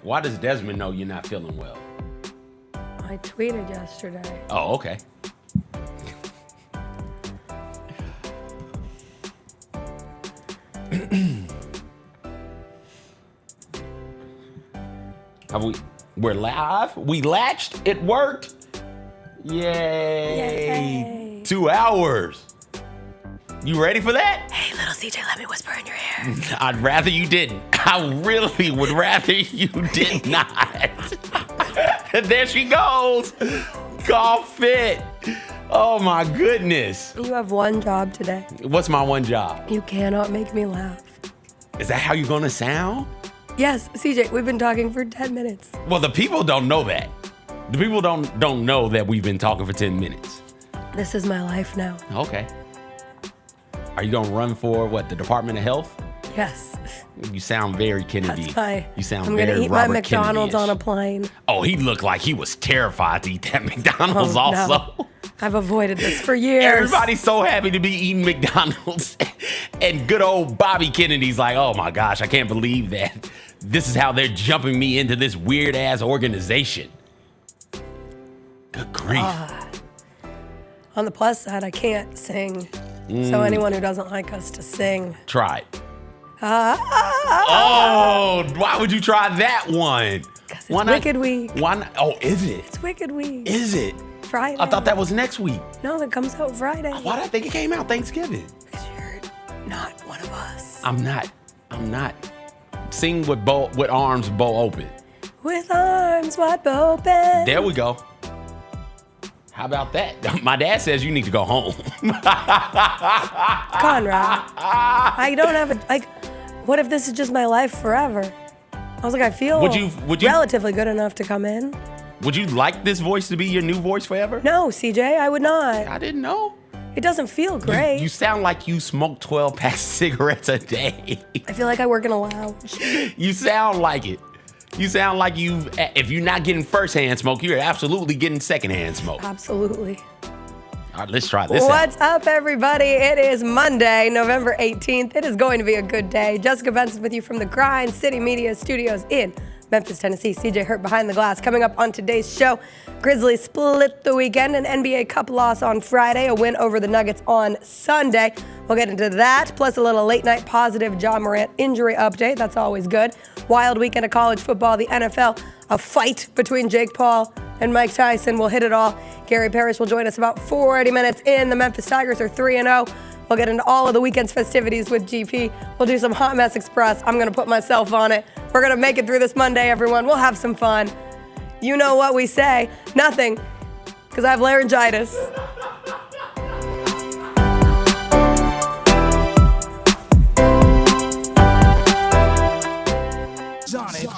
Why does Desmond know you're not feeling well? I tweeted yesterday. Oh, okay. We're live. We latched. It worked. Yay. 2 hours. You ready for that? Hey, little CJ, let me whisper in your ear. I'd rather you didn't. I really would rather you did not. There she goes. Call fit. Oh, my goodness. You have one job today. What's my one job? You cannot make me laugh. Is that how you're going to sound? Yes, CJ, we've been talking for 10 minutes. Well, the people don't know that. The people don't know that we've been talking for 10 minutes. This is my life now. Okay. Are you going to run for, the Department of Health? Yes. You sound very Kennedy. I'm very going to eat Robert my McDonald's Kennedy-ish. on a plane. Oh, he looked like he was terrified to eat that McDonald's also. No. I've avoided this for years. Everybody's so happy to be eating McDonald's. And good old Bobby Kennedy's like, oh my gosh, I can't believe that. This is how they're jumping me into this weird ass organization. Good grief. On the plus side, I can't sing. So anyone who doesn't like us to sing. Try it. Oh, why would you try that one? Because it's Wicked Week. Why not? Oh, is it? It's Wicked Week. Is it? Friday. I thought that was next week. No, it comes out Friday. Why did I think it came out Thanksgiving? Because you're not one of us. I'm not. Sing with arms bow open. With arms wide open. There we go. How about that? My dad says you need to go home. Conrad, I don't have what if this is just my life forever? I was like, I feel would you relatively good enough to come in. Would you like this voice to be your new voice forever? No, CJ, I would not. I didn't know. It doesn't feel great. You sound like you smoke 12 packs of cigarettes a day. I feel like I work in a lounge. You sound like it. You sound like if you're not getting first-hand smoke, you're absolutely getting second-hand smoke. Absolutely. All right, let's try this What's up, everybody? It is Monday, November 18th. It is going to be a good day. Jessica Benson with you from the Grind City Media Studios in Memphis, Tennessee. CJ Hurt behind the glass. Coming up on today's show, Grizzlies split the weekend, an NBA Cup loss on Friday, a win over the Nuggets on Sunday. We'll get into that, plus a little late-night positive Ja Morant injury update. That's always good. Wild weekend of college football, the NFL, a fight between Jake Paul and Mike Tyson. We'll hit it all. Gary Parrish will join us about 40 minutes in. The Memphis Tigers are 3-0. We'll get into all of the weekend's festivities with GP. We'll do some Hot Mess Express. I'm going to put myself on it. We're going to make it through this Monday, everyone. We'll have some fun. You know what we say. Nothing, because I have laryngitis. Sonic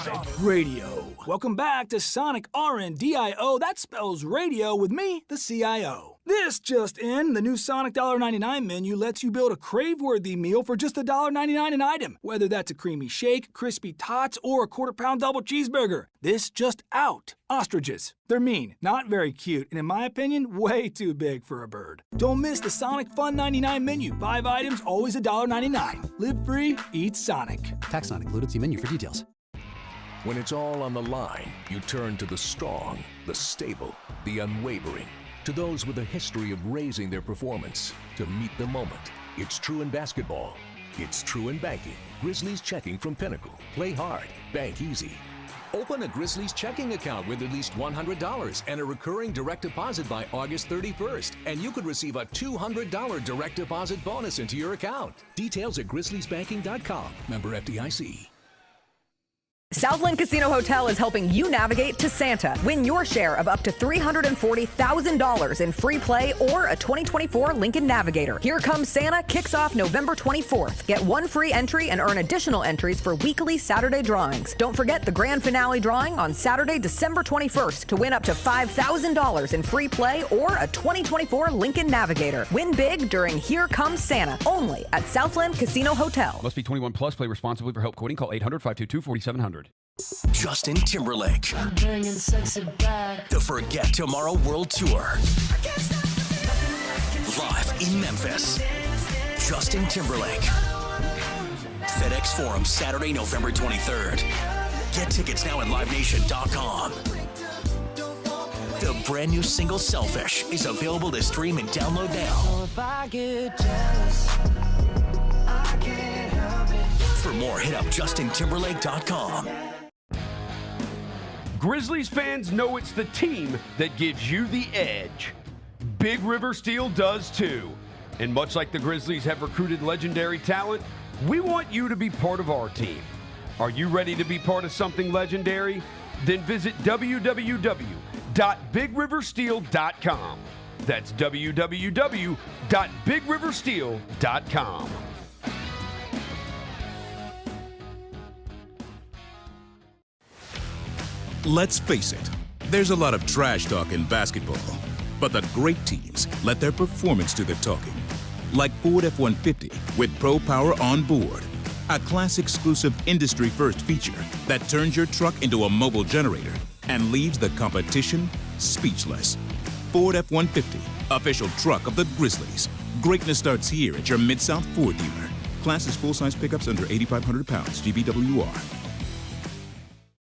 Radio. Welcome back to Sonic RNDIO. That spells radio with me, the CIO. This just in, the new Sonic $1.99 menu lets you build a crave-worthy meal for just $1.99 an item. Whether that's a creamy shake, crispy tots, or a quarter-pound double cheeseburger. This just out. Ostriches. They're mean, not very cute, and in my opinion, way too big for a bird. Don't miss the Sonic Fun 99 menu. 5 items, always $1.99. Live free, eat Sonic. Tax not included. See menu for details. When it's all on the line, you turn to the strong, the stable, the unwavering. To those with a history of raising their performance, to meet the moment. It's true in basketball. It's true in banking. Grizzlies Checking from Pinnacle. Play hard. Bank easy. Open a Grizzlies checking account with at least $100 and a recurring direct deposit by August 31st. And you could receive a $200 direct deposit bonus into your account. Details at grizzliesbanking.com. Member FDIC. Southland Casino Hotel is helping you navigate to Santa. Win your share of up to $340,000 in free play or a 2024 Lincoln Navigator. Here Comes Santa kicks off November 24th. Get 1 free entry and earn additional entries for weekly Saturday drawings. Don't forget the grand finale drawing on Saturday, December 21st to win up to $5,000 in free play or a 2024 Lincoln Navigator. Win big during Here Comes Santa, only at Southland Casino Hotel. Must be 21 plus. Play responsibly. For help quoting, call 800-522-4700. Justin Timberlake. I'm bringing sexy back. The Forget Tomorrow World Tour. Live in Memphis. Justin Timberlake. FedEx Forum, Saturday, November 23rd. Get tickets now at livenation.com. The brand new single Selfish is available to stream and download now. If I get jealous, I can't help it. For more, hit up justintimberlake.com. Grizzlies fans know it's the team that gives you the edge. Big River Steel does too. And much like the Grizzlies have recruited legendary talent, we want you to be part of our team. Are you ready to be part of something legendary? Then visit www.bigriversteel.com. That's www.bigriversteel.com. Let's face it, there's a lot of trash talk in basketball, but the great teams let their performance do the talking. Like Ford F-150 with Pro Power on board, a class-exclusive industry-first feature that turns your truck into a mobile generator and leaves the competition speechless. Ford F-150, official truck of the Grizzlies. Greatness starts here at your Mid-South Ford dealer. Class is full-size pickups under 8,500 pounds, GVWR.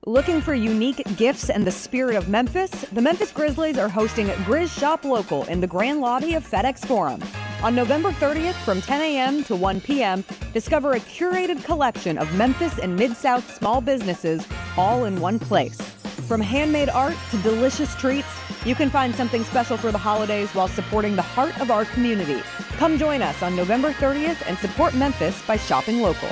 Looking for unique gifts and the spirit of Memphis? The Memphis Grizzlies are hosting Grizz Shop Local in the grand lobby of FedEx Forum. On November 30th from 10 a.m. to 1 p.m., discover a curated collection of Memphis and Mid-South small businesses all in one place. From handmade art to delicious treats, you can find something special for the holidays while supporting the heart of our community. Come join us on November 30th and support Memphis by shopping local.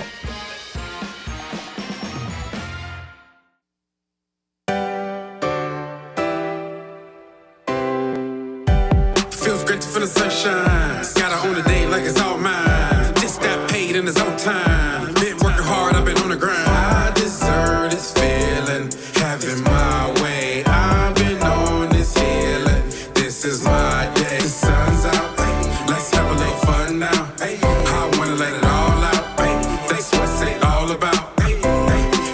Feels great to feel the sunshine. Gotta own the day like it's all mine. Just got paid in his own time. Been working hard, I've been on the grind. I deserve this feeling, having my way. I've been on this healing. This is my day. The sun's out, let's have a little fun now. I wanna let it all out. That's what it's all about.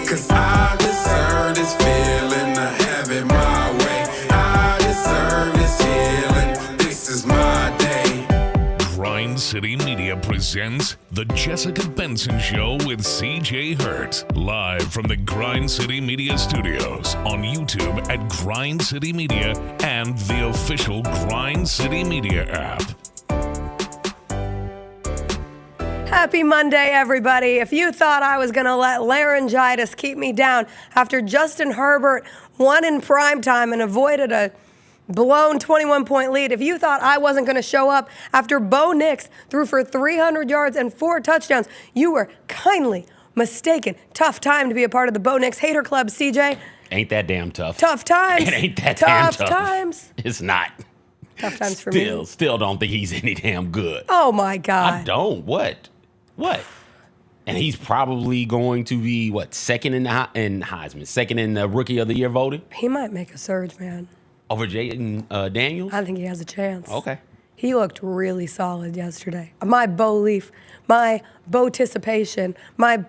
Cause I deserve this feeling, having my way. I deserve this healing. This is my day. Grind City Media presents The Jessica Benson Show with CJ Hurt. Live from the Grind City Media Studios on YouTube at Grind City Media and the official Grind City Media app. Happy Monday, everybody. If you thought I was going to let laryngitis keep me down after Justin Herbert won in primetime and avoided a blown 21-point lead, if you thought I wasn't going to show up after Bo Nix threw for 300 yards and 4 touchdowns, you were kindly mistaken. Tough time to be a part of the Bo Nix hater club, CJ. Ain't that damn tough. Tough times. It ain't that damn tough. Tough times. It's not. Tough times for me. Still don't think he's any damn good. Oh, my God. I don't. What? And he's probably going to be, second in Heisman, second in the Rookie of the Year voting? He might make a surge, man. Over Jaden Daniels? I think he has a chance. Okay. He looked really solid yesterday. My Bo-lief, my Bo-ticipation, my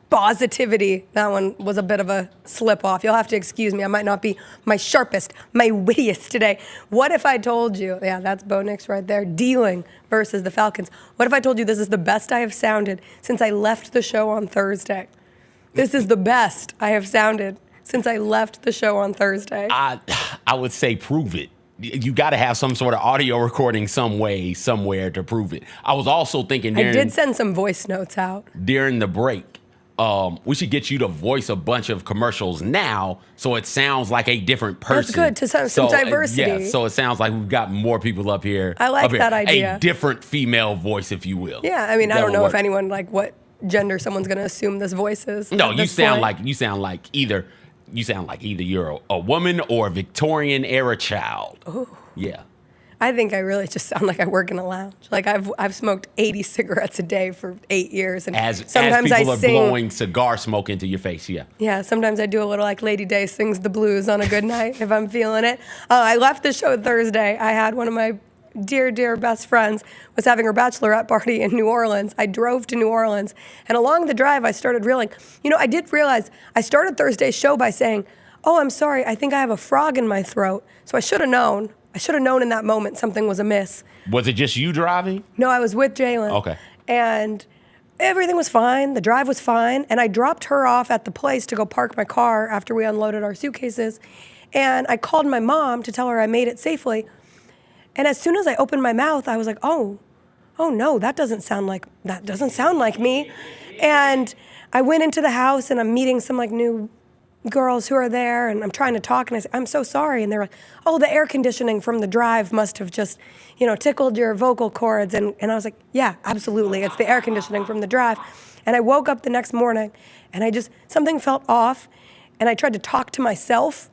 positivity, that one was a bit of a slip off. You'll have to excuse me. I might not be my sharpest, my wittiest today. What if I told you, yeah, that's Bo Nix right there, dealing versus the Falcons. What if I told you this is the best I have sounded since I left the show on Thursday? This is the best I have sounded since I left the show on Thursday. I would say prove it. You got to have some sort of audio recording somewhere to prove it. I was also thinking I did send some voice notes out. During the break, we should get you to voice a bunch of commercials now so it sounds like a different person. That's good, to some diversity. Yeah, so it sounds like we've got more people up here. I like that idea. A different female voice, if you will. Yeah, I mean, I don't know if anyone, what gender someone's going to assume this voice is. No, you sound like either you're a woman or a Victorian era child. Ooh. Yeah. I think I really just sound like I work in a lounge. Like I've smoked 80 cigarettes a day for 8 years, and sometimes as people I are sing, blowing cigar smoke into your face. Yeah. Yeah. Sometimes I do a little like Lady Day sings the blues on a good night if I'm feeling it. I left the show Thursday. I had one of my dear best friends was having her bachelorette party in New Orleans. I drove to New Orleans, and along the drive, I started realizing, I did realize I started Thursday's show by saying, "Oh, I'm sorry, I think I have a frog in my throat." So I should have known. I should have known in that moment something was amiss. Was it just you driving? No, I was with Jalen. Okay. And Everything was fine. The drive was fine. And I dropped her off at the place to go park my car after we unloaded our suitcases. And I called my mom to tell her I made it safely. And as soon as I opened my mouth, I was like, oh no, that doesn't sound like me. And I went into the house and I'm meeting some like new girls who are there, and I'm trying to talk, and I said, I'm so sorry. And they're like, oh, the air conditioning from the drive must have just, tickled your vocal cords. And I was like, yeah, absolutely. It's the air conditioning from the drive. And I woke up the next morning, and something felt off, and I tried to talk to myself,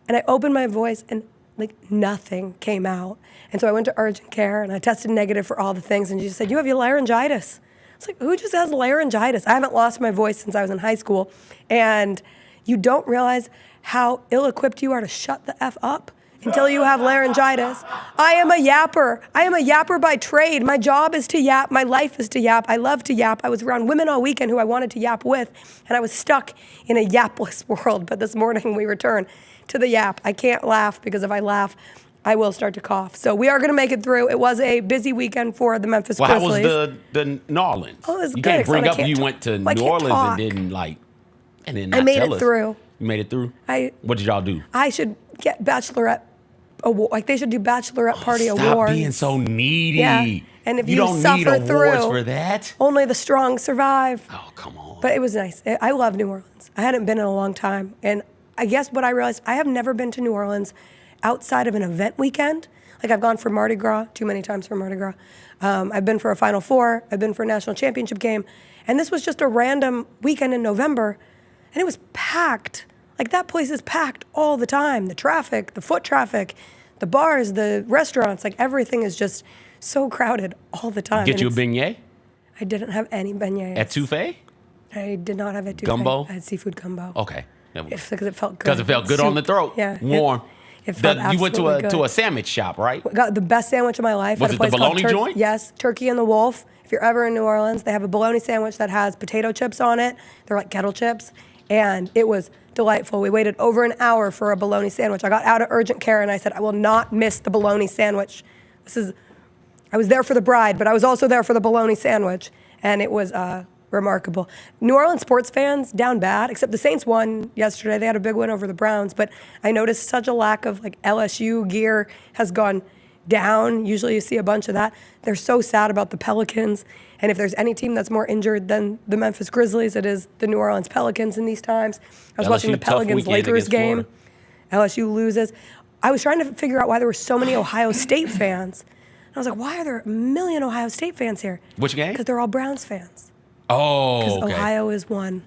and I opened my voice, and like nothing came out. And so I went to urgent care, and I tested negative for all the things, and she said, you have laryngitis. I was like, who just has laryngitis? I haven't lost my voice since I was in high school. And you don't realize how ill-equipped you are to shut the F up until you have laryngitis. I am a yapper. I am a yapper by trade. My job is to yap. My life is to yap. I love to yap. I was around women all weekend who I wanted to yap with, and I was stuck in a yapless world. But this morning we return to the yap. I can't laugh because if I laugh, I will start to cough. So we are going to make it through. It was a busy weekend for the Memphis Grizzlies. How was the New Orleans? Oh, it was you good. can't bring up you went to New Orleans talk. and then not I made tell it us. through. You made it through? What did y'all do? I should get bachelorette award. Like they should do bachelorette party awards. Stop being so needy. Yeah. And if you don't suffer need awards through, for that. Only the strong survive. Oh, come on. But it was nice. I love New Orleans. I hadn't been in a long time. And I guess what I realized, I have never been to New Orleans outside of an event weekend. Like I've gone for Mardi Gras, too many times for Mardi Gras. I've been for a Final Four. I've been for a national championship game. And this was just a random weekend in November. And it was packed. Like that place is packed all the time. The traffic, the foot traffic, the bars, the restaurants, like everything is just so crowded all the time. Get you a beignet? I didn't have any beignets. Etouffee? I did not have etouffee. Gumbo? I had seafood gumbo. Okay. Because it felt good. Because it felt good on the throat. Yeah. Warm. It felt You went absolutely to good. a sandwich shop, right? Got the best sandwich of my life. Was at a it place the called bologna joint? Yes, Turkey and the Wolf. If you're ever in New Orleans, they have a bologna sandwich that has potato chips on it. They're like kettle chips. And it was delightful. We waited over an hour for a bologna sandwich. I got out of urgent care and I said, I will not miss the bologna sandwich. I was there for the bride, but I was also there for the bologna sandwich. And it was remarkable. New Orleans sports fans down bad, except the Saints won yesterday. They had a big win over the Browns, but I noticed such a lack of like LSU gear has gone down. Usually you see a bunch of that. They're so sad about the Pelicans. And if there's any team that's more injured than the Memphis Grizzlies, it is the New Orleans Pelicans in these times. I was watching the Pelicans-Lakers game. LSU loses. I was trying to figure out why there were so many Ohio State fans. And I was like, why are there a million Ohio State fans here? Which game? Because they're all Browns fans. Oh, Because okay. Ohio is one.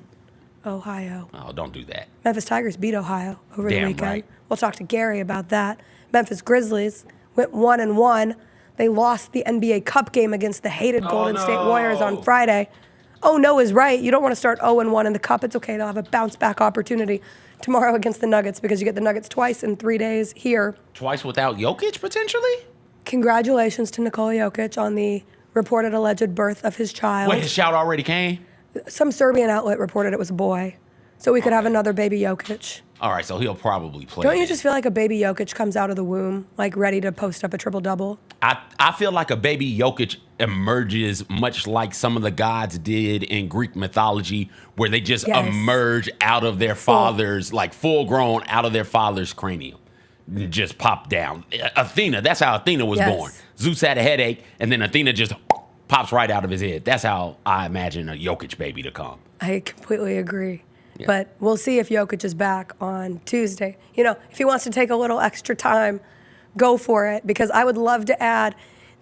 Ohio. Oh, don't do that. Memphis Tigers beat Ohio over the Damn weekend. right. We'll talk to Gary about that. Memphis Grizzlies went 1-1. They lost the NBA Cup game against the hated Golden State Warriors on Friday. Oh, no is right. You don't want to start 0-1 in the Cup. It's okay. They'll have a bounce-back opportunity tomorrow against the Nuggets because you get the Nuggets twice in 3 days here. Twice without Jokic, potentially? Congratulations to Nikola Jokic on the reported alleged birth of his child. Wait, his shout already came? Some Serbian outlet reported it was a boy. So we could have another baby Jokic. All right, so he'll probably play. Don't you just feel like a baby Jokic comes out of the womb, like ready to post up a triple-double? I feel like a baby Jokic emerges much like some of the gods did in Greek mythology, where they just emerge out of their father's, like full grown, out of their father's cranium. Just pop down. Athena, that's how Athena was born. Zeus had a headache, and then Athena just pops right out of his head. That's how I imagine a Jokic baby to come. I completely agree. Yeah. But we'll see if Jokic is back on Tuesday. You know, if he wants to take a little extra time, go for it, because I would love to add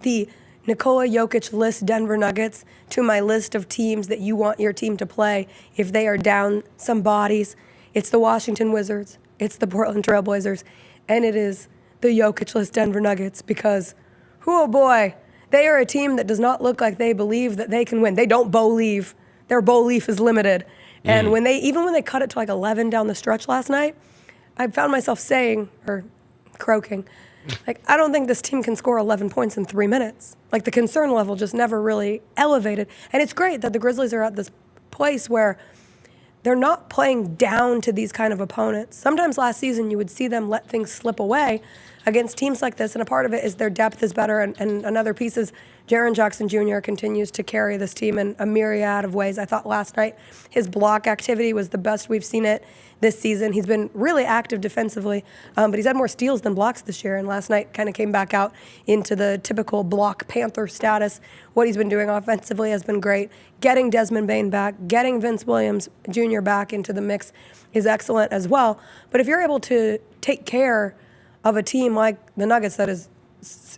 the Nikola Jokic list Denver Nuggets to my list of teams that you want your team to play if they are down some bodies. It's the Washington Wizards, it's the Portland Trail Blazers, and it is the Jokic list Denver Nuggets, because, oh boy, they are a team that does not look like they believe that they can win. They don't Bo-lief. Their Bo-lief is limited. And when they cut it to like 11 down the stretch last night, I found myself saying, or croaking, like, I don't think this team can score 11 points in 3 minutes. Like, the concern level just never really elevated. And it's great that the Grizzlies are at this place where they're not playing down to these kind of opponents. Sometimes last season you would see them let things slip away against teams like this, and a part of it is their depth is better, and another piece is Jaren Jackson Jr. continues to carry this team in a myriad of ways. I thought last night his block activity was the best we've seen it this season. He's been really active defensively, but he's had more steals than blocks this year, and last night kind of came back out into the typical block Panther status. What he's been doing offensively has been great. Getting Desmond Bane back, getting Vince Williams Jr. back into the mix is excellent as well. But if you're able to take care of a team like the Nuggets that is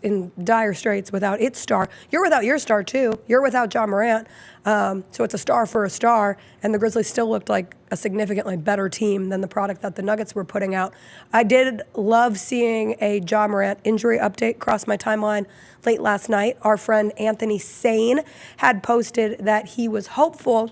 in dire straits without its star, you're without your star too. You're without Ja Morant. So it's a star for a star, and the Grizzlies still looked like a significantly better team than the product that the Nuggets were putting out. I did love seeing a Ja Morant injury update cross my timeline late last night. Our friend Anthony Sane had posted that he was hopeful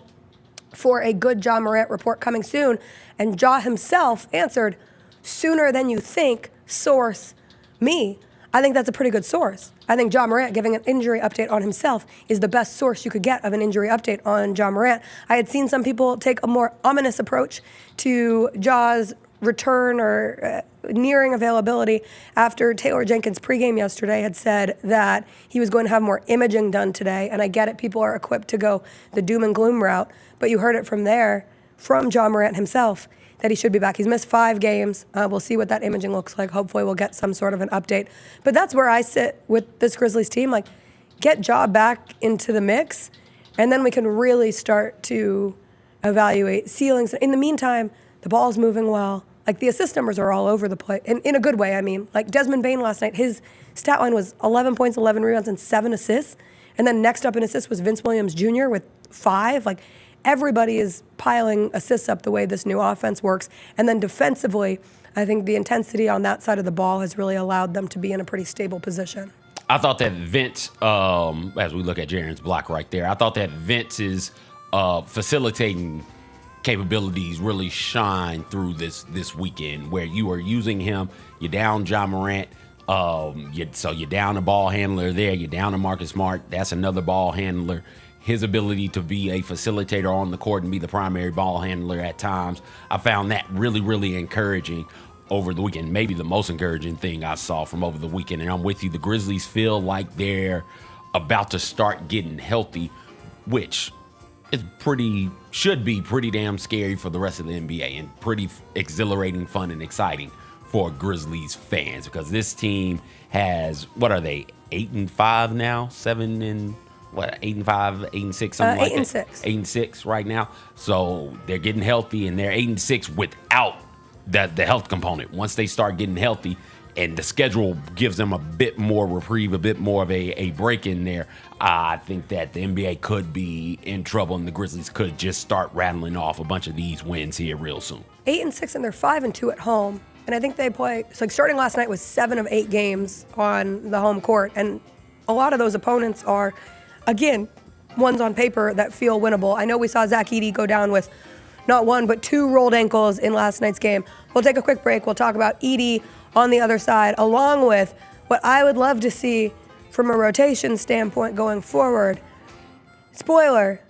for a good Ja Morant report coming soon, and Ja himself answered, "Sooner than you think, source me." I think that's a pretty good source. I think Ja Morant giving an injury update on himself is the best source you could get of an injury update on Ja Morant. I had seen some people take a more ominous approach to Ja's return or nearing availability after Taylor Jenkins pregame yesterday had said that he was going to have more imaging done today. And I get it, people are equipped to go the doom and gloom route, but you heard it from Ja Morant himself, that he should be back. He's missed 5 games. We'll see what that imaging looks like. Hopefully we'll get some sort of an update. But that's where I sit with this Grizzlies team. Like, get Ja back into the mix, and then we can really start to evaluate ceilings. In the meantime, the ball's moving well. Like, the assist numbers are all over the place. In a good way, I mean. Like, Desmond Bane last night, his stat line was 11 points, 11 rebounds, and 7 assists. And then next up in assists was Vince Williams Jr. with 5. Like, everybody is piling assists up the way this new offense works. And then defensively, I think the intensity on that side of the ball has really allowed them to be in a pretty stable position. I thought that Vince, as we look at Jaren's block right there, I thought that Vince's facilitating capabilities really shine through this weekend, where you are using him. You're down Ja Morant. So you're down a ball handler there. You're down a Marcus Smart. That's another ball handler. His ability to be a facilitator on the court and be the primary ball handler at times, I found that really, really encouraging over the weekend. Maybe the most encouraging thing I saw from over the weekend. And I'm with you. The Grizzlies feel like they're about to start getting healthy, which is should be pretty damn scary for the rest of the NBA, and pretty exhilarating, fun, and exciting for Grizzlies fans, because this team has, what are they, 8-5 now? 8-5, 8-6, something like that. 8-6. 8-6 right now. So they're getting healthy, and they're 8-6 without the health component. Once they start getting healthy, and the schedule gives them a bit more reprieve, a bit more of a break in there, I think that the NBA could be in trouble, and the Grizzlies could just start rattling off a bunch of these wins here real soon. 8-6, and they're 5-2 at home. And I think they play, so like starting last night was 7 of 8 games on the home court. And a lot of those opponents are, again, ones on paper that feel winnable. I know we saw Zach Edey go down with not 1, but 2 rolled ankles in last night's game. We'll take a quick break. We'll talk about Edey on the other side, along with what I would love to see from a rotation standpoint going forward. Spoiler,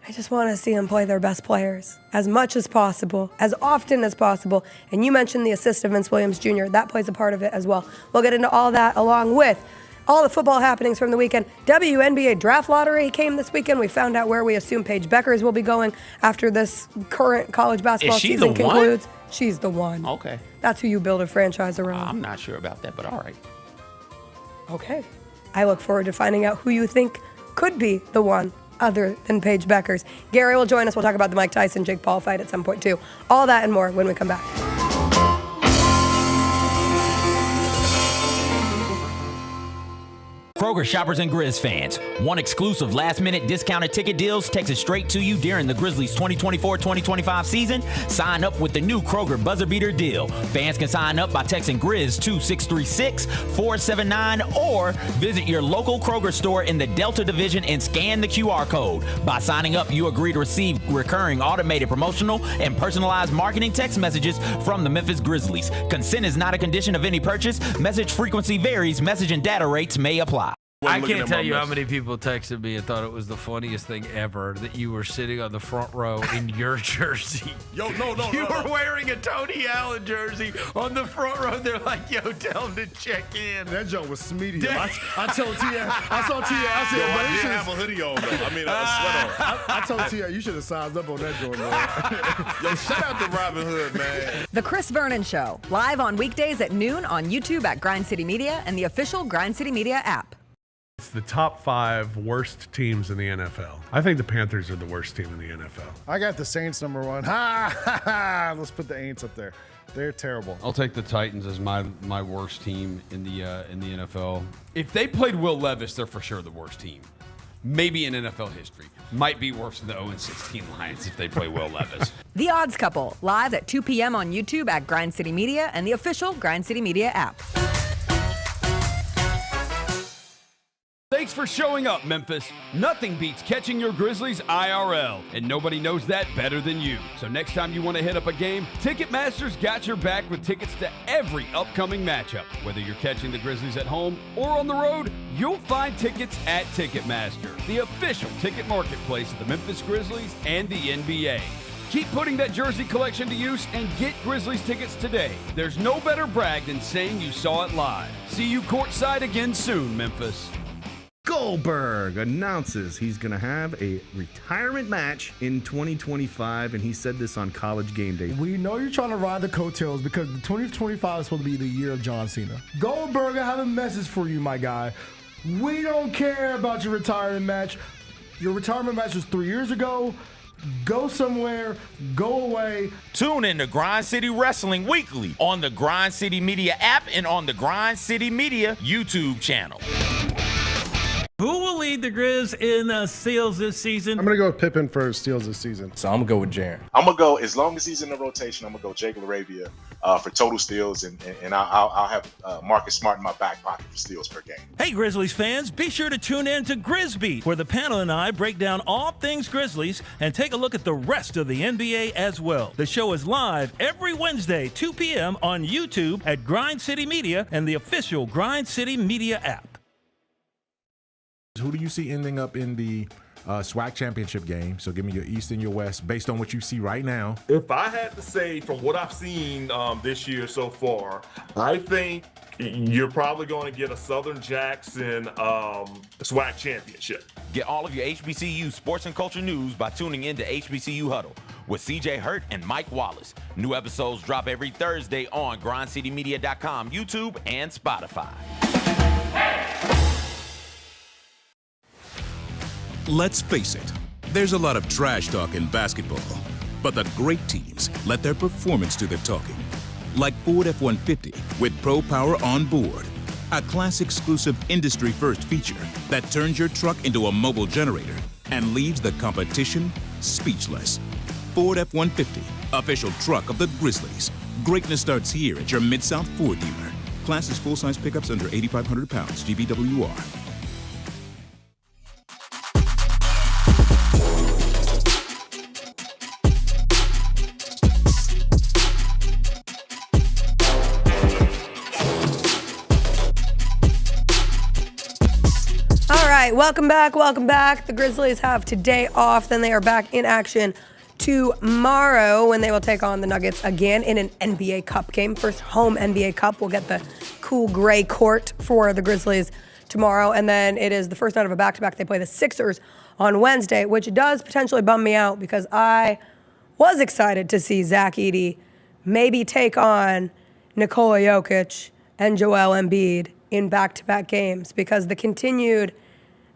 I just want to see them play their best players as much as possible, as often as possible. And you mentioned the assist of Vince Williams Jr. That plays a part of it as well. We'll get into all that along with all the football happenings from the weekend. WNBA draft lottery came this weekend. We found out where we assume Paige Beckers will be going after this current college basketball season concludes. She's the one. Okay. That's who you build a franchise around. I'm not sure about that, but all right. Okay. I look forward to finding out who you think could be the one other than Paige Beckers. Gary will join us. We'll talk about the Mike Tyson, Jake Paul fight at some point too. All that and more when we come back. Kroger shoppers and Grizz fans, want exclusive last-minute discounted ticket deals texted straight to you during the Grizzlies 2024-2025 season? Sign up with the new Kroger Buzzer Beater deal. Fans can sign up by texting Grizz to 636-479 or visit your local Kroger store in the Delta Division and scan the QR code. By signing up, you agree to receive recurring automated promotional and personalized marketing text messages from the Memphis Grizzlies. Consent is not a condition of any purchase. Message frequency varies. Message and data rates may apply. I can't tell you how many people texted me and thought it was the funniest thing ever that you were sitting on the front row in your jersey. Yo, no. You were wearing a Tony Allen jersey on the front row. They're like, yo, tell him to check in. That joke was smeedy. I told Tia, I said, yo, but I you did should have a hoodie on, though. I mean, a sweater on. I told Tia, you should have sized up on that joint, man. Yo, shout out to Robin Hood, man. The Chris Vernon Show, live on weekdays at noon on YouTube at Grind City Media and the official Grind City Media app. It's the top 5 worst teams in the NFL. I think the Panthers are the worst team in the NFL. I got the Saints number 1. Ha! Let's put the Aints up there. They're terrible. I'll take the Titans as my worst team in the NFL. If they played Will Levis, they're for sure the worst team. Maybe in NFL history. Might be worse than the 0-16 Lions if they play Will Levis. The Odds Couple, live at 2 p.m. on YouTube at Grind City Media and the official Grind City Media app. Thanks for showing up, Memphis. Nothing beats catching your Grizzlies IRL, and nobody knows that better than you. So next time you want to hit up a game, Ticketmaster's got your back with tickets to every upcoming matchup. Whether you're catching the Grizzlies at home or on the road, you'll find tickets at Ticketmaster, the official ticket marketplace of the Memphis Grizzlies and the NBA. Keep putting that jersey collection to use and get Grizzlies tickets today. There's no better brag than saying you saw it live. See you courtside again soon, Memphis. Goldberg announces he's going to have a retirement match in 2025, and he said this on College Game Day. We know you're trying to ride the coattails because the 2025 is supposed to be the year of John Cena. Goldberg, I have a message for you, my guy. We don't care about your retirement match. Your retirement match was 3 years ago. Go somewhere, go away. Tune in to Grind City Wrestling weekly on the Grind City Media app and on the Grind City Media YouTube channel. Who will lead the Grizz in steals this season? I'm going to go with Pippen for steals this season. So I'm going to go with Jaren. I'm going to go, as long as he's in the rotation, I'm going to go Jake LaRavia for total steals, and I'll have Marcus Smart in my back pocket for steals per game. Hey, Grizzlies fans, be sure to tune in to Grizzbeat, where the panel and I break down all things Grizzlies and take a look at the rest of the NBA as well. The show is live every Wednesday, 2 p.m. on YouTube at Grind City Media and the official Grind City Media app. Who do you see ending up in the SWAC championship game? So give me your East and your West based on what you see right now. If I had to say from what I've seen this year so far, I think you're probably going to get a Southern Jackson SWAC championship. Get all of your HBCU sports and culture news by tuning in to HBCU Huddle with CJ Hurt and Mike Wallace. New episodes drop every Thursday on grindcitymedia.com, YouTube, and Spotify. Let's face it, there's a lot of trash talk in basketball, but the great teams let their performance do the talking. Like Ford F-150 with Pro Power on board, a class-exclusive industry-first feature that turns your truck into a mobile generator and leaves the competition speechless. Ford F-150, official truck of the Grizzlies. Greatness starts here at your Mid-South Ford dealer. Class is full-size pickups under 8,500 pounds, GBWR. All right, welcome back. The Grizzlies have today off, then they are back in action tomorrow when they will take on the Nuggets again in an NBA Cup game. First home NBA Cup. We'll get the cool gray court for the Grizzlies tomorrow, and then it is the first night of a back-to-back. They play the Sixers on Wednesday, which does potentially bum me out because I was excited to see Zach Edey maybe take on Nikola Jokic and Joel Embiid in back-to-back games because the continued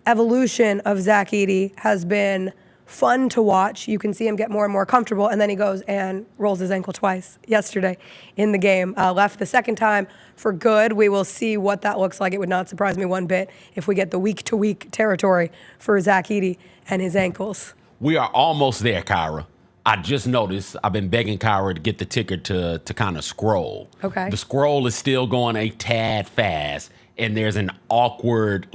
evolution of Zach Edey has been fun to watch. You can see him get more and more comfortable, and then he goes and rolls his ankle twice yesterday in the game. Left the second time for good. We will see what that looks like. It would not surprise me one bit if we get the week-to-week territory for Zach Edey and his ankles. We are almost there, Kyra. I just noticed I've been begging Kyra to get the ticker to kind of scroll. Okay. The scroll is still going a tad fast, and there's an awkward,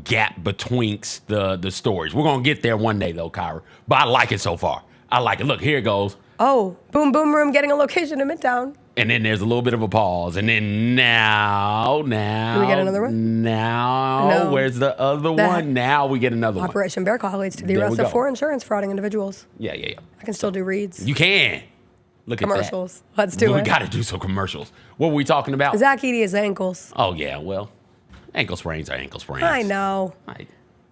gap betwixt the stories. We're going to get there one day, though, Kyra. But I like it so far. I like it. Look, here it goes. Oh, Boom Boom Room getting a location in Midtown. And then there's a little bit of a pause. And then now. Do we get another one? Now, No. where's the other one? Now we get another one. Operation Bear Claw leads to the There arrest we of go. 4 insurance frauding individuals. Yeah. I can still do reads. You can. Look at that. Commercials. Let's do We it. got to do some commercials. What were we talking about? Zach Edey his ankles. Oh, yeah. Well, ankle sprains are ankle sprains. I know. I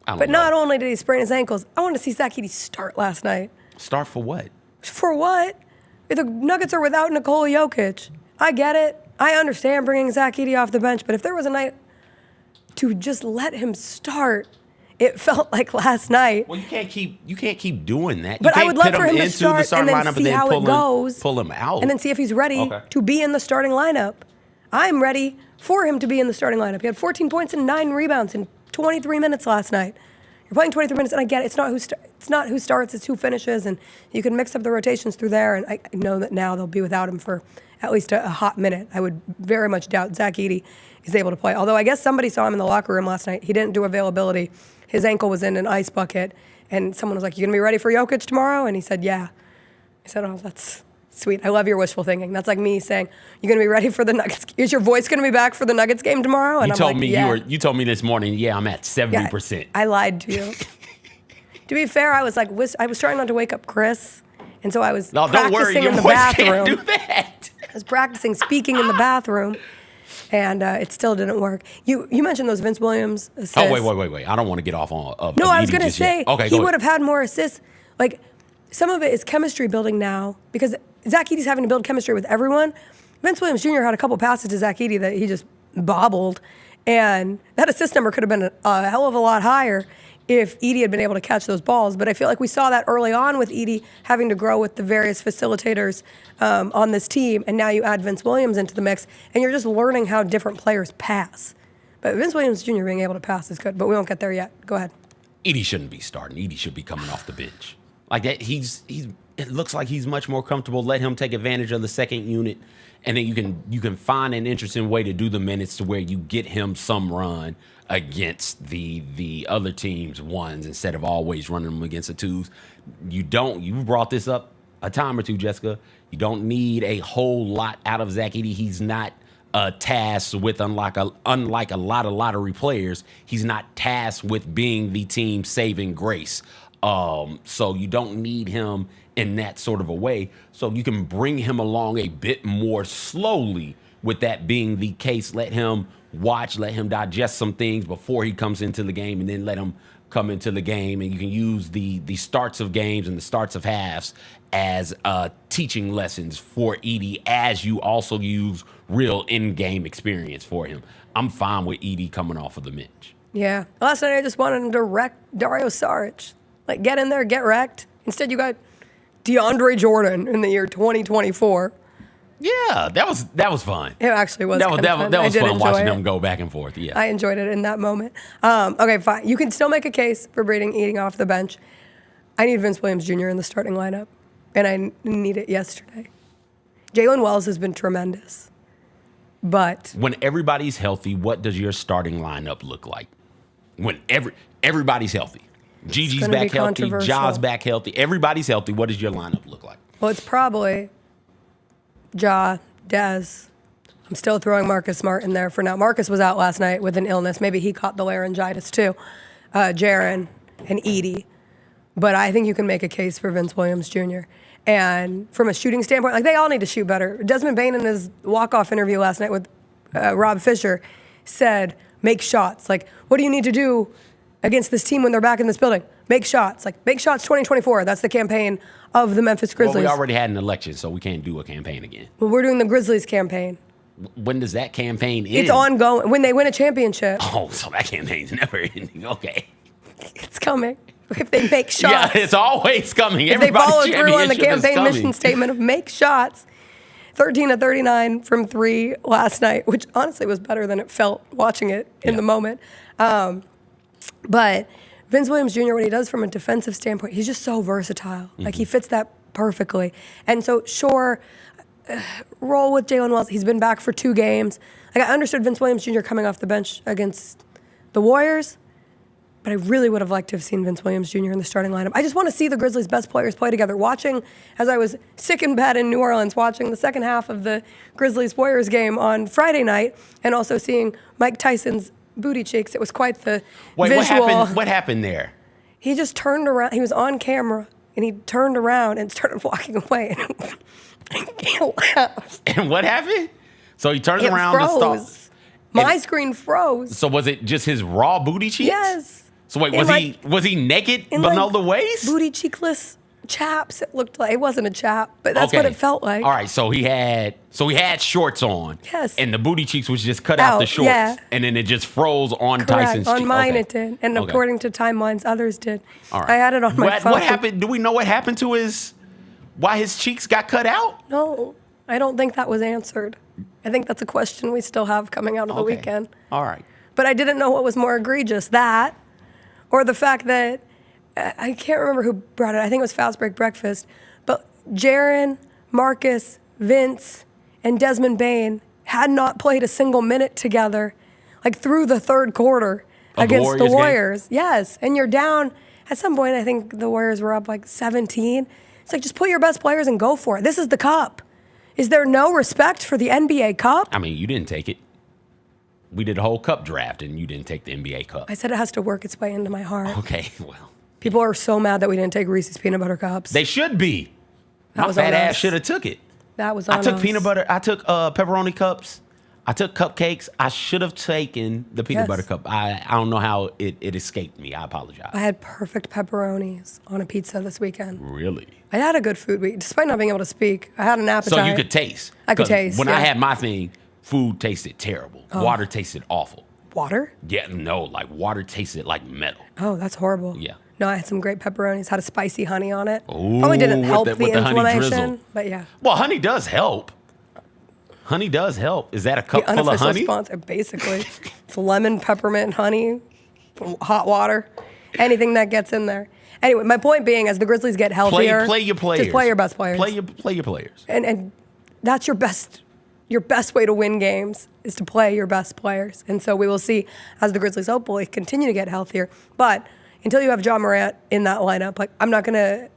don't But know. not only did he sprain his ankles, I wanted to see Zach Edey start last night. Start for what? For what? If the Nuggets are without Nikola Jokic. I get it. I understand bringing Zach Edey off the bench, but if there was a night to just let him start, it felt like last night. Well, you can't keep doing that. But you I can't would love put for him him to into the start and starting then lineup see how it goes. pull him out. And then see if he's ready Okay. to be in the starting lineup. I'm ready for him to be in the starting lineup. He had 14 points and 9 rebounds in 23 minutes last night. You're playing 23 minutes, and I get it. It's not who starts, it's who finishes, and you can mix up the rotations through there. And I know that now they'll be without him for at least a hot minute. I would very much doubt Zach Edey is able to play. Although I guess somebody saw him in the locker room last night. He didn't do availability. His ankle was in an ice bucket, and someone was like, "You gonna be ready for Jokic tomorrow?" And he said, "Yeah." I said, "Oh, that's sweet. I love your wishful thinking." That's like me saying, "You gonna be ready for the Nuggets? Is your voice gonna be back for the Nuggets game tomorrow?" And You I'm told like, me yeah. you told me this morning. Yeah, I'm at 70%. I lied to you. To be fair, I was like, I was trying not to wake up Chris, and so I was No, don't worry. practicing Your in the voice bathroom. can't do that. I was practicing speaking in the bathroom, and it still didn't work. You mentioned those Vince Williams assists. Oh wait. I don't want to get off on. No, I was Edey gonna just yet. say Okay, he go would ahead. have had more assists. Like some of it is chemistry building now because Zach Edey's having to build chemistry with everyone. Vince Williams Jr. had a couple passes to Zach Edey that he just bobbled, and that assist number could have been a hell of a lot higher if Edey had been able to catch those balls. But I feel like we saw that early on with Edey having to grow with the various facilitators on this team, and now you add Vince Williams into the mix, and you're just learning how different players pass. But Vince Williams Jr. being able to pass is good, but we won't get there yet. Go ahead. Edey shouldn't be starting. Edey should be coming off the bench. Like that, it looks like he's much more comfortable. Let him take advantage of the second unit, and then you can find an interesting way to do the minutes to where you get him some run against the other team's ones instead of always running them against the twos. You brought this up a time or two, Jessica. You don't need a whole lot out of Zach Edey. He's not tasked with, unlike a lot of lottery players, he's not tasked with being the team saving grace. So you don't need him in that sort of a way. So you can bring him along a bit more slowly. With that being the case, let him watch, let him digest some things before he comes into the game, and then let him come into the game. And you can use the starts of games and the starts of halves as teaching lessons for Edey, as you also use real in-game experience for him. I'm fine with Edey coming off of the bench. Yeah. Last night I just wanted him to wreck Dario Saric. Like, get in there, get wrecked. Instead, you got DeAndre Jordan in the year 2024. Yeah, that was fun. It actually was. That fun. was I did fun watching enjoy them it. go back and forth. Yeah. I enjoyed it in that moment. Okay, fine. You can still make a case for bringing Edey off the bench. I need Vince Williams Jr. in the starting lineup, and I need it yesterday. Jalen Wells has been tremendous, but when everybody's healthy, what does your starting lineup look like? When everybody's healthy, Gigi's gonna be back healthy, controversial. Ja's back healthy, everybody's healthy. What does your lineup look like? well, it's probably Ja, Dez. I'm still throwing Marcus Smart in there for now. Marcus was out last night with an illness. Maybe he caught the laryngitis too. Jaren and Edey. But I think you can make a case for Vince Williams Jr. And from a shooting standpoint, like they all need to shoot better. Desmond Bain in his walk-off interview last night with Rob Fisher said, make shots. Like, what do you need to do against this team when they're back in this building? Make shots. Like, make shots 2024. That's the campaign of the Memphis Grizzlies. Well, we already had an election, so we can't do a campaign again. Well, we're doing the Grizzlies campaign. When does that campaign end? It's ongoing. When they win a championship. Oh, so that campaign's never ending. Okay. It's coming. If they make shots. Yeah, it's always coming. If they follow through on the Championship is campaign coming. mission statement of make shots. 13 of 39 from 3 last night, which honestly was better than it felt watching it in the moment. But Vince Williams Jr., what he does from a defensive standpoint, he's just so versatile. Like, he fits that perfectly. And so, sure, roll with Jalen Wells. He's been back for 2 games. Like, I understood Vince Williams Jr. coming off the bench against the Warriors. But I really would have liked to have seen Vince Williams Jr. in the starting lineup. I just want to see the Grizzlies' best players play together. Watching, as I was sick in bed in New Orleans, watching the second half of the Grizzlies-Warriors game on Friday night, and also seeing Mike Tyson's booty cheeks. It was quite the visual. What happened there? He just turned around. He was on camera, and he turned around and started walking away. I can't laugh. And what happened? So he turns around froze. and starts. My screen froze. So was it just his raw booty cheeks? Yes. So wait, was he naked in below the waist? Booty cheekless chaps. It looked like it wasn't a chap, but that's what it felt like. All right, so he had shorts on. Yes. And the booty cheeks was just cut out the shorts. Yeah. And then it just froze on Correct. Tyson's cheeks. On mine it did. And according to timelines, others did. All right. I had it on my phone. What happened? Do we know what happened to why his cheeks got cut out? No, I don't think that was answered. I think that's a question we still have coming out of the weekend. All right. But I didn't know what was more egregious, that or the fact that, I can't remember who brought it. I think it was Fast Break Breakfast. But Jaren, Marcus, Vince, and Desmond Bain had not played a single minute together, like through the third quarter against the Warriors. Yes, and you're down. At some point, I think the Warriors were up like 17. It's like, just put your best players and go for it. This is the Cup. Is there no respect for the NBA Cup? I mean, you didn't take it. We did a whole cup draft, and you didn't take the NBA Cup. I said it has to work its way into my heart. Okay, well. People are so mad that we didn't take Reese's peanut butter cups. They should be. That My was fat on ass us. should have took it. That was on I took us. peanut butter. I took pepperoni cups. I took cupcakes. I should have taken the peanut butter cup. I don't know how it escaped me. I apologize. I had perfect pepperonis on a pizza this weekend. Really? I had a good food week, despite not being able to speak. I had an appetite. So you could taste. I could 'Cause taste. When yeah. I had my thing, food tasted terrible. Oh. Water tasted awful. Water? Yeah, no, like water tasted like metal. Oh, that's horrible. Yeah. No, I had some great pepperonis. Had a spicy honey on it. Ooh, Probably didn't help with the the honey drizzle. inflammation, but yeah. Well, honey does help. Honey does help. Is that a cup The full of unofficial honey? sponsor, basically. It's lemon, peppermint, honey, hot water, anything that gets in there. Anyway, my point being, as the Grizzlies get healthier, Play your players. just play your best players. Play your players. And that's your best way to win games is to play your best players. And so we will see as the Grizzlies hopefully continue to get healthier. But until you have John Morant in that lineup, like, I'm not going to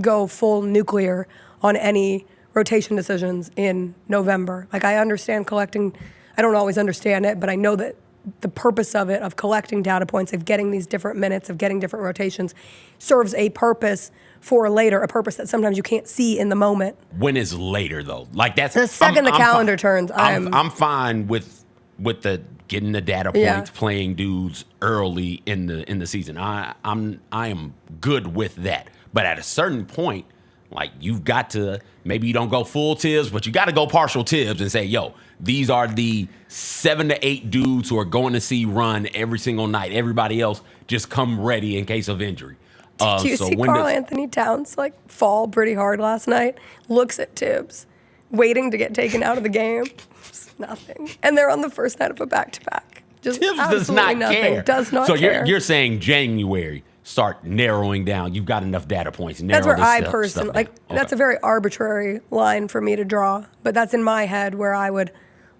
go full nuclear on any rotation decisions in November. Like, I understand collecting. I don't always understand it, but I know that the purpose of it, of collecting data points, of getting these different minutes, of getting different rotations, serves a purpose for later, a purpose that sometimes you can't see in the moment. When is later though? Like that's The second the calendar turns, I'm fine with the getting the data points, Yeah. playing dudes early in the season. I am good with that. But at a certain point, like, you've got to, maybe you don't go full Tibbs, but you got to go partial Tibbs and say, yo, these are the 7 to 8 dudes who are going to see run every single night. Everybody else just come ready in case of injury. Do you see Carl Anthony Towns like fall pretty hard last night? Looks at Tibbs, waiting to get taken out of the game. Just nothing. And they're on the first night of a back-to-back. Just Tibbs does absolutely not nothing. care. Does not so care. you're saying January, start narrowing down. You've got enough data points. That's where I personally, personally like, that's a very arbitrary line for me to draw. But that's in my head where I would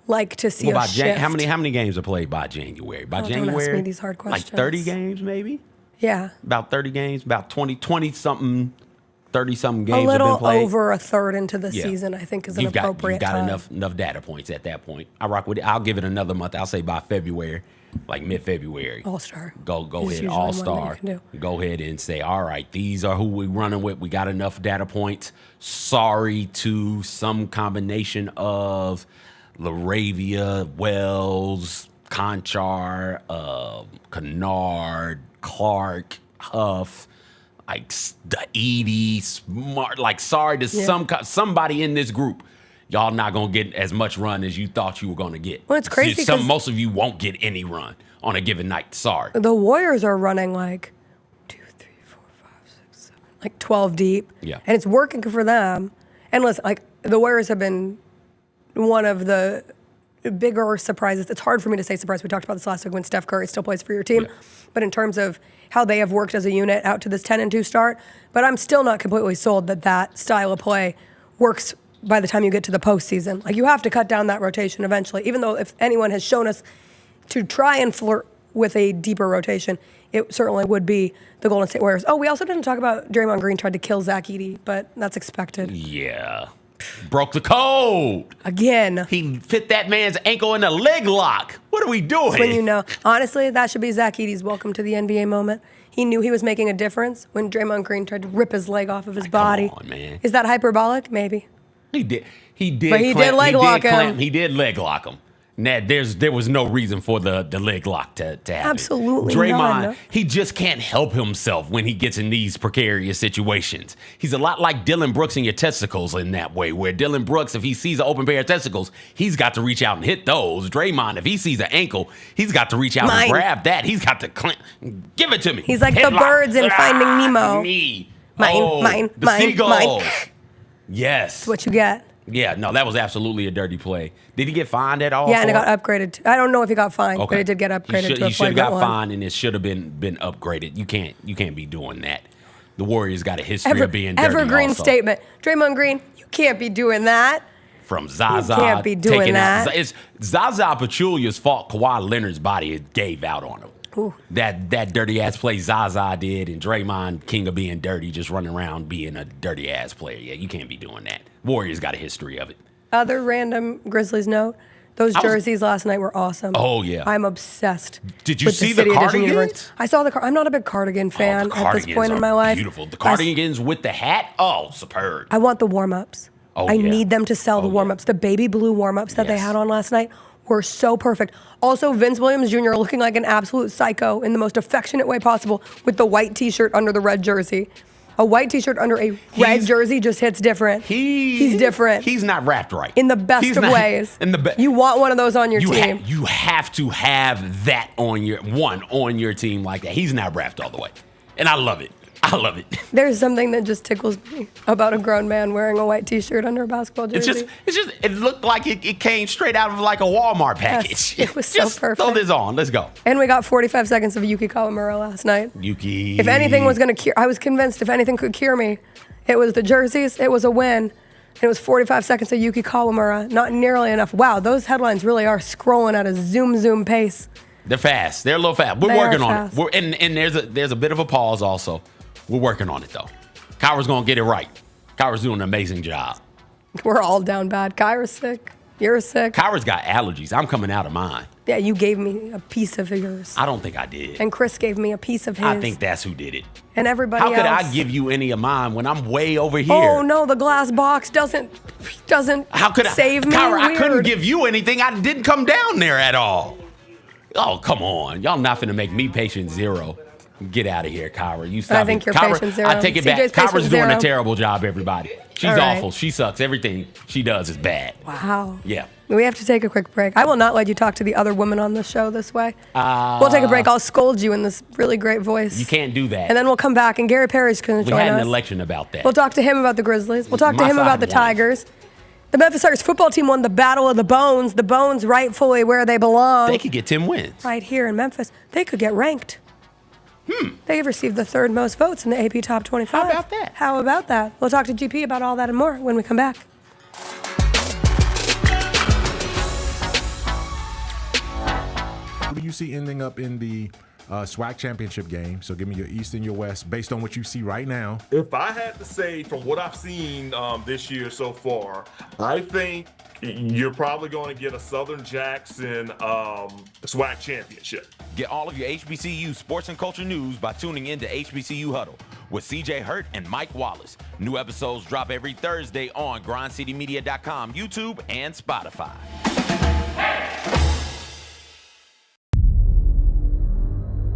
like to see a shift. How many games are played by January? By January, don't ask me these hard questions. Like 30 games, maybe. Yeah. About 30 games, about 20-something, 30-something games A have little been played. over a third into the Yeah. season, I think, is an You've appropriate got time. enough data points at that point. I rock with it. I'll give it another month. I'll say by February, like mid-February. All-star. Go Is ahead, usually one that you all-star. can do. Go ahead and say, all right, these are who we're running with. We got enough data points. Sorry to some combination of Laravia, Wells, Conchar, Kennard, Clark, Huff, like the Edey, Smart. Like, sorry to somebody in this group. Y'all not gonna get as much run as you thought you were gonna get. Well, it's crazy 'cause Most of you won't get any run on a given night. Sorry. The Warriors are running like 2, 3, 4, 5, 6, 7, like 12 deep. Yeah. And it's working for them. And listen, like, the Warriors have been one of the bigger surprises. It's hard for me to say surprise. We talked about this last week when Steph Curry still plays for your team. But in terms of how they have worked as a unit out to this 10-2 start, but I'm still not completely sold that that style of play works by the time you get to the postseason. Like, you have to cut down that rotation eventually, even though if anyone has shown us to try and flirt with a deeper rotation, it certainly would be the Golden State Warriors. Oh, we also didn't talk about Draymond Green tried to kill Zach Edey, but that's expected. Yeah. Broke the code. Again. He fit that man's ankle in a leg lock. What are we doing? That's when you know. Honestly, that should be Zach Edey's welcome to the NBA moment. He knew he was making a difference when Draymond Green tried to rip his leg off of his body. Come on, man. Is that hyperbolic? Maybe. He did. But he did leg lock him. He did leg lock him. Now, there was no reason for the leg lock to happen. Absolutely Draymond, none. he just can't help himself when he gets in these precarious situations. He's a lot like Dylan Brooks in your testicles in that way, where Dylan Brooks, if he sees an open pair of testicles, he's got to reach out and hit those. Draymond, if he sees an ankle, he's got to reach out and grab that. He's got to give it to me. He's like Headlock. the birds in Finding Nemo. Me. Mine, the seagulls. Yes. That's what you get. Yeah, no, that was absolutely a dirty play. Did he get fined at all? Yeah, and it got upgraded. I don't know if he got fined, Okay. but it did get upgraded to a He should have got flagrant one. fined, and it should have been upgraded. You can't be doing that. The Warriors got a history of being dirty. Evergreen also. statement. Draymond Green, you can't be doing that. From Zaza. You can't be doing taking that. Out, it's Zaza Pachulia's fault Kawhi Leonard's body gave out on him. Ooh. That dirty ass play Zaza did, and Draymond, king of being dirty, just running around being a dirty ass player. Yeah, you can't be doing that. Warriors got a history of it. Other random Grizzlies note, those jerseys last night were awesome. Oh, yeah. I'm obsessed. Did you with see the the City Edition cardigans? uniforms. I saw I'm not a big cardigan fan The at this cardigans point in are my life. beautiful. The cardigans with the hat, superb. I want the warm-ups. Oh, I yeah. need them to sell the warm-ups. The baby blue warm-ups that they had on last night were so perfect. Also, Vince Williams Jr. looking like an absolute psycho in the most affectionate way possible with the white T-shirt under the red jersey. A white T-shirt under a red jersey just hits different. He's different. He's not wrapped right. In the best of ways. You want one of those on your team. You have to have that on your team like that. He's not wrapped all the way. And I love it. I love it. There's something that just tickles me about a grown man wearing a white T-shirt under a basketball jersey. It looked like it came straight out of like a Walmart package. Yes, it was so perfect. Throw this on. Let's go. And we got 45 seconds of Yuki Kawamura last night. Yuki. If anything was going to cure, I was convinced if anything could cure me, it was the jerseys, it was a win, and it was 45 seconds of Yuki Kawamura. Not nearly enough. Wow, those headlines really are scrolling at a zoom pace. They're fast. They're a little fast. We're They are working on fast. it. And there's a bit of a pause also. We're working on it though. Kyra's gonna get it right. Kyra's doing an amazing job. We're all down bad. Kyra's sick. You're sick. Kyra's got allergies. I'm coming out of mine. Yeah, you gave me a piece of yours. I don't think I did. And Chris gave me a piece of his. I think that's who did it. And everybody How could else. I give you any of mine when I'm way over here? Oh no, the glass box doesn't How could save me. Kyra, I Weird. couldn't give you anything. I didn't come down there at all. Oh, come on. Y'all not finna make me patient zero. Get out of here, Kyra. You stop. I think you're patient zero. I take it back. CJ's patient Kyra's doing zero. a terrible job, everybody. She's All right. awful. She sucks. Everything she does is bad. Wow. Yeah. We have to take a quick break. I will not let you talk to the other women on the show this way. We'll take a break. I'll scold you in this really great voice. You can't do that. And then we'll come back, and Gary Parrish is going to we join had an us. election about that. We'll talk to him about the Grizzlies. We'll talk to My him side about the won. Tigers. The Memphis Tigers football team won the Battle of the Bones. The Bones rightfully where they belong. They could get 10 wins. Right here in Memphis. They could get ranked. They have received the third most votes in the AP Top 25. How about that? How about that? We'll talk to GP about all that and more when we come back. Who do you see ending up in the SWAC championship game? So give me your East and your West based on what you see right now. If I had to say from what I've seen this year so far, I think you're probably going to get a Southern Jackson SWAC championship. Get all of your HBCU sports and culture news by tuning in to HBCU Huddle with CJ Hurt and Mike Wallace. New episodes drop every Thursday on grindcitymedia.com, YouTube, and Spotify.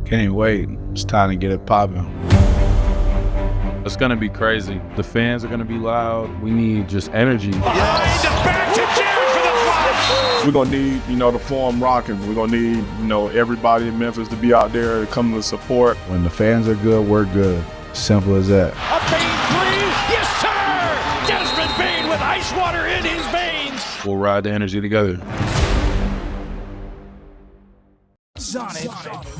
Can't wait. It's time to get it popping. It's going to be crazy. The fans are going to be loud. We need just energy. We're going to need, the form rocking. We're going to need, everybody in Memphis to be out there to come to support. When the fans are good, we're good. Simple as that. A Bane three, yes sir! Desmond Bane with ice water in his veins. We'll ride the energy together. Sonic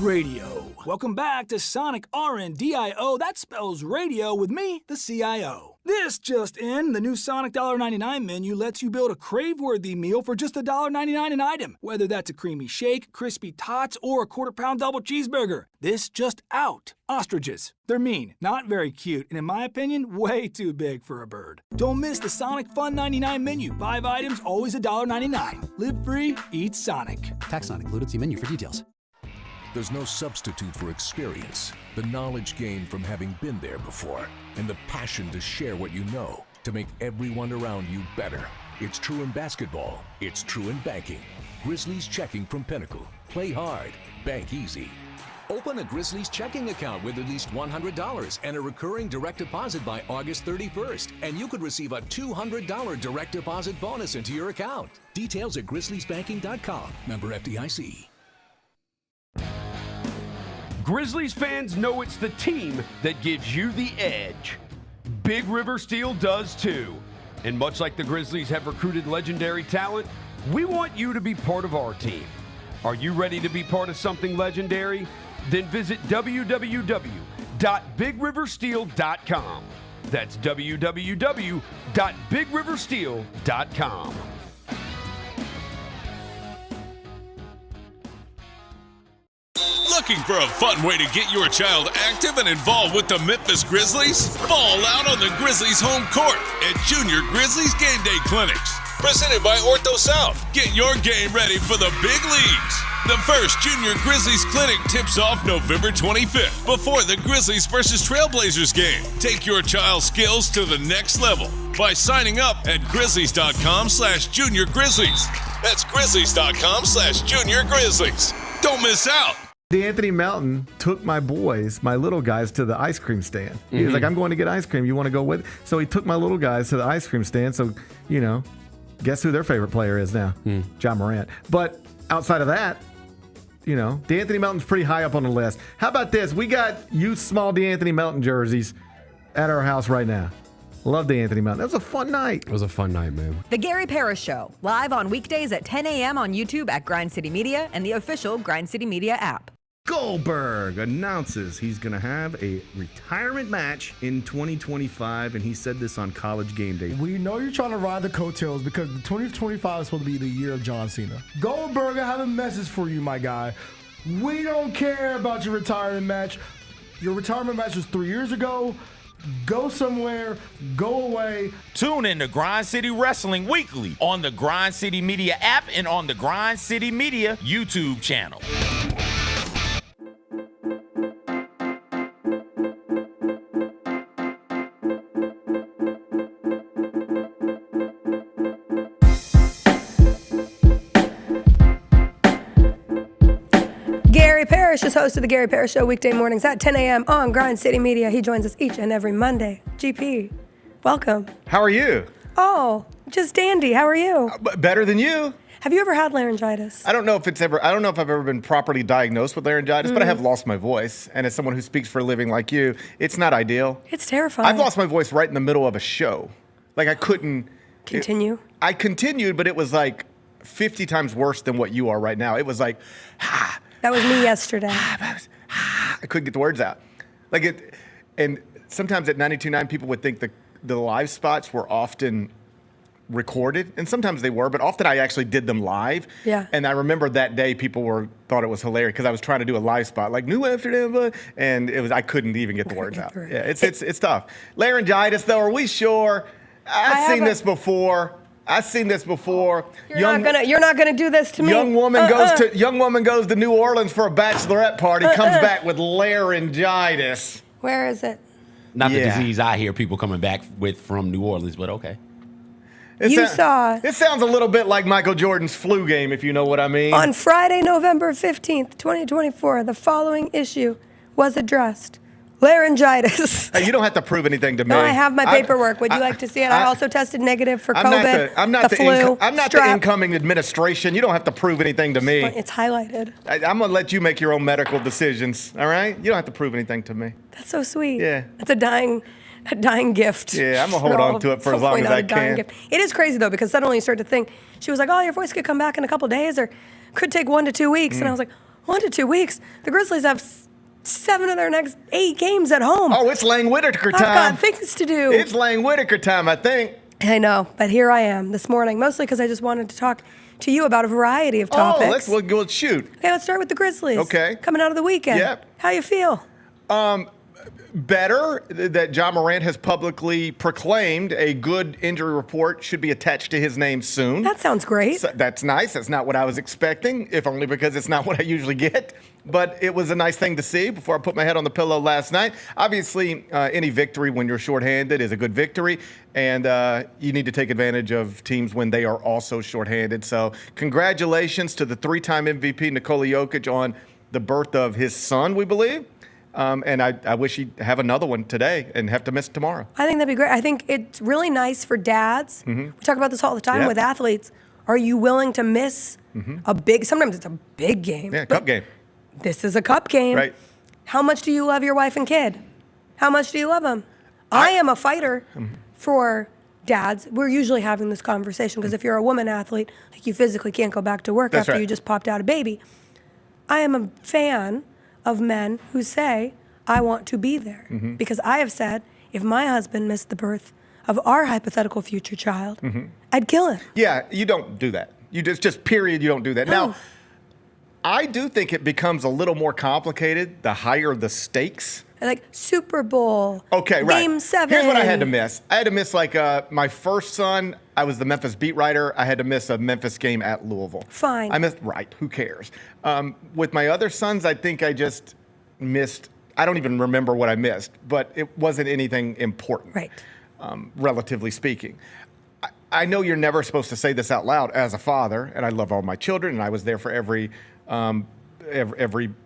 Radio. Welcome back to Sonic RNDIO. That spells radio with me, the CIO. This just in, the new Sonic $1.99 menu lets you build a crave-worthy meal for just $1.99 an item, whether that's a creamy shake, crispy tots, or a quarter-pound double cheeseburger. This just out. Ostriches. They're mean, not very cute, and in my opinion, way too big for a bird. Don't miss the Sonic Fun 99 menu. 5 items, always $1.99. Live free, eat Sonic. Tax not included. See menu for details. There's no substitute for experience, the knowledge gained from having been there before, and the passion to share what you know to make everyone around you better. It's true in basketball. It's true in banking. Grizzlies Checking from Pinnacle. Play hard. Bank easy. Open a Grizzlies checking account with at least $100 and a recurring direct deposit by August 31st, and you could receive a $200 direct deposit bonus into your account. Details at grizzliesbanking.com. Member FDIC. Grizzlies fans know it's the team that gives you the edge. Big River Steel does too. And much like the Grizzlies have recruited legendary talent, we want you to be part of our team. Are you ready to be part of something legendary? Then visit www.bigriversteel.com. That's www.bigriversteel.com. Looking for a fun way to get your child active and involved with the Memphis Grizzlies? Ball out on the Grizzlies home court at Junior Grizzlies Game Day Clinics. Presented by Ortho South. Get your game ready for the big leagues. The first Junior Grizzlies Clinic tips off November 25th before the Grizzlies versus Trailblazers game. Take your child's skills to the next level by signing up at grizzlies.com/Junior Grizzlies. That's grizzlies.com/Junior Grizzlies. Don't miss out. D'Anthony Melton took my boys, my little guys, to the ice cream stand. He was like, I'm going to get ice cream. You want to go with? So he took my little guys to the ice cream stand. So, you know, guess who their favorite player is now? John Morant. But outside of that, you know, D'Anthony Melton's pretty high up on the list. How about this? We got youth small D'Anthony Melton jerseys at our house right now. Love D'Anthony Melton. That was a fun night. It was a fun night, man. The Gary Parrish Show, live on weekdays at 10 a.m. on YouTube at Grind City Media and the official Grind City Media app. Goldberg announces he's going to have a retirement match in 2025, and he said this on College Game Day. We know you're trying to ride the coattails because the 2025 is supposed to be the year of John Cena. Goldberg, I have a message for you, my guy. We don't care about your retirement match. Your retirement match was 3 years ago. Go somewhere, go away. Tune in to Grind City Wrestling weekly on the Grind City Media app and on the Grind City Media YouTube channel. Gary Parrish is host of the Gary Parrish Show weekday mornings at 10 a.m. on Grind City Media. He joins us each and every Monday. GP, welcome. How are you? Oh, just dandy. How are you? Better than you. Have you ever had laryngitis? I don't know if I've ever been properly diagnosed with laryngitis, but I have lost my voice. And as someone who speaks for a living like you, it's not ideal. It's terrifying. I've lost my voice right in the middle of a show. Like I couldn't continue. I continued, but it was like 50 times worse than what you are right now. It was like, that was me yesterday. I couldn't get the words out. Like it, and sometimes at 92.9, people would think the live spots were often recorded, and sometimes they were, but often I actually did them live. Yeah. And I remember that day people thought it was hilarious because I was trying to do a live spot like New Amsterdam, and I couldn't even get the words out. Yeah, it's tough. Laryngitis though, are we sure? I've seen this before. You're not gonna do this to me. Young woman goes to New Orleans for a bachelorette party, comes back with laryngitis. Where is it? Not the disease I hear people coming back with from New Orleans, but okay. It sounds a little bit like Michael Jordan's flu game, if you know what I mean. On Friday, November 15th, 2024, the following issue was addressed. Laryngitis. Hey, you don't have to prove anything to me. No, I have my paperwork. Would you like to see it? I also tested negative for COVID, the flu, I'm not the incoming administration. You don't have to prove anything to me. It's highlighted. I'm going to let you make your own medical decisions, all right? You don't have to prove anything to me. That's so sweet. Yeah. That's a dying gift. Yeah, I'm going to hold on to it for as long as I can. It is crazy, though, because suddenly you start to think, she was like, oh, your voice could come back in a couple days or could take 1 to 2 weeks. And I was like, 1 to 2 weeks? The Grizzlies have 7 of their next 8 games at home. Oh, it's Lang Whitaker time. I've got things to do. It's Lang Whitaker time, I think. I know, but here I am this morning, mostly because I just wanted to talk to you about a variety of topics. Oh, let's shoot. Okay, let's start with the Grizzlies. Okay. Coming out of the weekend. Yep. How you feel? Better that John Morant has publicly proclaimed a good injury report should be attached to his name soon. That sounds great. So that's nice. That's not what I was expecting, if only because it's not what I usually get. But it was a nice thing to see before I put my head on the pillow last night. Obviously, any victory when you're shorthanded is a good victory, and you need to take advantage of teams when they are also shorthanded. So congratulations to the 3-time MVP Nikola Jokic on the birth of his son, we believe. And I wish he'd have another one today and have to miss tomorrow. I think that'd be great. I think it's really nice for dads. Mm-hmm. We talk about this all the time with athletes. Are you willing to miss sometimes it's a big game. Yeah, cup game. This is a cup game. Right. How much do you love your wife and kid? How much do you love them? I am a fighter for dads. We're usually having this conversation because if you're a woman athlete, like you physically can't go back to work That's after right. you just popped out a baby. I am a fan of men who say, I want to be there. Because I have said, if my husband missed the birth of our hypothetical future child, I'd kill him. Yeah, you don't do that. You just period, you don't do that. No. Now, I do think it becomes a little more complicated the higher the stakes. Like Super Bowl, Okay, right. Game 7. Here's what I had to miss. I had to miss my first son. I was the Memphis beat writer. I had to miss a Memphis game at Louisville. Fine. I missed, right, who cares? With my other sons, I think I just missed, I don't even remember what I missed, but it wasn't anything important. Right. Relatively speaking. I know you're never supposed to say this out loud as a father, and I love all my children, and I was there for every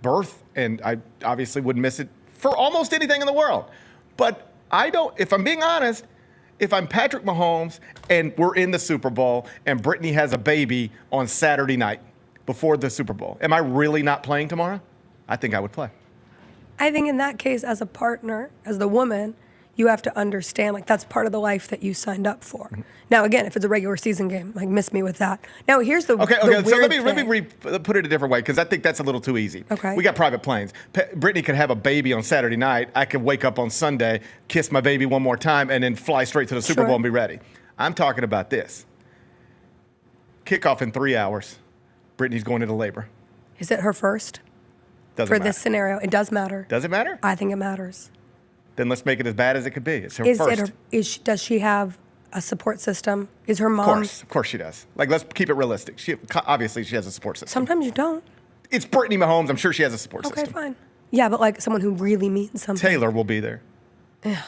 birth, and I obviously wouldn't miss it for almost anything in the world. But I don't, if I'm being honest, if I'm Patrick Mahomes and we're in the Super Bowl and Brittany has a baby on Saturday night before the Super Bowl, am I really not playing tomorrow? I think I would play. I think in that case, as a partner, as the woman, you have to understand, like, that's part of the life that you signed up for. Now, again, if it's a regular season game, like, miss me with that. Now, here's the Okay, the so weird let me thing. put it a different way, because I think that's a little too easy. Okay. We got private planes. Brittany could have a baby on Saturday night. I could wake up on Sunday, kiss my baby one more time, and then fly straight to the Super Sure. Bowl and be ready. I'm talking about this. Kickoff in 3 hours. Brittany's going into labor. Is it her first? Doesn't For matter. this scenario, it does matter. Does it matter? I think it matters. Then let's make it as bad as it could be. It's her first. Does she have a support system? Is her mom? Of course she does. Like, let's keep it realistic. Obviously she has a support system. Sometimes you don't. It's Brittany Mahomes. I'm sure she has a support Okay, system. fine. Yeah, but like someone who really means something. Taylor will be there. Yeah.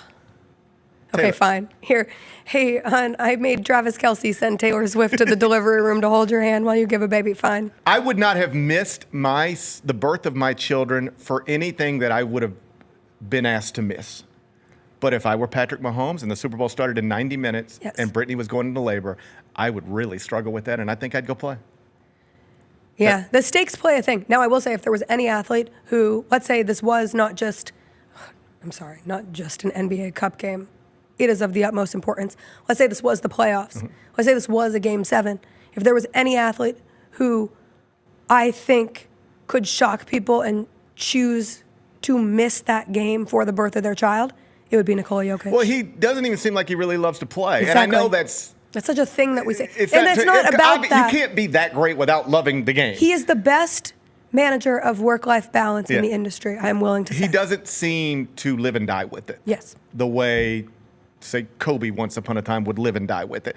Okay, Taylor. fine. Here, hey, hon, I made Travis Kelce send Taylor Swift to the delivery room to hold your hand while you give a baby. Fine. I would not have missed the birth of my children for anything that I would have been asked to miss. But if I were Patrick Mahomes and the Super Bowl started in 90 minutes and Brittany was going into labor, I would really struggle with that, and I think I'd go play. Yeah, the stakes play a thing. Now, I will say, if there was any athlete who, let's say this was not just an NBA Cup game, it is of the utmost importance. Let's say this was the playoffs. Let's say this was a Game 7. If there was any athlete who I think could shock people and choose to miss that game for the birth of their child, it would be Nikola Jokic. Well, he doesn't even seem like he really loves to play. Exactly. And I know that's such a thing that we say. it's And it's not about that. You can't be that great without loving the game. He is the best manager of work-life balance in Yeah. the industry, I am willing to say. He doesn't seem to live and die with it. Yes. The way, say, Kobe once upon a time would live and die with it.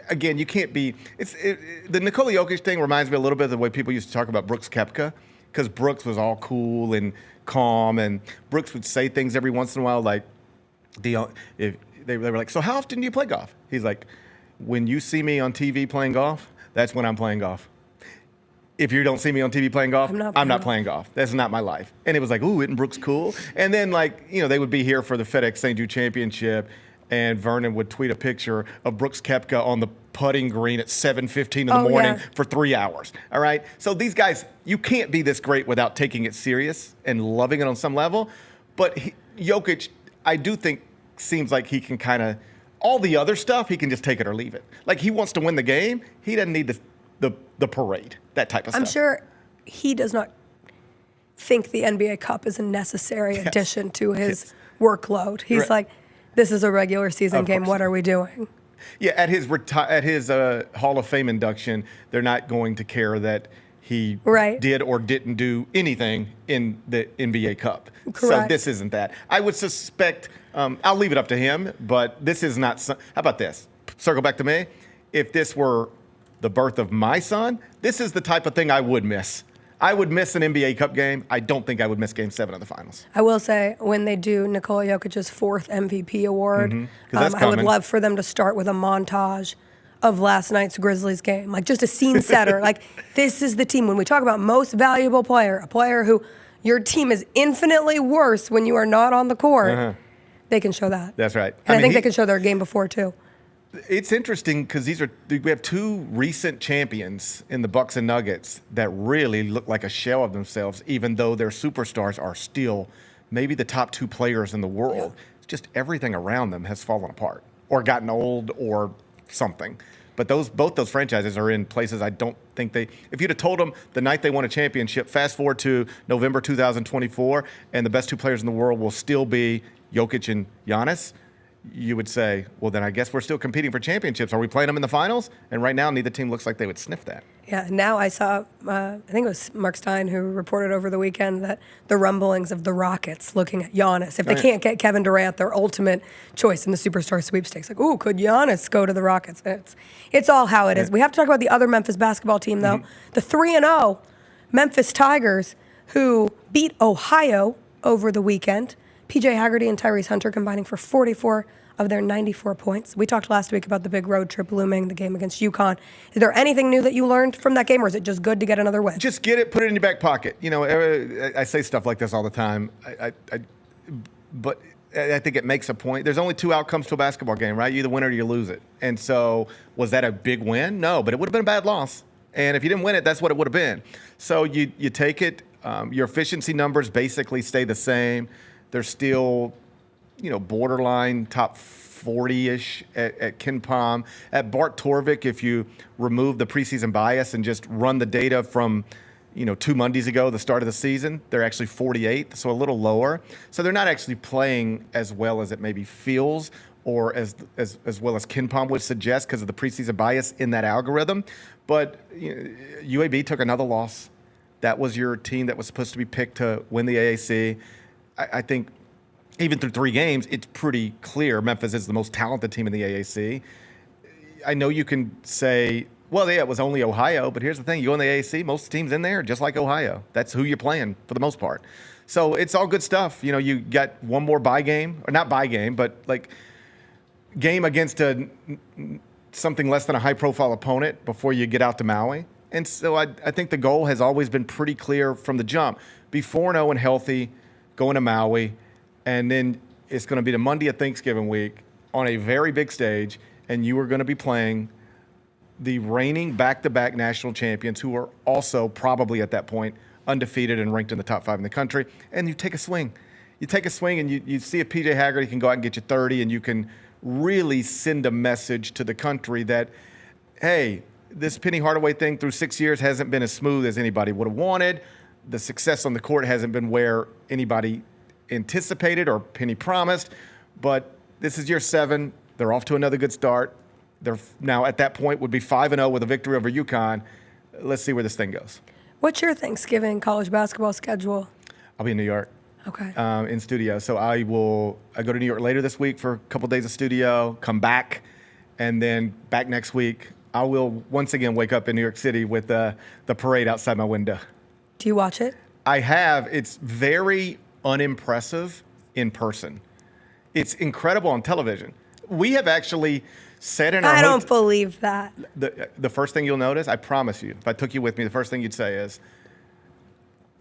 Again, you can't be. The Nikola Jokic thing reminds me a little bit of the way people used to talk about Brooks Koepka, because Brooks was all cool and calm, and Brooks would say things every once in a while like, if they were like, so how often do you play golf? He's like, when you see me on TV playing golf, that's when I'm playing golf. If you don't see me on TV playing golf, I'm not playing golf. That's not my life. And it was like, ooh, isn't Brooks cool? And then, like, they would be here for the FedEx St. Jude Championship, and Vernon would tweet a picture of Brooks Koepka on the putting green at 7:15 in the morning for 3 hours. All right? So these guys, you can't be this great without taking it serious and loving it on some level. But Jokic, I do think, seems like he can kind of, all the other stuff, he can just take it or leave it. Like, he wants to win the game. He doesn't need the parade, that type of stuff. I'm sure he does not think the NBA Cup is a necessary addition to his workload. He's like, this is a regular season game. What are we doing? Yeah, at his Hall of Fame induction, they're not going to care that he did or didn't do anything in the NBA Cup. Correct. So this isn't that. I would suspect, I'll leave it up to him, but this is not, how about this? Circle back to me. If this were the birth of my son, this is the type of thing I would miss. I would miss an NBA Cup game. I don't think I would miss Game 7 of the finals. I will say, when they do Nikola Jokic's 4th MVP award, I would love for them to start with a montage of last night's Grizzlies game, like just a scene setter. Like, this is the team. When we talk about most valuable player, a player who your team is infinitely worse when you are not on the court, they can show that. That's right. And I think they can show their game before, too. It's interesting because we have two recent champions in the Bucks and Nuggets that really look like a shell of themselves, even though their superstars are still maybe the top 2 players in the world. It's just everything around them has fallen apart or gotten old or something. But both those franchises are in places I don't think if you'd have told them the night they won a championship, fast forward to November 2024, and the best 2 players in the world will still be Jokic and Giannis, you would say, well, then I guess we're still competing for championships. Are we playing them in the finals? And right now, neither team looks like they would sniff that. Yeah, now I saw, I think it was Mark Stein who reported over the weekend that the rumblings of the Rockets looking at Giannis. If they can't get Kevin Durant, their ultimate choice in the Superstar Sweepstakes, like, ooh, could Giannis go to the Rockets? It's all how it is. We have to talk about the other Memphis basketball team, though. The 3-0 Memphis Tigers, who beat Ohio over the weekend. PJ Haggerty and Tyrese Hunter combining for 44 of their 94 points. We talked last week about the big road trip looming, the game against UConn. Is there anything new that you learned from that game, or is it just good to get another win? Just get it, put it in your back pocket. You know, I say stuff like this all the time, but I think it makes a point. There's only 2 outcomes to a basketball game, right? You either win it or you lose it. And so was that a big win? No, but it would have been a bad loss. And if you didn't win it, that's what it would have been. So you take it. Your efficiency numbers basically stay the same. They're still, borderline top 40-ish at KenPom. At Bart Torvik, if you remove the preseason bias and just run the data from, 2 Mondays ago, the start of the season, they're actually 48th, so a little lower. So they're not actually playing as well as it maybe feels or as well as KenPom would suggest because of the preseason bias in that algorithm. But UAB took another loss. That was your team that was supposed to be picked to win the AAC. I think even through 3 games, it's pretty clear Memphis is the most talented team in the AAC. I know you can say, well, yeah, it was only Ohio, but here's the thing. You go in the AAC, most teams in there are just like Ohio. That's who you're playing for the most part. So it's all good stuff. You got one more bye game, or not bye game, but like game against something less than a high-profile opponent before you get out to Maui. And so I think the goal has always been pretty clear from the jump. Be 4-0 and healthy, going to Maui, and then it's going to be the Monday of Thanksgiving week on a very big stage, and you are going to be playing the reigning back-to-back national champions who are also probably at that point undefeated and ranked in the top 5 in the country, and you take a swing. You take a swing and you see if PJ Haggerty can go out and get you 30, and you can really send a message to the country that, hey, this Penny Hardaway thing through 6 years hasn't been as smooth as anybody would have wanted. The success on the court hasn't been where anybody anticipated or Penny promised, but this is year 7. They're off to another good start. They're now at that point would be 5-0 with a victory over UConn. Let's see where this thing goes. What's your Thanksgiving college basketball schedule? I'll be in New York. Okay. In studio. So I go to New York later this week for a couple days of studio, come back, and then back next week. I will once again wake up in New York City with the parade outside my window. Do you watch it? I have. It's very unimpressive in person. It's incredible on television. We have actually sat in our I don't believe that. The first thing you'll notice, I promise you, if I took you with me, the first thing you'd say is,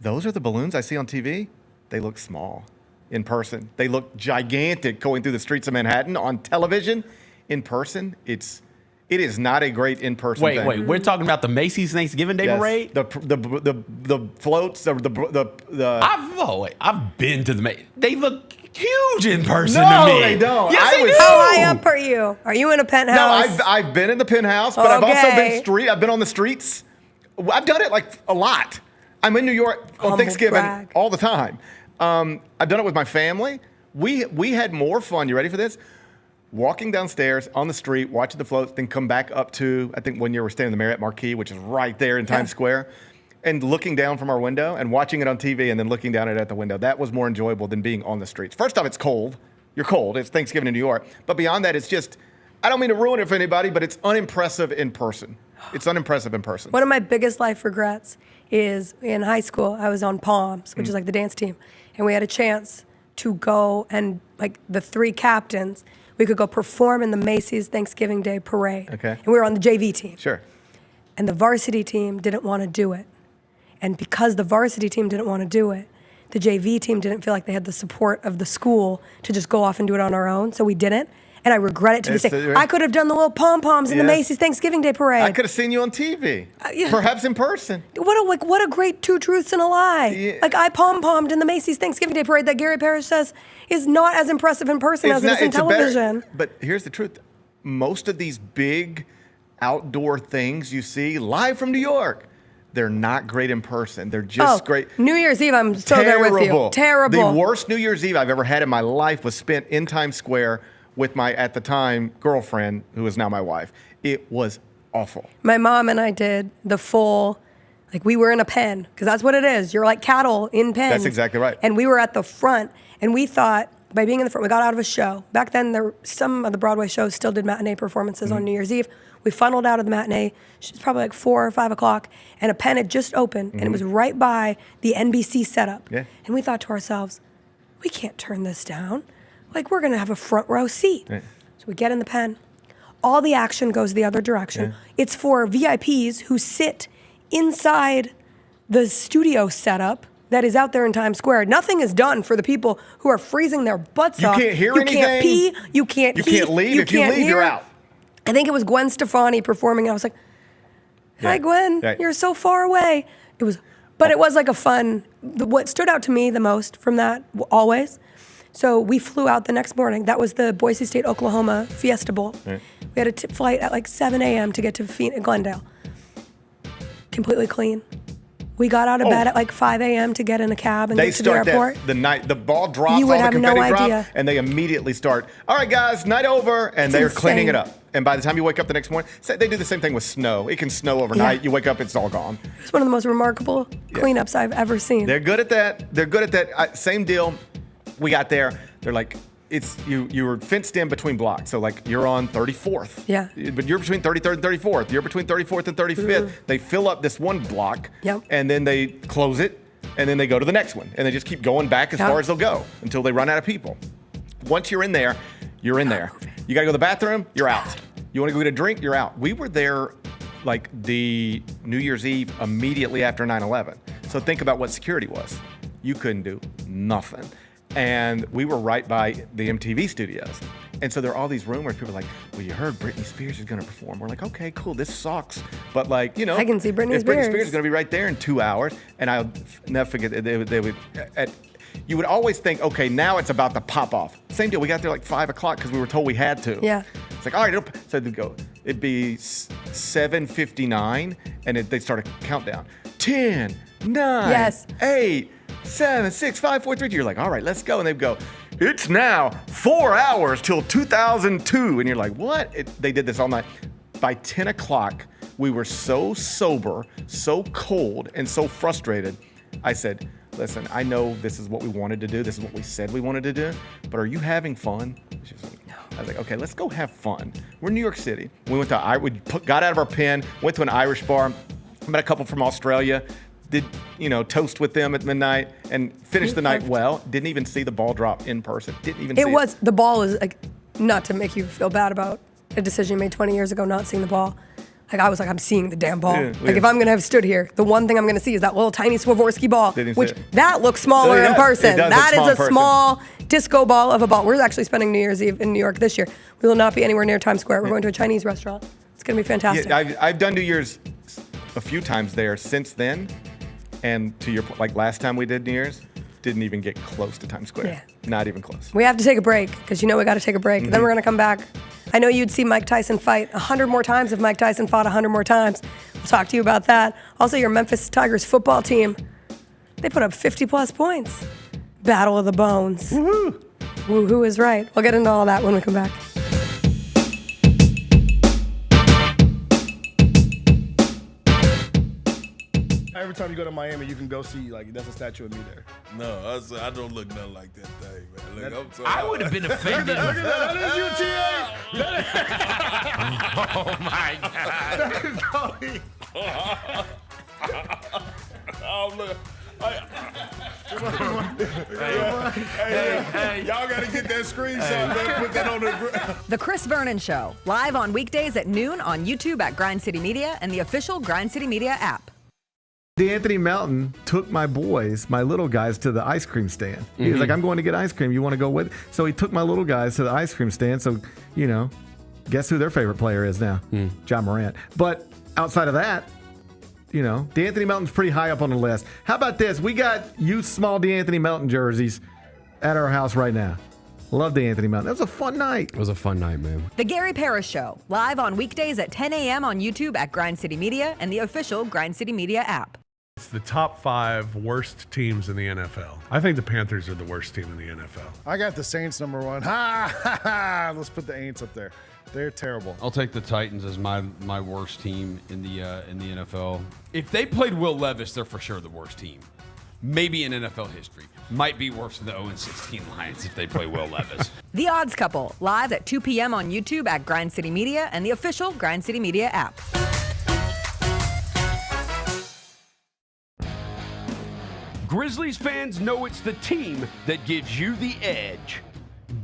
those are the balloons I see on TV? They look small in person. They look gigantic going through the streets of Manhattan. On television, in person, it is not a great in-person thing. Wait, we're talking about the Macy's Thanksgiving Day parade? The floats, I've been to the Macy's. They look huge in person to me. No, they don't. Yes, they do. How high up are you? Are you in a penthouse? No, I've been in the penthouse, but I've also been on the streets. I've done it like a lot. I'm in New York on Humble Thanksgiving brag. all the time. I've done it with my family. We had more fun. You ready for this? Walking downstairs on the street, watching the floats, then come back up to, I think one year we're staying in the Marriott Marquis, which is right there in Times Square, and looking down from our window and watching it on TV and then looking down at it at the window. That was more enjoyable than being on the streets. First off, it's cold. You're cold. It's Thanksgiving in New York. But beyond that, it's just, I don't mean to ruin it for anybody, but it's unimpressive in person. It's unimpressive in person. One of my biggest life regrets is in high school, I was on Palms, which is like the dance team, and we had a chance to go and like the 3 captains, we could go perform in the Macy's Thanksgiving Day Parade. Okay. And we were on the JV team. Sure. And the varsity team didn't want to do it. And because the varsity team didn't want to do it, the JV team didn't feel like they had the support of the school to just go off and do it on our own, so we didn't. And I regret it to this day. I could have done the little pom-poms in the Macy's Thanksgiving Day Parade. I could have seen you on TV, perhaps in person. What a great 2 truths and a lie. Yeah. Like I pom-pommed in the Macy's Thanksgiving Day Parade that Gary Parrish says is not as impressive in person as it is in television. But here's the truth. Most of these big outdoor things you see live from New York, they're not great in person. They're just great. New Year's Eve, I'm so there with you. Terrible. The worst New Year's Eve I've ever had in my life was spent in Times Square with my, at the time, girlfriend, who is now my wife. It was awful. My mom and I did the full, like we were in a pen, because that's what it is. You're like cattle in pens. That's exactly right. And we were at the front, and we thought, by being in the front, we got out of a show. Back then, some of the Broadway shows still did matinee performances on New Year's Eve. We funneled out of the matinee. It was probably like 4 or 5 o'clock, and a pen had just opened, and it was right by the NBC setup. Yeah. And we thought to ourselves, we can't turn this down. Like, we're going to have a front row seat. Right. So we get in the pen. All the action goes the other direction. Yeah. It's for VIPs who sit inside the studio setup that is out there in Times Square. Nothing is done for the people who are freezing their butts off. You can't hear you anything. You can't pee. You can't You heat, can't leave. If you can't leave, hear. you're out. I think it was Gwen Stefani performing. I was like, hi, Gwen. Right. You're so far away. It was like a fun, what stood out to me the most from that, always. So we flew out the next morning. That was the Boise State, Oklahoma Fiesta Bowl. Right. We had a flight at like 7 a.m. to get to Glendale. Completely clean. We got out of bed at like 5 a.m. to get in a cab and get to the airport. The night the ball drops, You would all the have confetti no drops, idea. and they immediately start, all right, guys, night over, and It's they're cleaning it insane. up. And by the time you wake up the next morning, they do the same thing with snow. It can snow overnight. Yeah. You wake up, it's all gone. It's one of the most remarkable cleanups I've ever seen. They're good at that. They're good at that. Same deal. We got there. They're like, it's you were fenced in between blocks. So like you're on 34th. Yeah. But you're between 33rd and 34th. You're between 34th and 35th. They fill up this one block. Yep. And then they close it. And then they go to the next one. And they just keep going back as far as they'll go until they run out of people. Once you're in there, you're in there. You got to go to the bathroom, you're out. You want to go get a drink, you're out. We were there like the New Year's Eve immediately after 9/11. So think about what security was. You couldn't do nothing. And we were right by the MTV studios. And so there are all these rumors. People are like, well, you heard Britney Spears is going to perform. We're like, okay, cool. This sucks. But like, you know. I can see Britney Britney Spears. Spears is going to be right there in 2 hours. And I'll never forget, you would always think, okay, now it's about to pop off. Same deal. We got there like 5 o'clock because we were told we had to. Yeah. It's like, all right, so they'd go. It'd be 7:59, and they start a countdown. 10, 9, Yes. 8, 7, 6, 5, 4, 3. You're like, all right, let's go. And they'd go, it's now 4 hours till 2002. And you're like, what? They did this all night. By 10 o'clock, we were so sober, so cold, and so frustrated. I said, listen, I know this is what we wanted to do. This is what we said we wanted to do. But are you having fun? She was like, no. I was like, okay, let's go have fun. We're in New York City. We got out of our pen, went to an Irish bar, met a couple from Australia, did, toast with them at midnight, and finished the night well. Didn't even see the ball drop in person. Didn't even see it. The ball is like, not to make you feel bad about a decision you made 20 years ago not seeing the ball. Like, I was like, I'm seeing the damn ball. If I'm going to have stood here, the one thing I'm going to see is that little tiny Swarovski ball, which that looks smaller in person. That is a small disco ball of a ball. We're actually spending New Year's Eve in New York this year. We will not be anywhere near Times Square. We're going to a Chinese restaurant. It's going to be fantastic. Yeah, I've done New Year's a few times there since then. And to your point, like last time we did New Year's, didn't even get close to Times Square. Yeah. Not even close. We have to take a break because we got to take a break. Then we're going to come back. I know you'd see Mike Tyson fight 100 more times if Mike Tyson fought 100 more times. We'll talk to you about that. Also, your Memphis Tigers football team They put up 50-plus points. Battle of the Bones. Woohoo! Woohoo is right. We'll get into all that when we come back. Every time you go to Miami, you can go see, like, that's a statue of me there. No, I don't look nothing like that thing, man. Look, I'm sorry. I would have been offended. Look at that. That is you, TA. Oh, look. Hey, y'all got to get that screenshot, man. Put that on the... The Chris Vernon Show, live on weekdays at noon on YouTube at Grind City Media and the official Grind City Media app. D'Anthony Melton took my boys, my little guys, to the ice cream stand. He was like, I'm going to get ice cream. You want to go with? So he took my little guys to the ice cream stand. So, you know, guess who their favorite player is now? John Morant. But outside of that, you know, D'Anthony Melton's pretty high up on the list. How about this? We got youth small D'Anthony Melton jerseys at our house right now. Love D'Anthony Melton. That was a fun night. It was a fun night, man. The Gary Parrish Show, live on weekdays at 10 a.m. on YouTube at Grind City Media and the official Grind City Media app. It's the top 5 worst teams in the NFL. I think the Panthers are the worst team in the NFL. I got the Saints number 1. Ha ha ha! Let's put the Aints up there. They're terrible. I'll take the Titans as my worst team in the NFL. If they played Will Levis, they're for sure the worst team. Maybe in NFL history. Might be worse than the 0-16 Lions if they play Will Levis. The Odds Couple, live at 2 p.m. on YouTube at Grind City Media and the official Grind City Media app. Grizzlies fans know it's the team that gives you the edge.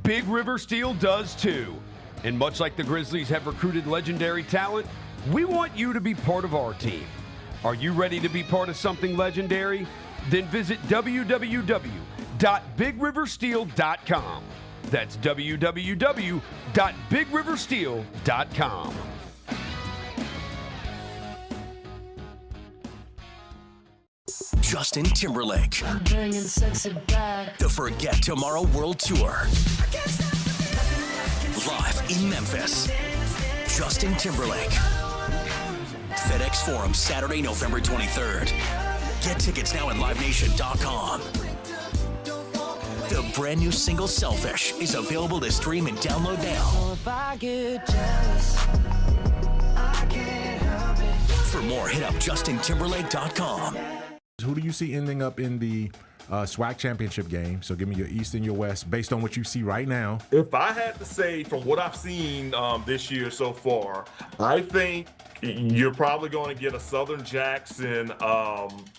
Big River Steel does too. And much like the Grizzlies have recruited legendary talent, we want you to be part of our team. Are you ready to be part of something legendary? Then visit www.bigriversteel.com. That's www.bigriversteel.com. Justin Timberlake. I'm bringing sexy back. The Forget Tomorrow World Tour. Live in Memphis. Justin Timberlake. FedEx Forum, Saturday, November 23rd. Get tickets now at livenation.com. The brand new single Selfish is available to stream and download now. For more, hit up justintimberlake.com. Who do you see ending up in the SWAC championship game? So give me your East and your West based on what you see right now. If I had to say from what I've seen this year so far, I think you're probably going to get a Southern Jackson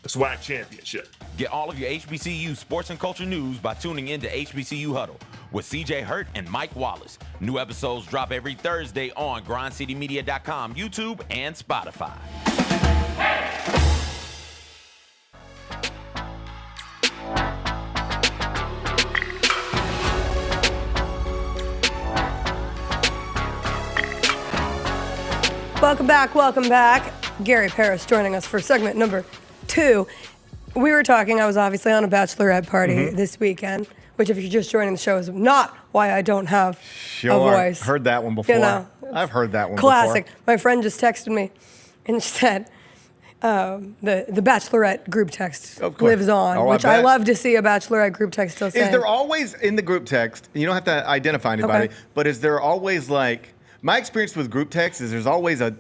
SWAC championship. Get all of your HBCU sports and culture news by tuning in to HBCU Huddle with CJ Hurt and Mike Wallace. New episodes drop every Thursday on grindcitymedia.com, YouTube, and Spotify. Welcome back. Gary Parrish joining us for segment number 2. We were talking, I was obviously on a bachelorette party this weekend, which if you're just joining the show is not why I don't have a voice. Heard that one before. You know, I've heard that one classic. before. My friend just texted me and she said, the bachelorette group text lives on, which I love to see a bachelorette group text still saying. Is there always in the group text, you don't have to identify anybody, but is there always like, my experience with group text is there's always a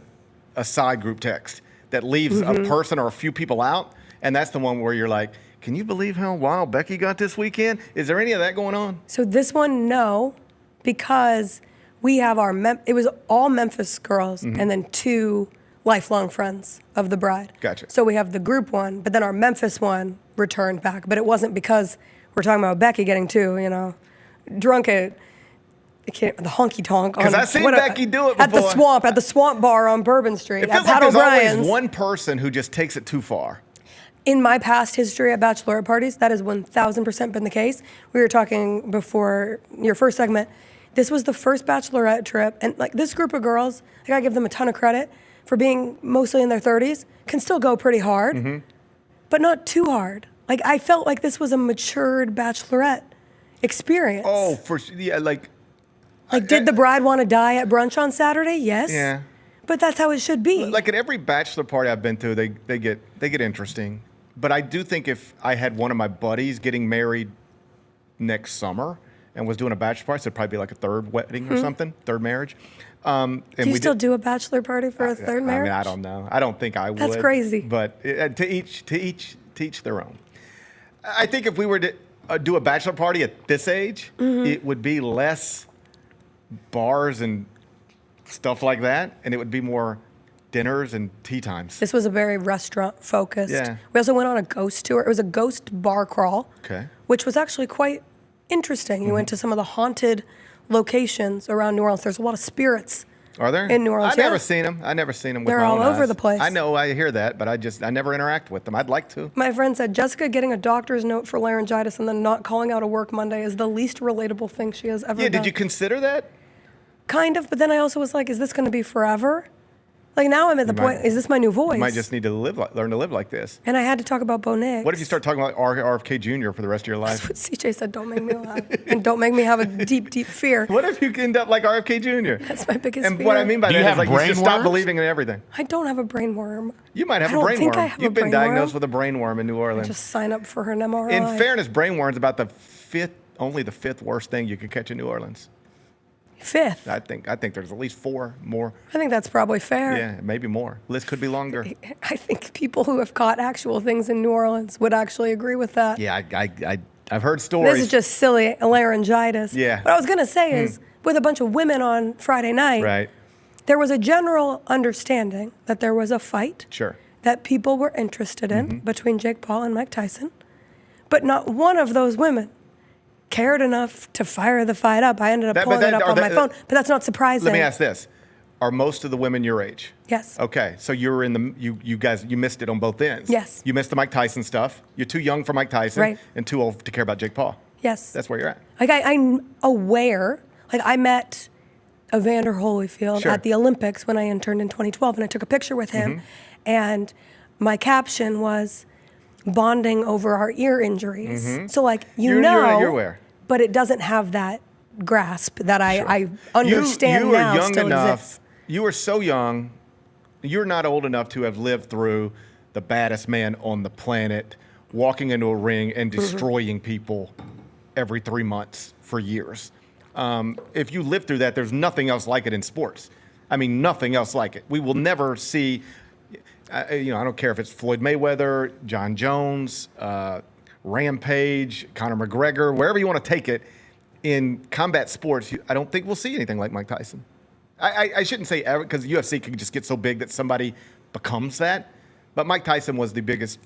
side group text that leaves a person or a few people out, and that's the one where you're like, can you believe how wild Becky got this weekend? Is there any of that going on? So this one, no, because we have it was all Memphis girls and then 2 lifelong friends of the bride. Gotcha. So we have the group one, but then our Memphis one returned back. But it wasn't because we're talking about Becky getting drunk at the honky tonk. Because I've seen Becky do it before. At the swamp bar on Bourbon Street. It feels like there's always one person who just takes it too far. In my past history at bachelorette parties, that has 1,000% been the case. We were talking before your first segment. This was the first bachelorette trip, and like this group of girls, I gotta give them a ton of credit for being mostly in their 30s, can still go pretty hard, but not too hard. Like I felt like this was a matured bachelorette experience. Oh, Like, did the bride want to die at brunch on Saturday? Yes. Yeah. But that's how it should be. Like at every bachelor party I've been to, they get interesting. But I do think if I had one of my buddies getting married next summer and was doing a bachelor party, so it'd probably be like a third wedding or something, third marriage. And do you still do a bachelor party for a third marriage? I mean, I don't know. I don't think I would. That's crazy. But to each their own. I think if we were to do a bachelor party at this age, it would be less bars and stuff like that, and it would be more dinners and tea times. This was a very restaurant focused. Yeah. We also went on a ghost tour. It was a ghost bar crawl, Okay. which was actually quite interesting. You went to some of the haunted locations around New Orleans. There's a lot of spirits. Are there? In New Orleans, I've never yeah. seen them. I never seen them. They're with my all own over eyes. the place. I know. I hear that, but I never interact with them. I'd like to. My friend said Jessica getting a doctor's note for laryngitis and then not calling out of work Monday is the least relatable thing she has ever Yeah. done. Did you consider that? Kind of, but then I also was like, is this going to be forever? Like now I'm at the point, is this my new voice? You might just need to learn to live like this. And I had to talk about Bo Nix. What if you start talking about RFK Jr. for the rest of your life? That's what CJ said, don't make me laugh. And don't make me have a deep, deep fear. What if you end up like RFK Jr.? That's my biggest And fear. what I mean by Do you that have is like you should stop brain believing in everything. I don't have a brain worm. You might have I a don't brain think worm. I have a You've been brain diagnosed worm. with a brain worm in New Orleans. Just sign up for an MRI. In fairness, brain worm's about only the fifth worst thing you could catch in New Orleans. Fifth. I think there's at least 4 more. I think that's probably fair. Yeah, maybe more. List could be longer. I think people who have caught actual things in New Orleans would actually agree with that. Yeah, I've heard stories. This is just silly laryngitis. Yeah. What I was going to say is, with a bunch of women on Friday night, Right. there was a general understanding that there was a fight Sure. that people were interested in between Jake Paul and Mike Tyson, but not one of those women cared enough to fire the fight up. I ended up pulling it up on my phone, but that's not surprising. Let me ask this. Are most of the women your age? Yes. Okay, so you were you guys missed it on both ends. Yes. You missed the Mike Tyson stuff. You're too young for Mike Tyson Right. and too old to care about Jake Paul. Yes. That's where you're at. Like I'm aware. Like I met Evander Holyfield Sure. at the Olympics when I interned in 2012, and I took a picture with him, and my caption was bonding over our ear injuries. So like you're aware. but it doesn't have that grasp that I understand you now are young still enough. exists. You are so young. You're not old enough to have lived through the baddest man on the planet walking into a ring and destroying people every 3 months for years. If you live through that, there's nothing else like it in sports. I mean, nothing else like it. We will never see. I don't care if it's Floyd Mayweather, John Jones, Rampage, Conor McGregor, wherever you want to take it. In combat sports, I don't think we'll see anything like Mike Tyson. I shouldn't say ever, because UFC can just get so big that somebody becomes that. But Mike Tyson was the biggest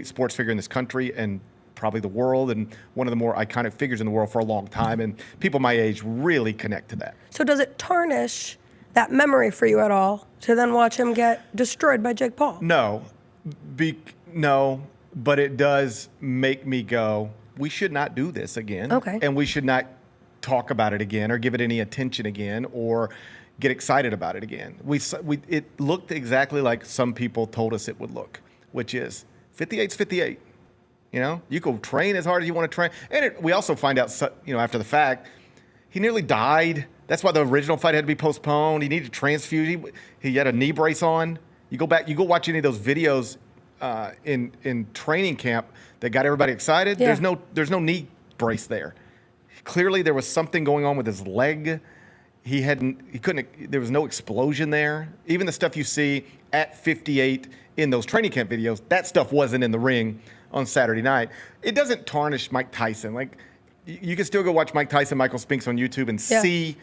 sports figure in this country and probably the world, and one of the more iconic figures in the world for a long time. And people my age really connect to that. So does it tarnish that memory for you at all to then watch him get destroyed by Jake Paul? No, but it does make me go, we should not do this again. Okay. And we should not talk about it again or give it any attention again or get excited about it again. It looked exactly like some people told us it would look, which is 58's 58. You go train as hard as you want to train. And we also find out, after the fact, he nearly died. That's why the original fight had to be postponed. He needed transfuse. He had a knee brace on. You go watch any of those videos in training camp that got everybody excited. Yeah. There's no knee brace there. Clearly, there was something going on with his leg. There was no explosion there. Even the stuff you see at 58 in those training camp videos, that stuff wasn't in the ring on Saturday night. It doesn't tarnish Mike Tyson. Like, you can still go watch Mike Tyson, Michael Spinks on YouTube and see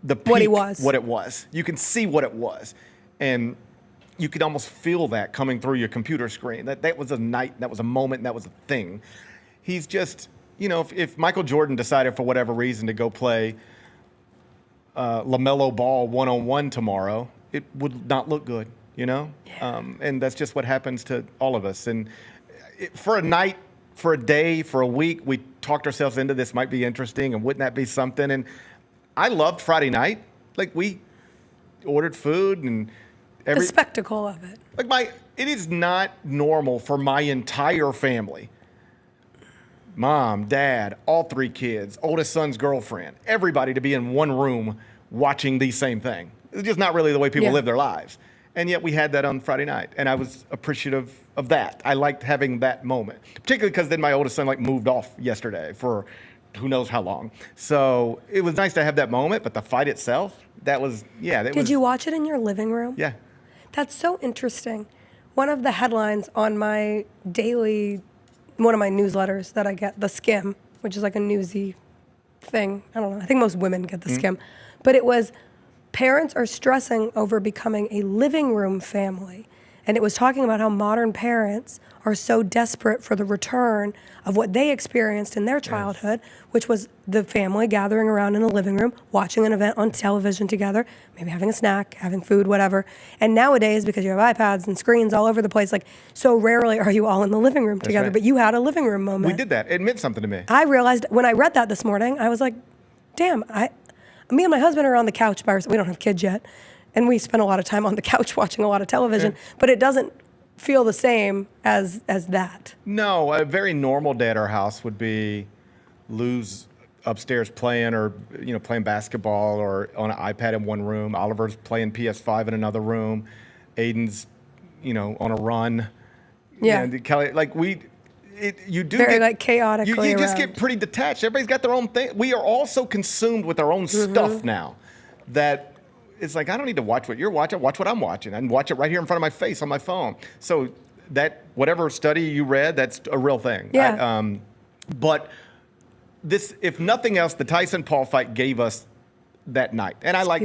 the peak, what it was. You can see what it was. And you could almost feel that coming through your computer screen. That was a night, that was a moment, that was a thing. He's just, if Michael Jordan decided for whatever reason to go play LaMelo Ball one-on-one tomorrow, it would not look good, and that's just what happens to all of us. And for a night, for a day, for a week, we talked ourselves into this might be interesting, and wouldn't that be something? And I loved Friday night. Like, we ordered food and the spectacle of it. It is not normal for my entire family, mom, dad, all 3 kids, oldest son's girlfriend, everybody to be in one room watching the same thing. It's just not really the way people live their lives. And yet we had that on Friday night, and I was appreciative of that. I liked having that moment, particularly because then my oldest son moved off yesterday for who knows how long. So it was nice to have that moment, but the fight itself, that was, Did you watch it in your living room? Yeah. That's so interesting. One of the headlines on my daily, one of my newsletters that I get, The Skim, which is like a newsy thing. I don't know. I think most women get The Skim. But it was, parents are stressing over becoming a living room family. And it was talking about how modern parents are so desperate for the return of what they experienced in their childhood, which was the family gathering around in a living room, watching an event on television together, maybe having a snack, having food, whatever. And nowadays, because you have iPads and screens all over the place, so rarely are you all in the living room together. right. But you had a living room moment. We did that. It meant something to me. I realized when I read that this morning, I was like, damn, me and my husband are on the couch by ourselves. We don't have kids yet. And we spend a lot of time on the couch watching a lot of television, but it doesn't feel the same as that. No, a very normal day at our house would be Lou's upstairs playing or playing basketball or on an iPad in one room. Oliver's playing PS5 in another room. Aiden's, on a run. Yeah. And Kelly, you do very get chaotically You just around. get pretty detached. Everybody's got their own thing. We are all so consumed with our own stuff now that it's like, I don't need to watch what you're watching. Watch what I'm watching. I can watch it right here in front of my face on my phone. So that whatever study you read, that's a real thing. Yeah. But this, if nothing else, the Tyson Paul fight gave us that night, and I like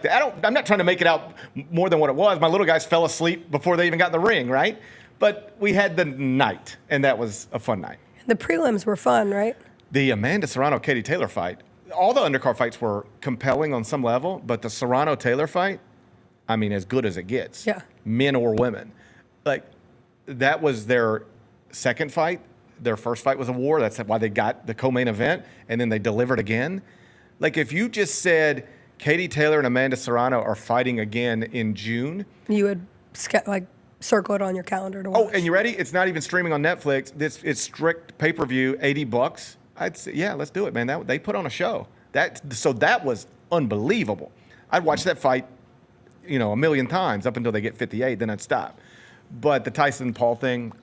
that. I'm not trying to make it out more than what it was. My little guys fell asleep before they even got in the ring, right? But we had the night, and that was a fun night. The prelims were fun, right? The Amanda Serrano-Katie Taylor fight. All the undercard fights were compelling on some level, but the Serrano-Taylor fight, as good as it gets. Yeah. Men or women. That was their second fight. Their first fight was a war. That's why they got the co-main event, and then they delivered again. If you just said Katie Taylor and Amanda Serrano are fighting again in June. You would circle it on your calendar to watch. Oh, and you ready? It's not even streaming on Netflix. It's strict pay-per-view, $80. I'd say, yeah, let's do it, man. They put on a show. So that was unbelievable. I'd watch that fight, a million times up until they get 58, then I'd stop. But the Tyson Paul thing,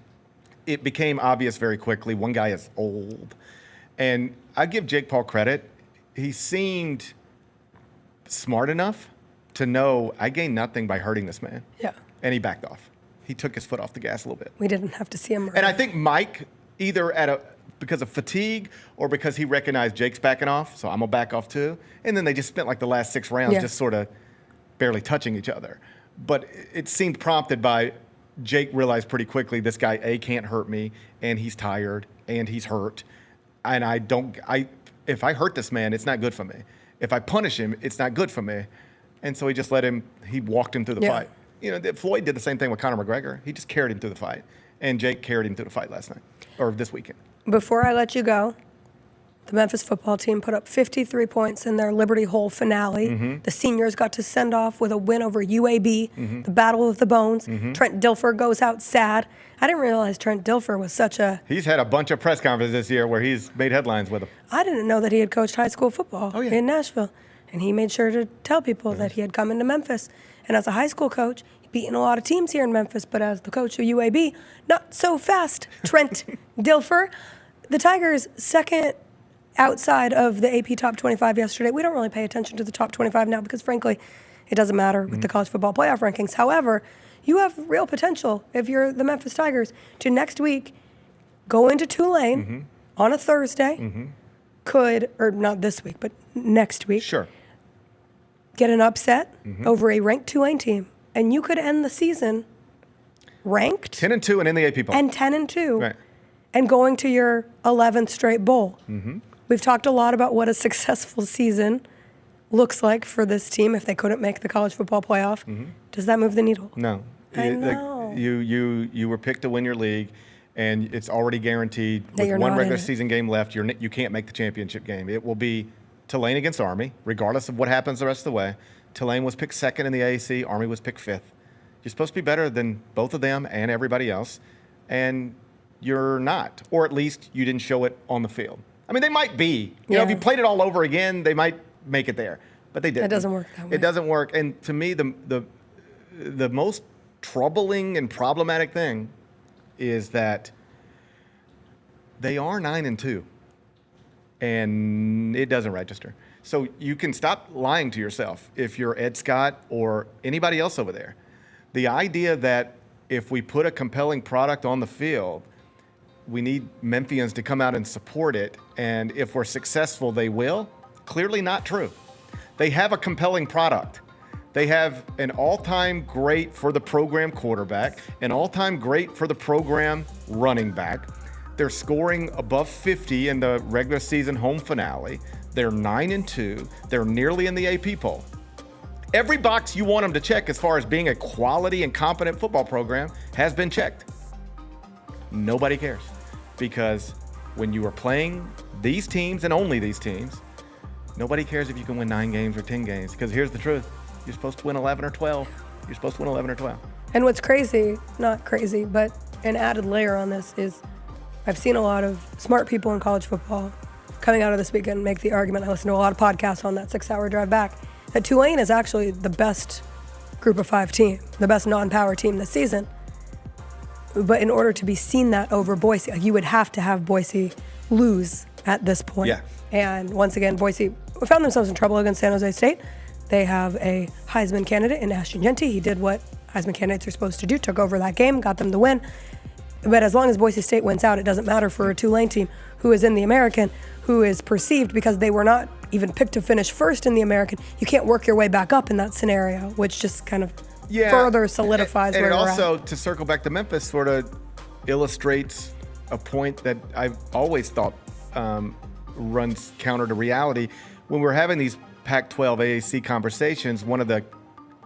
it became obvious very quickly. One guy is old. And I give Jake Paul credit. He seemed smart enough to know I gained nothing by hurting this man. Yeah. And he backed off. He took his foot off the gas a little bit. We didn't have to see him. And I think Mike, either because of fatigue or because he recognized Jake's backing off, so I'm going to back off too. And then they just spent the last 6 rounds just sort of barely touching each other. But it seemed prompted by Jake realized pretty quickly this guy, A, can't hurt me, and he's tired, and he's hurt. And if I hurt this man, it's not good for me. If I punish him, it's not good for me. And so he just he walked him through the fight. Floyd did the same thing with Conor McGregor. He just carried him through the fight. And Jake carried him through the fight last night, or this weekend. Before I let you go, the Memphis football team put up 53 points in their Liberty Hole finale. Mm-hmm. The seniors got to send off with a win over UAB, the Battle of the Bones. Trent Dilfer goes out sad. I didn't realize Trent Dilfer was such a... He's had a bunch of press conferences this year where he's made headlines with them. I didn't know that he had coached high school football in Nashville. And he made sure to tell people that he had come into Memphis. And as a high school coach, he'd beaten a lot of teams here in Memphis, but as the coach of UAB, not so fast. Trent Dilfer, the Tigers' second outside of the AP Top 25 yesterday. We don't really pay attention to the Top 25 now because, frankly, it doesn't matter with the college football playoff rankings. However, you have real potential if you're the Memphis Tigers to next week go into Tulane on a Thursday. Or not this week, but next week. Sure. Get an upset over a ranked Tulane team, and you could end the season ranked 10-2 and in the AP poll. and 10-2, Right. and going to your 11th straight bowl. Mm-hmm. We've talked a lot about what a successful season looks like for this team if they couldn't make the college football playoff. Does that move the needle? No. I know. You were picked to win your league, and it's already guaranteed That with you're one not in regular it. season game left. You can't make the championship game. It will be Tulane against Army, regardless of what happens the rest of the way. Tulane was picked second in the AAC. Army was picked fifth. You're supposed to be better than both of them and everybody else, and you're not, or at least you didn't show it on the field. I mean, they might be. You know, if you played it all over again, they might make it there, but they didn't. That doesn't work that way. It doesn't work. And to me, the most troubling and problematic thing is that they are 9-2, and it doesn't register. So you can stop lying to yourself if you're Ed Scott or anybody else over there. The idea that if we put a compelling product on the field, we need Memphians to come out and support it, and if we're successful, they will. Clearly not true. They have a compelling product. They have an all-time great for the program quarterback, an all-time great for the program running back. They're scoring above 50 in the regular season home finale. They're 9-2. They're nearly in the AP poll. Every box you want them to check as far as being a quality and competent football program has been checked. Nobody cares, because when you are playing these teams and only these teams, nobody cares if you can win 9 games or 10 games, because here's the truth. You're supposed to win 11 or 12. You're supposed to win 11 or 12. And what's crazy, not crazy, but an added layer on this is I've seen a lot of smart people in college football coming out of this weekend make the argument. I listened to a lot of podcasts on that 6-hour drive back, that Tulane is actually the best group of 5 team, the best non-power team this season. But in order to be seen that over Boise, you would have to have Boise lose at this point. Yeah. And once again, Boise found themselves in trouble against San Jose State. They have a Heisman candidate in Ashton Jeanty. He did what Heisman candidates are supposed to do, took over that game, got them the win. But as long as Boise State wins out, it doesn't matter for a Tulane team who is in the American, who is perceived because they were not even picked to finish first in the American. You can't work your way back up in that scenario, which just kind of further solidifies where we're we're also, at. to circle back to Memphis, sort of illustrates a point that I've always thought runs counter to reality. When we're having these Pac-12 AAC conversations, one of the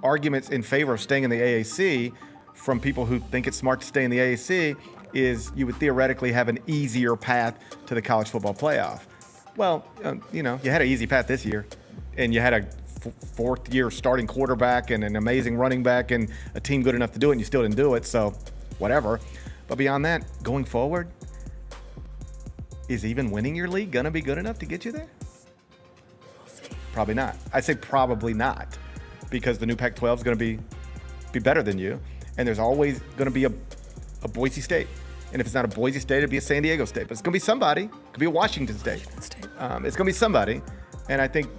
arguments in favor of staying in the AAC from people who think it's smart to stay in the AAC is you would theoretically have an easier path to the college football playoff. Well, you had an easy path this year, and you had a fourth-year starting quarterback and an amazing running back and a team good enough to do it, and you still didn't do it, so whatever. But beyond that, going forward, is even winning your league going to be good enough to get you there? We'll see. Probably not. I say probably not, because the new Pac-12 is going to be better than you, and there's always going to be a Boise State. And if it's not a Boise State, it'll be a San Diego State. But it's going to be somebody. It could be a Washington State. It's going to be somebody. And I think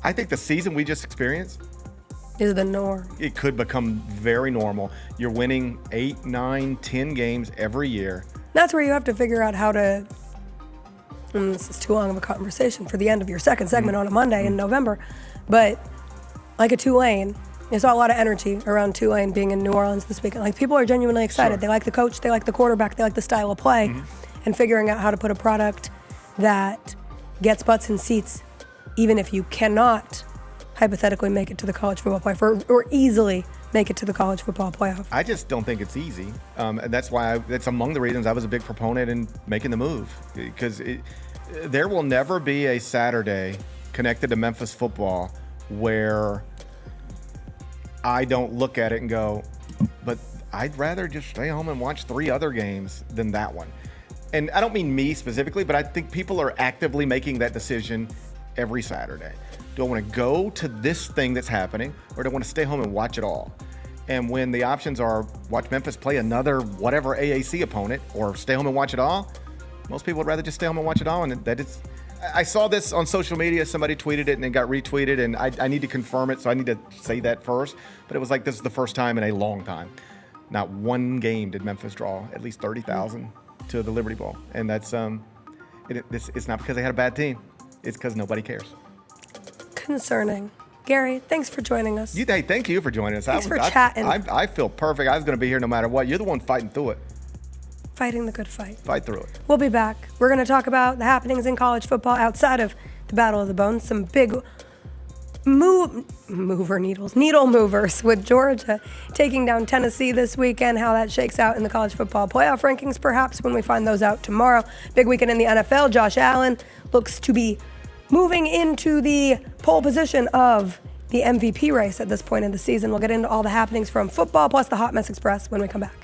the season we just experienced is the norm. It could become very normal. You're winning 8, 9, 10 games every year. That's where you have to figure out how to, and this is too long of a conversation for the end of your second segment on a Monday in November, but like a Tulane, I saw a lot of energy around Tulane being in New Orleans this weekend. Like, people are genuinely excited. Sure. They like the coach, they like the quarterback, they like the style of play, and figuring out how to put a product that gets butts in seats, even if you cannot hypothetically make it to the college football playoff or easily make it to the college football playoff. I just don't think it's easy. And that's why that's among the reasons I was a big proponent in making the move, because there will never be a Saturday connected to Memphis football where I don't look at it and go, but I'd rather just stay home and watch 3 other games than that one. And I don't mean me specifically, but I think people are actively making that decision every Saturday. Do I want to go to this thing that's happening, or do I want to stay home and watch it all? And when the options are watch Memphis play another whatever AAC opponent or stay home and watch it all, most people would rather just stay home and watch it all. And that is, I saw this on social media. Somebody tweeted it and it got retweeted, and I need to confirm it, so I need to say that first. But it was like, this is the first time in a long time. Not one game did Memphis draw at least 30,000 to the Liberty Bowl. And that's it's not because they had a bad team. It's because nobody cares. Concerning. Gary, thanks for joining us. Hey, thank you for joining us. Thanks for chatting. I feel perfect. I was going to be here no matter what. You're the one fighting through it. Fighting the good fight. Fight through it. We'll be back. We're going to talk about the happenings in college football outside of the Battle of the Bones. Some big needle movers with Georgia taking down Tennessee this weekend, how that shakes out in the college football playoff rankings, perhaps when we find those out tomorrow. Big weekend in the NFL. Josh Allen looks to be moving into the pole position of the MVP race at this point in the season. We'll get into all the happenings from football plus the Hot Mess Express when we come back.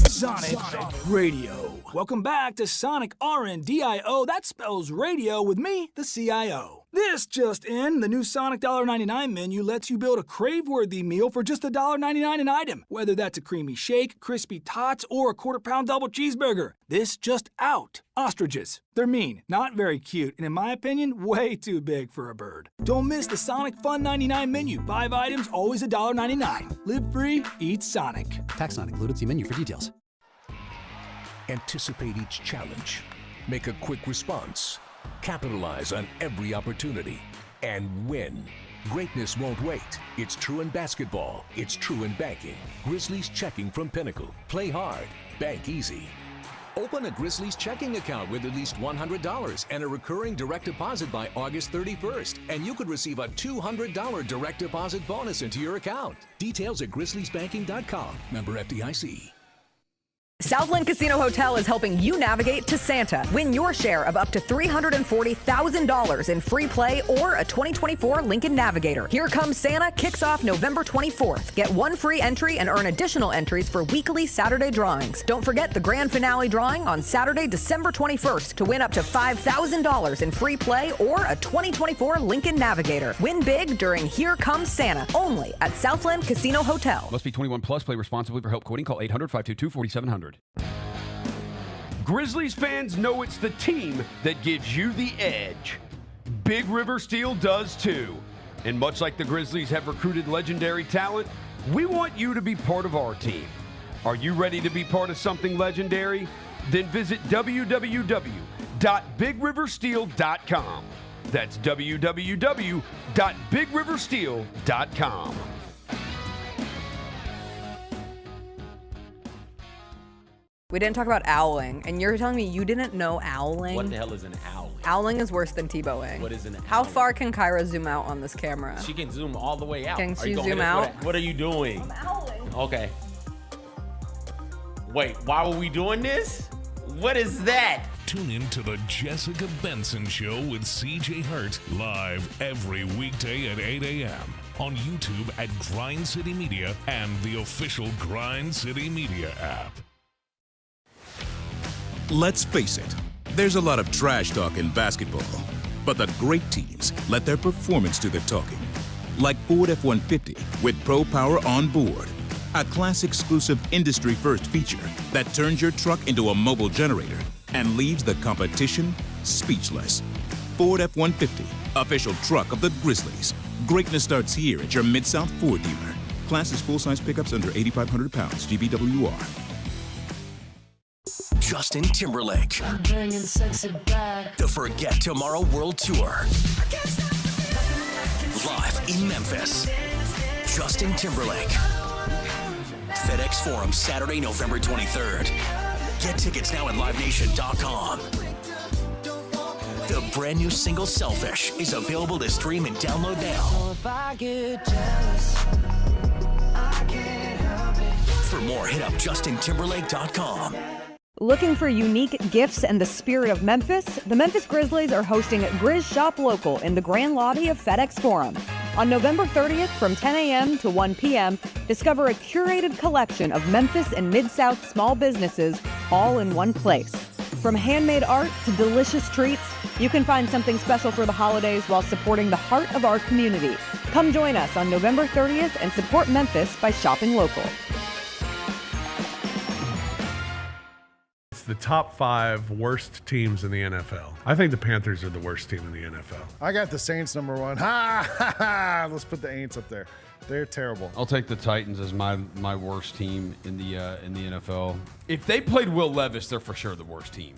Sonic Radio. Welcome back to Sonic RNDIO. That spells radio with me, the CIO. This just in, the new Sonic $1.99 menu lets you build a crave-worthy meal for just $1.99 an item, whether that's a creamy shake, crispy tots, or a quarter-pound double cheeseburger. This just out. Ostriches. They're mean, not very cute, and in my opinion, way too big for a bird. Don't miss the Sonic Fun 99 menu. 5 items, always $1.99. Live free, eat Sonic. Tax not included. See menu for details. Anticipate each challenge. Make a quick response. Capitalize on every opportunity and win. Greatness won't wait. It's true in basketball. It's true in banking. Grizzlies checking from Pinnacle. Play hard. Bank easy. Open a Grizzlies checking account with at least $100 and a recurring direct deposit by August 31st. And you could receive a $200 direct deposit bonus into your account. Details at grizzliesbanking.com. Member FDIC. Southland Casino Hotel is helping you navigate to Santa. Win your share of up to $340,000 in free play or a 2024 Lincoln Navigator. Here Comes Santa kicks off November 24th. Get 1 free entry and earn additional entries for weekly Saturday drawings. Don't forget the grand finale drawing on Saturday, December 21st to win up to $5,000 in free play or a 2024 Lincoln Navigator. Win big during Here Comes Santa, only at Southland Casino Hotel. Must be 21 plus. Play responsibly. For help quoting, call 800-522-4700. Grizzlies fans know it's the team that gives you the edge. Big River Steel does too. And much like the Grizzlies have recruited legendary talent, we want you to be part of our team. Are you ready to be part of something legendary? Then visit www.bigriversteel.com. That's www.bigriversteel.com. We didn't talk about owling, and you're telling me you didn't know owling? What the hell is an owling? Owling is worse than Tebowing. What is an How owling? far can Kyra zoom out on this camera? She can zoom all the way out. Can Are she you gonna zoom hit us with out? that? What are you doing? I'm owling. Okay. Wait, why were we doing this? What is that? Tune in to the Jessica Benson Show with CJ Hurt live every weekday at 8 a.m. on YouTube at Grind City Media and the official Grind City Media app. Let's face it, there's a lot of trash talk in basketball, but the great teams let their performance do the talking. Like Ford F-150 with Pro Power on board, a class-exclusive industry-first feature that turns your truck into a mobile generator and leaves the competition speechless. Ford F-150, official truck of the Grizzlies. Greatness starts here at your Mid-South Ford dealer. Class is full-size pickups under 8,500 pounds, GVWR. Justin Timberlake. I'm bringing sexy back. The Forget Tomorrow World Tour. Live in Memphis. Justin Timberlake. FedEx Forum, Saturday, November 23rd. Get tickets now at livenation.com. The brand new single Selfish is available to stream and download now. If I get jealous, I can't help it. For more, hit up justintimberlake.com. Looking for unique gifts and the spirit of Memphis? The Memphis Grizzlies are hosting Grizz Shop Local in the grand lobby of FedEx Forum. On November 30th from 10 a.m. to 1 p.m., discover a curated collection of Memphis and Mid-South small businesses all in one place. From handmade art to delicious treats, you can find something special for the holidays while supporting the heart of our community. Come join us on November 30th and support Memphis by shopping local. The top 5 worst teams in the NFL. I think the Panthers are the worst team in the NFL. I got the Saints number 1. Ha ha ha! Let's put the Aints up there. They're terrible. I'll take the Titans as my worst team in the NFL. If they played Will Levis, they're for sure the worst team.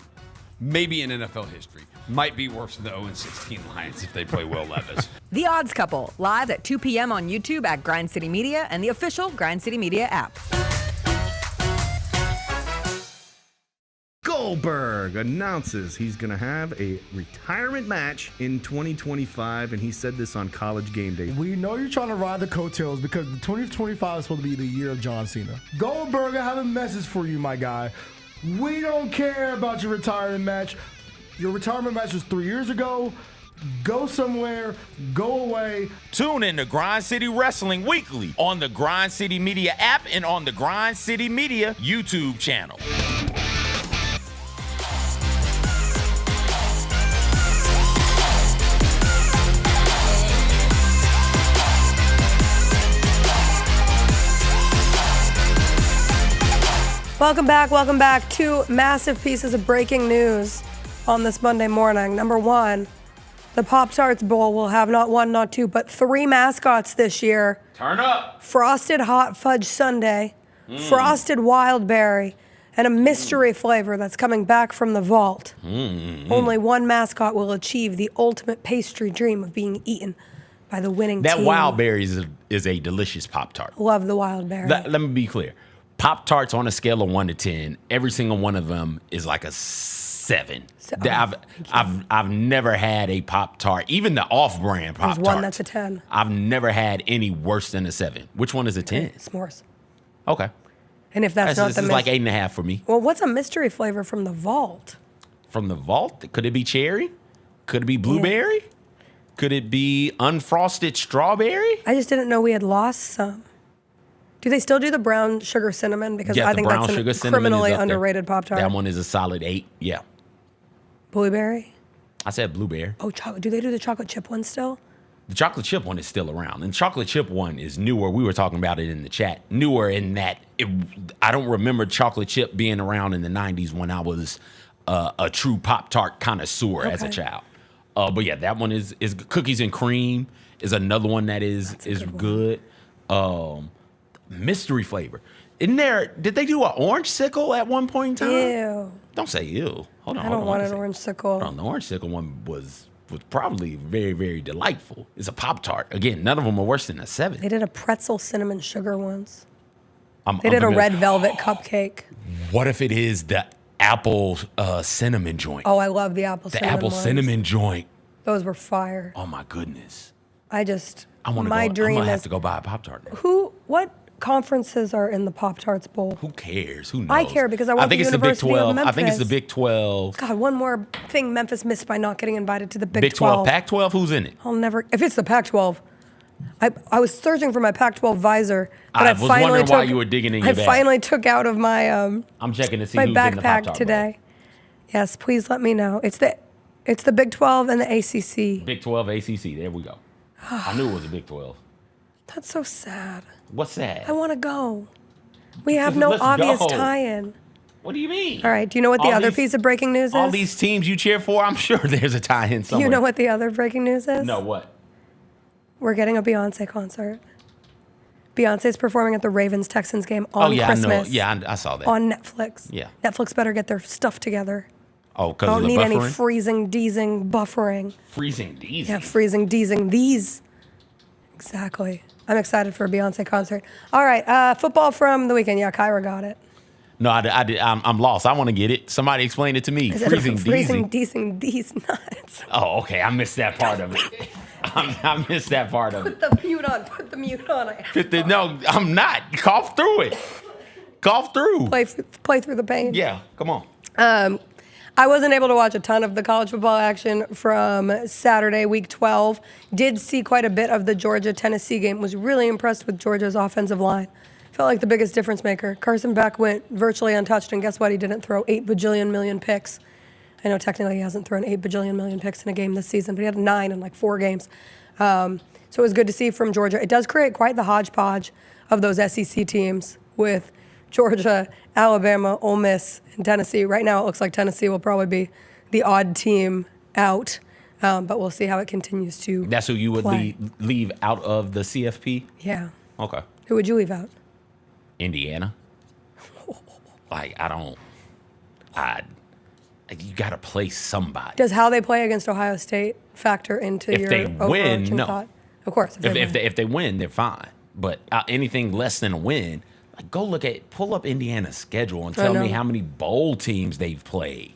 Maybe in NFL history. Might be worse than the 0-16 Lions if they play Will Levis. The Odds Couple, live at 2 p.m. on YouTube at Grind City Media and the official Grind City Media app. Goldberg announces he's going to have a retirement match in 2025, and he said this on College Game Day. We know you're trying to ride the coattails because the 2025 is supposed to be the year of John Cena. Goldberg, I have a message for you, my guy. We don't care about your retirement match. Your retirement match was 3 years ago. Go somewhere, go away. Tune in to Grind City Wrestling weekly on the Grind City Media app and on the Grind City Media YouTube channel. Welcome back. Two massive pieces of breaking news on this Monday morning. Number one, the Pop-Tarts Bowl will have not one, not two, but three mascots this year. Turn up. Frosted Hot Fudge Sundae, Frosted Wild Berry, and a mystery flavor that's coming back from the vault. Only one mascot will achieve the ultimate pastry dream of being eaten by the winning That team. Wild Berry is a delicious Pop-Tart. Love the Wild Berry. Let me be clear. Pop-Tarts on a scale of 1 to 10, every single one of them is like a 7. I've never had a Pop-Tart, even the off-brand There's Pop-Tart. one that's a 10. I've never had any worse than a 7. Which one is a 10? S'mores. Okay. And if that's not this the is like 8.5 for me. Well, what's a mystery flavor from the vault? From the vault? Could it be cherry? Could it be blueberry? Could it be unfrosted strawberry? I just didn't know we had lost some. Do they still do the brown sugar cinnamon? Because I think that's a criminally underrated Pop-Tart. That one is a solid 8. Yeah. Blueberry? I said blueberry. Oh, chocolate. Do they do the chocolate chip one still? The chocolate chip one is still around. And chocolate chip one is newer. We were talking about it in the chat. Newer in that I don't remember chocolate chip being around in the 90s when I was a true Pop-Tart connoisseur as a child. But yeah, that one is cookies and cream is another one that is good. Mystery flavor. Did they do an orange sickle at one point in time? Ew. Don't say ew. Hold on. I don't want an orange sickle. The orange sickle one was probably very, very delightful. It's a Pop-Tart. Again, none of them are worse than a 7. They did a pretzel cinnamon sugar once. They did a red velvet cupcake. What if it is the apple cinnamon joint? Oh, I love the apple cinnamon The apple ones. cinnamon joint. Those were fire. Oh my goodness. My I'm dream gonna have is to go buy a Pop-Tart now. what conferences are in the Pop-Tarts Bowl? Who cares? Who knows? I care because I went to think the it's the Big University of 12. I think Memphis. it's the Big 12. God, one more thing Memphis missed by not getting invited to the Big, Big 12, Pac-12, who's in it? I'll never. If it's the Pac-12, I was searching for my Pac-12 visor, but I was wondering why you were digging in your bag. I finally took out of my I'm checking to see my who's in the backpack Pop-Tart today. Yes, please let me know. It's the Big 12 and the ACC. Big 12, ACC. There we go. I knew it was a Big 12. That's so sad. What's sad? I want to go. We have no Let's obvious go. tie-in. What do you mean? All right. Do you know what the All other these- piece of breaking news is? All these teams you cheer for, I'm sure there's a tie-in Do somewhere. you know what the other breaking news is? No, what? We're getting a Beyonce concert. Beyonce's performing at the Ravens-Texans game on Christmas. I know. Yeah, I saw that. On Netflix. Yeah. Netflix better get their stuff together. Oh, because I of don't the need any buffering? freezing, deezing, buffering. Freezing these. Yeah, freezing, deezing, these. Exactly. I'm excited for a Beyonce concert. All right, football from the weekend. Yeah, Kyra got it. No, I'm lost. I want to get it. Somebody explain it to me. Is it Freezing freezing, deezing. deezing, these nuts. Oh, okay. I missed that part of it. I missed that part of it. Put the mute on. Put the mute on. No, I'm not. Cough through it. Cough through. Play through the pain. Yeah, come on. I wasn't able to watch a ton of the college football action from Saturday, week 12. Did see quite a bit of the Georgia-Tennessee game. Was really impressed with Georgia's offensive line. Felt like the biggest difference maker. Carson Beck went virtually untouched, and guess what? He didn't throw 8 bajillion million picks. I know technically he hasn't thrown 8 bajillion million picks in a game this season, but he had 9 in like 4 games. So it was good to see from Georgia. It does create quite the hodgepodge of those SEC teams with Georgia, Alabama, Ole Miss, and Tennessee. Right now it looks like Tennessee will probably be the odd team out, but we'll see how it continues to That's who you would play. leave out of the CFP? Yeah. Okay. Who would you leave out? Indiana. Like, you got to play somebody. Does how they play against Ohio State factor into If your they win, overarching no. thought? Of course. If they win, they're fine. But anything less than a win, like pull up Indiana's schedule and tell me how many bowl teams they've played.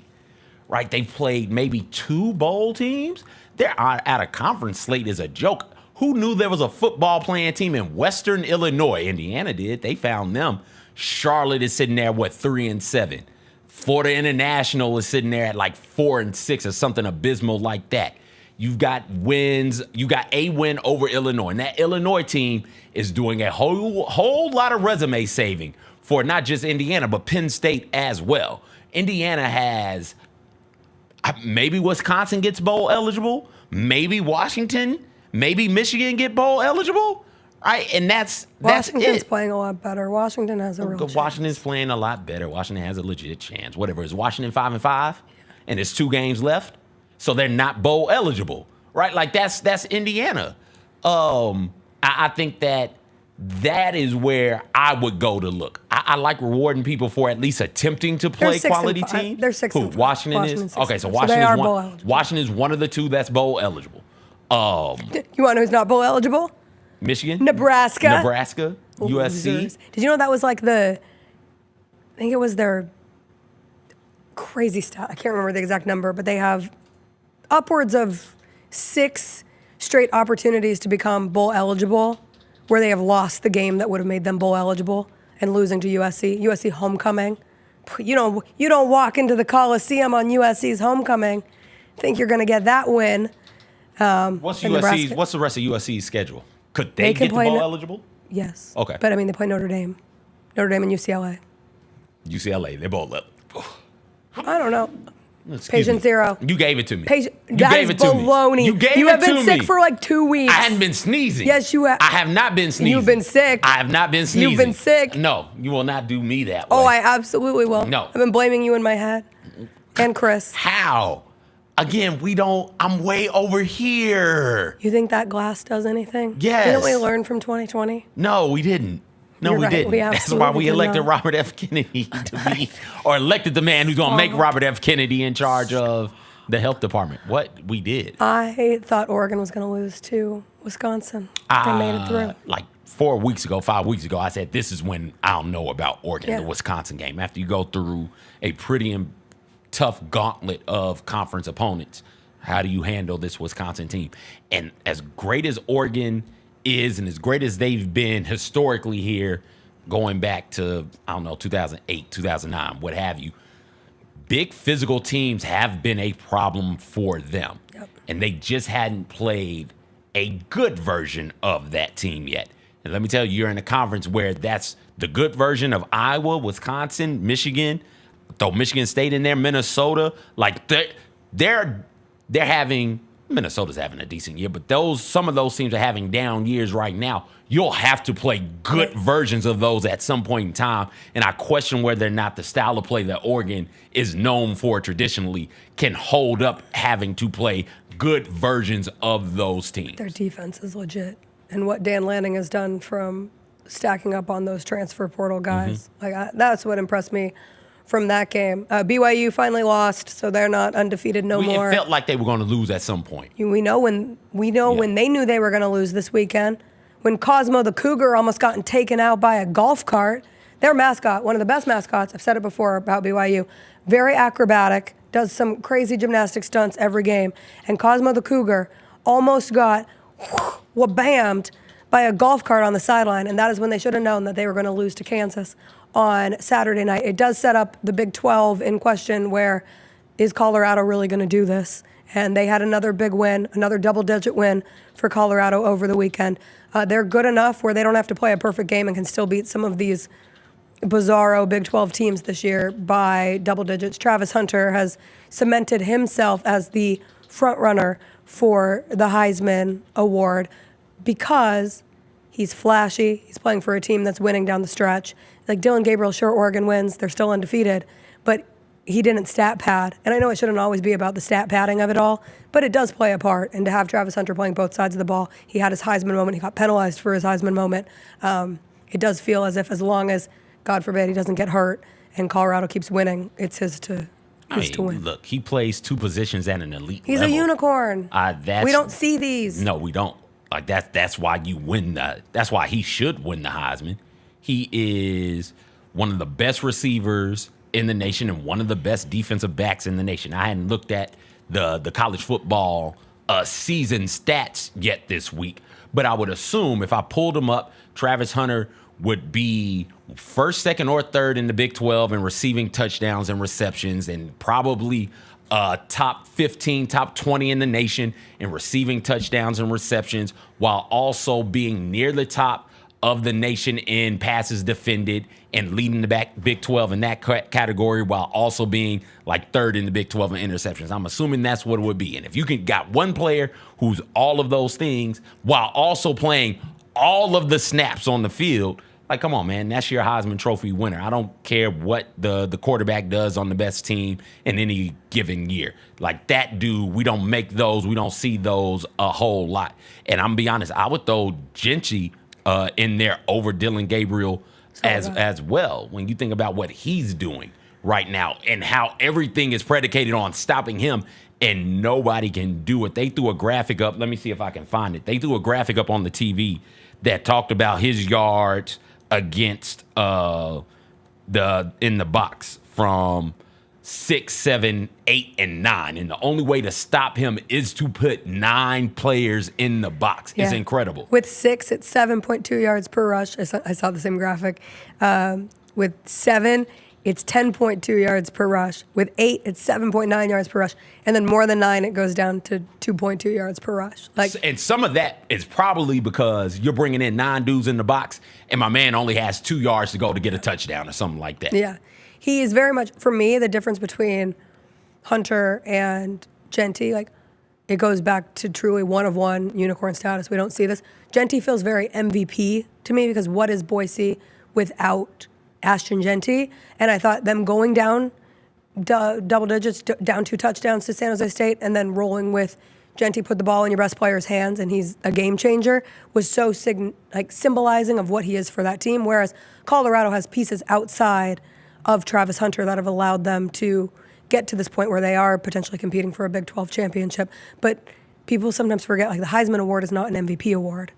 Right? They've played maybe 2 bowl teams. They're at a conference slate is a joke. Who knew there was a football playing team in Western Illinois? Indiana did. They found them. Charlotte is sitting there, 3-7. Florida International is sitting there at like 4-6 or something abysmal like that. You've got wins. You got a win over Illinois. And that Illinois team is doing a whole lot of resume saving for not just Indiana, but Penn State as well. Indiana has maybe Wisconsin gets bowl eligible. Maybe Washington. Maybe Michigan get bowl eligible. Right, and that's Washington's it. playing a lot better. Washington has a real chance. Washington's playing a lot better. Washington has a legit chance. Whatever. Is Washington 5-5? And there's 2 games left? So they're not bowl eligible. Right? Like that's Indiana. I think that is where I would go to look. I like rewarding people for at least attempting to play quality teams. They're 6-5. Washington is? Okay, so Washington is one of the 2 that's bowl eligible. You want to know who's not bowl eligible? Michigan? Nebraska, USC. Losers. Did you know that was like I think it was their crazy stat. I can't remember the exact number, but they have upwards of 6 straight opportunities to become bowl eligible where they have lost the game that would have made them bowl eligible and losing to USC. USC homecoming. You don't walk into the Coliseum on USC's homecoming, think you're going to get that win. What's the rest of USC's schedule? Could they get the bowl eligible? Yes. Okay. But I mean, they play Notre Dame and UCLA. UCLA, they're both eligible. I don't know. Patient zero. You gave it to me. That is baloney. You have been sick for like 2 weeks. I hadn't been sneezing. Yes, you have. I have not been sneezing. You've been sick. I have not been sneezing. You've been sick. No, you will not do me that way. Oh, I absolutely will. No. I've been blaming you in my head. And Chris. How? Again, I'm way over here. You think that glass does anything? Yes. Didn't we learn from 2020? No, we didn't. No, You're we right. didn't. That's why we elected Robert F. Kennedy to be, or elected the man who's going to make Robert F. Kennedy in charge of the health department. What we did. I thought Oregon was going to lose to Wisconsin. They made it through. Like 5 weeks ago, I said, this is when I'll know about Oregon, the Wisconsin game. After you go through a pretty tough gauntlet of conference opponents, how do you handle this Wisconsin team? And as great as Oregon is and as great as they've been historically here, going back to, 2008, 2009, what have you, big physical teams have been a problem for them. Yep. And they just hadn't played a good version of that team yet. And let me tell you, you're in a conference where that's the good version of Iowa, Wisconsin, Michigan, throw Michigan State in there, Minnesota. Like they're having, Minnesota's having a decent year, but some of those teams are having down years right now. You'll have to play good versions of those at some point in time. And I question whether or not the style of play that Oregon is known for traditionally can hold up having to play good versions of those teams. Their defense is legit. And what Dan Lanning has done from stacking up on those transfer portal guys, that's what impressed me from that game. BYU finally lost, so they're not undefeated no more. It felt like they were going to lose at some point. We know when they knew they were going to lose this weekend. When Cosmo the Cougar almost gotten taken out by a golf cart. Their mascot, one of the best mascots, I've said it before about BYU, very acrobatic, does some crazy gymnastic stunts every game. And Cosmo the Cougar almost got wha-bammed by a golf cart on the sideline, and that is when they should have known that they were going to lose to Kansas on Saturday night. It does set up the Big 12 in question, where is Colorado really going to do this? And they had another big win, another double-digit win for Colorado over the weekend. They're good enough where they don't have to play a perfect game and can still beat some of these bizarro Big 12 teams this year by double digits. Travis Hunter has cemented himself as the front runner for the Heisman Award because he's flashy. He's playing for a team that's winning down the stretch. Like Dylan Gabriel, sure, Oregon wins. They're still undefeated, but he didn't stat pad. And I know it shouldn't always be about the stat padding of it all, but it does play a part. And to have Travis Hunter playing both sides of the ball, he had his Heisman moment. He got penalized for his Heisman moment. It does feel as if, as long as, God forbid, he doesn't get hurt and Colorado keeps winning, it's his to win. Look, he plays 2 positions at an elite He's level. a unicorn. We don't see these. No, we don't. Like that's why you win that's why he should win the Heisman. He is one of the best receivers in the nation and one of the best defensive backs in the nation. I hadn't looked at the college football season stats yet this week, but I would assume if I pulled them up, Travis Hunter would be first, second, or third in the Big 12 in receiving touchdowns and receptions, and probably top 15, top 20 in the nation in receiving touchdowns and receptions, while also being near the top of the nation in passes defended and leading the Big 12 in that category, while also being like third in the Big 12 in interceptions. I'm assuming that's what it would be. And if you got one player who's all of those things while also playing all of the snaps on the field. Like, come on, man, that's your Heisman Trophy winner. I don't care what the quarterback does on the best team in any given year. Like, that dude, we don't make those. We don't see those a whole lot. And I'm going to be honest, I would throw Gentry in there over Dylan Gabriel as well when you think about what he's doing right now and how everything is predicated on stopping him, and nobody can do it. They threw a graphic up. Let me see if I can find it. They threw a graphic up on the TV that talked about his yards against in the box from 6, 7, 8, and 9. And the only way to stop him is to put 9 players in the box. Yeah. It's incredible. With 6, it's 7.2 yards per rush. I saw the same graphic. With 7, it's 10.2 yards per rush. With 8, it's 7.9 yards per rush. And then more than 9, it goes down to 2.2 yards per rush. And some of that is probably because you're bringing in 9 dudes in the box, and my man only has 2 yards to go to get a touchdown or something like that. Yeah. He is very much, for me, the difference between Hunter and Gentry, like, it goes back to truly one-of-one unicorn status. We don't see this. Gentry feels very MVP to me because what is Boise without Ashton Gentry? And I thought them going down double digits, down 2 touchdowns to San Jose State, and then rolling with Gentry, put the ball in your best player's hands, and he's a game changer, was so symbolizing of what he is for that team. Whereas Colorado has pieces outside of Travis Hunter that have allowed them to get to this point where they are potentially competing for a Big 12 championship. But people sometimes forget, like, the Heisman Award is not an MVP award.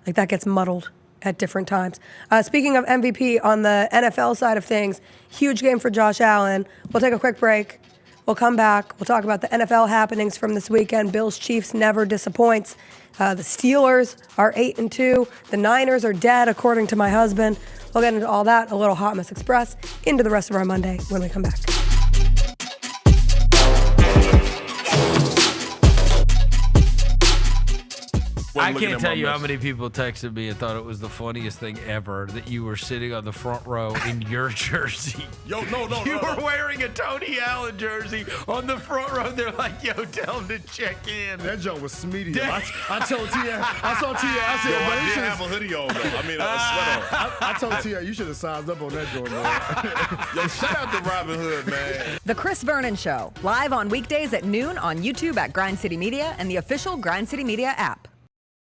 Like, that gets muddled at different times. Speaking of MVP, on the NFL side of things, huge game for Josh Allen. We'll take a quick break. We'll come back. We'll talk about the NFL happenings from this weekend. Bills Chiefs never disappoints. The Steelers are 8-2. The Niners are dead, according to my husband. We'll get into all that, a little Hot Mess Express, into the rest of our Monday when we come back. I can't tell you how many people texted me and thought it was the funniest thing ever that you were sitting on the front row in your jersey. Yo, no. You were wearing a Tony Allen jersey on the front row. They're like, yo, tell him to check in. That joke was smeedy. I told Tia, I said, I man, you didn't should have a hoodie on, though. I mean, a sweater on. I told Tia, you should have sized up on that joint, man. Yo, shout out to Robin Hood, man. The Chris Vernon Show, live on weekdays at noon on YouTube at Grind City Media and the official Grind City Media app.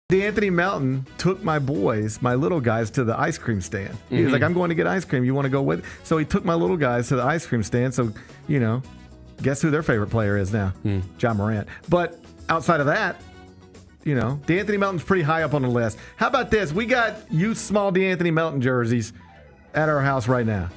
D'Anthony Melton took my boys, my little guys, to the ice cream stand. He was like, I'm going to get ice cream. You want to go with? So he took my little guys to the ice cream stand. So, guess who their favorite player is now? John Morant. But outside of that, D'Anthony Melton's pretty high up on the list. How about this? We got youth small D'Anthony Melton jerseys at our house right now.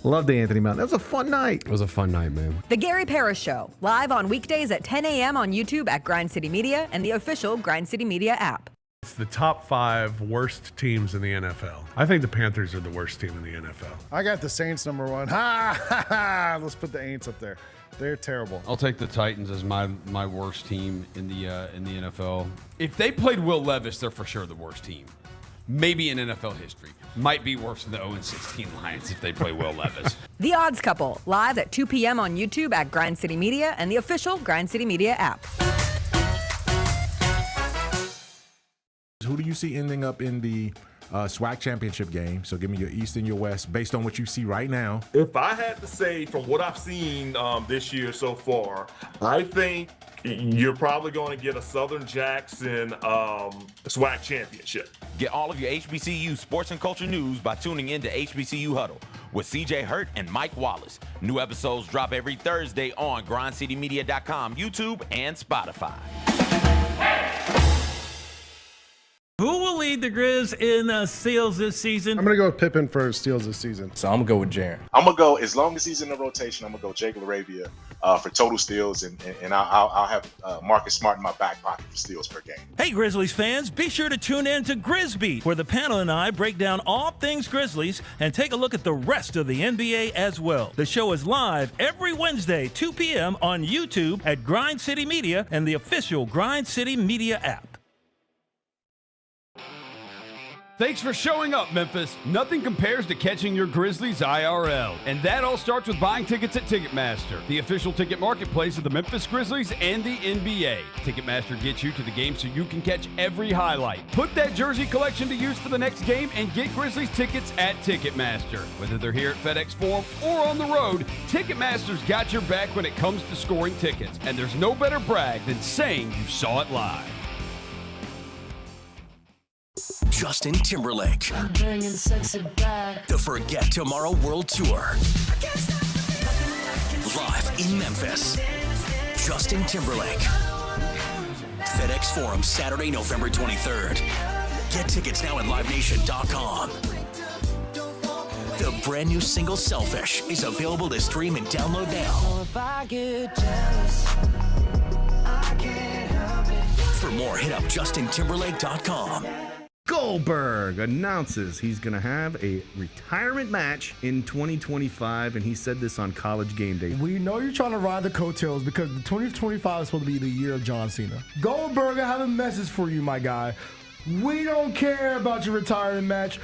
Love D'Anthony Melton. That was a fun night. It was a fun night, man. The Gary Parrish Show, live on weekdays at 10 a.m. on YouTube at Grind City Media and the official Grind City Media app. It's the top 5 worst teams in the NFL. I think the Panthers are the worst team in the NFL. I got the Saints number 1. Ha! Let's put the Aints up there. They're terrible. I'll take the Titans as my worst team in the NFL. If they played Will Levis, they're for sure the worst team. Maybe in NFL history. Might be worse than the 0-16 Lions if they play Will Levis. The Odds Couple, live at 2 p.m. on YouTube at Grind City Media and the official Grind City Media app. Who do you see ending up in the SWAC championship game? So give me your East and your West based on what you see right now. If I had to say from what I've seen this year so far, I think you're probably going to get a Southern Jackson SWAC championship. Get all of your HBCU sports and culture news by tuning in to HBCU Huddle with CJ Hurt and Mike Wallace. New episodes drop every Thursday on grindcitymedia.com, YouTube, and Spotify. Who will lead the Grizz in steals this season? I'm going to go with Pippen for steals this season. So I'm going to go with Jaren. I'm going to go, as long as he's in the rotation, I'm going to go Jake LaRavia for total steals, and I'll have Marcus Smart in my back pocket for steals per game. Hey, Grizzlies fans, be sure to tune in to GrizzBeat, where the panel and I break down all things Grizzlies and take a look at the rest of the NBA as well. The show is live every Wednesday, 2 p.m. on YouTube at Grind City Media and the official Grind City Media app. Thanks for showing up, Memphis. Nothing compares to catching your Grizzlies IRL. And that all starts with buying tickets at Ticketmaster, the official ticket marketplace of the Memphis Grizzlies and the NBA. Ticketmaster gets you to the game so you can catch every highlight. Put that jersey collection to use for the next game and get Grizzlies tickets at Ticketmaster. Whether they're here at FedEx Forum or on the road, Ticketmaster's got your back when it comes to scoring tickets. And there's no better brag than saying you saw it live. Justin Timberlake. I'm bringing sexy back. The Forget Tomorrow World Tour. Live in Memphis. Justin Timberlake. FedEx Forum, Saturday, November 23rd. Get tickets now at livenation.com. The brand new single Selfish is available to stream and download now. If I get jealous, I can't help it. For more, hit up justintimberlake.com. Goldberg announces he's going to have a retirement match in 2025, and he said this on College Game Day. We know you're trying to ride the coattails because the 2025 is supposed to be the year of John Cena. Goldberg, I have a message for you, my guy. We don't care about your retirement match.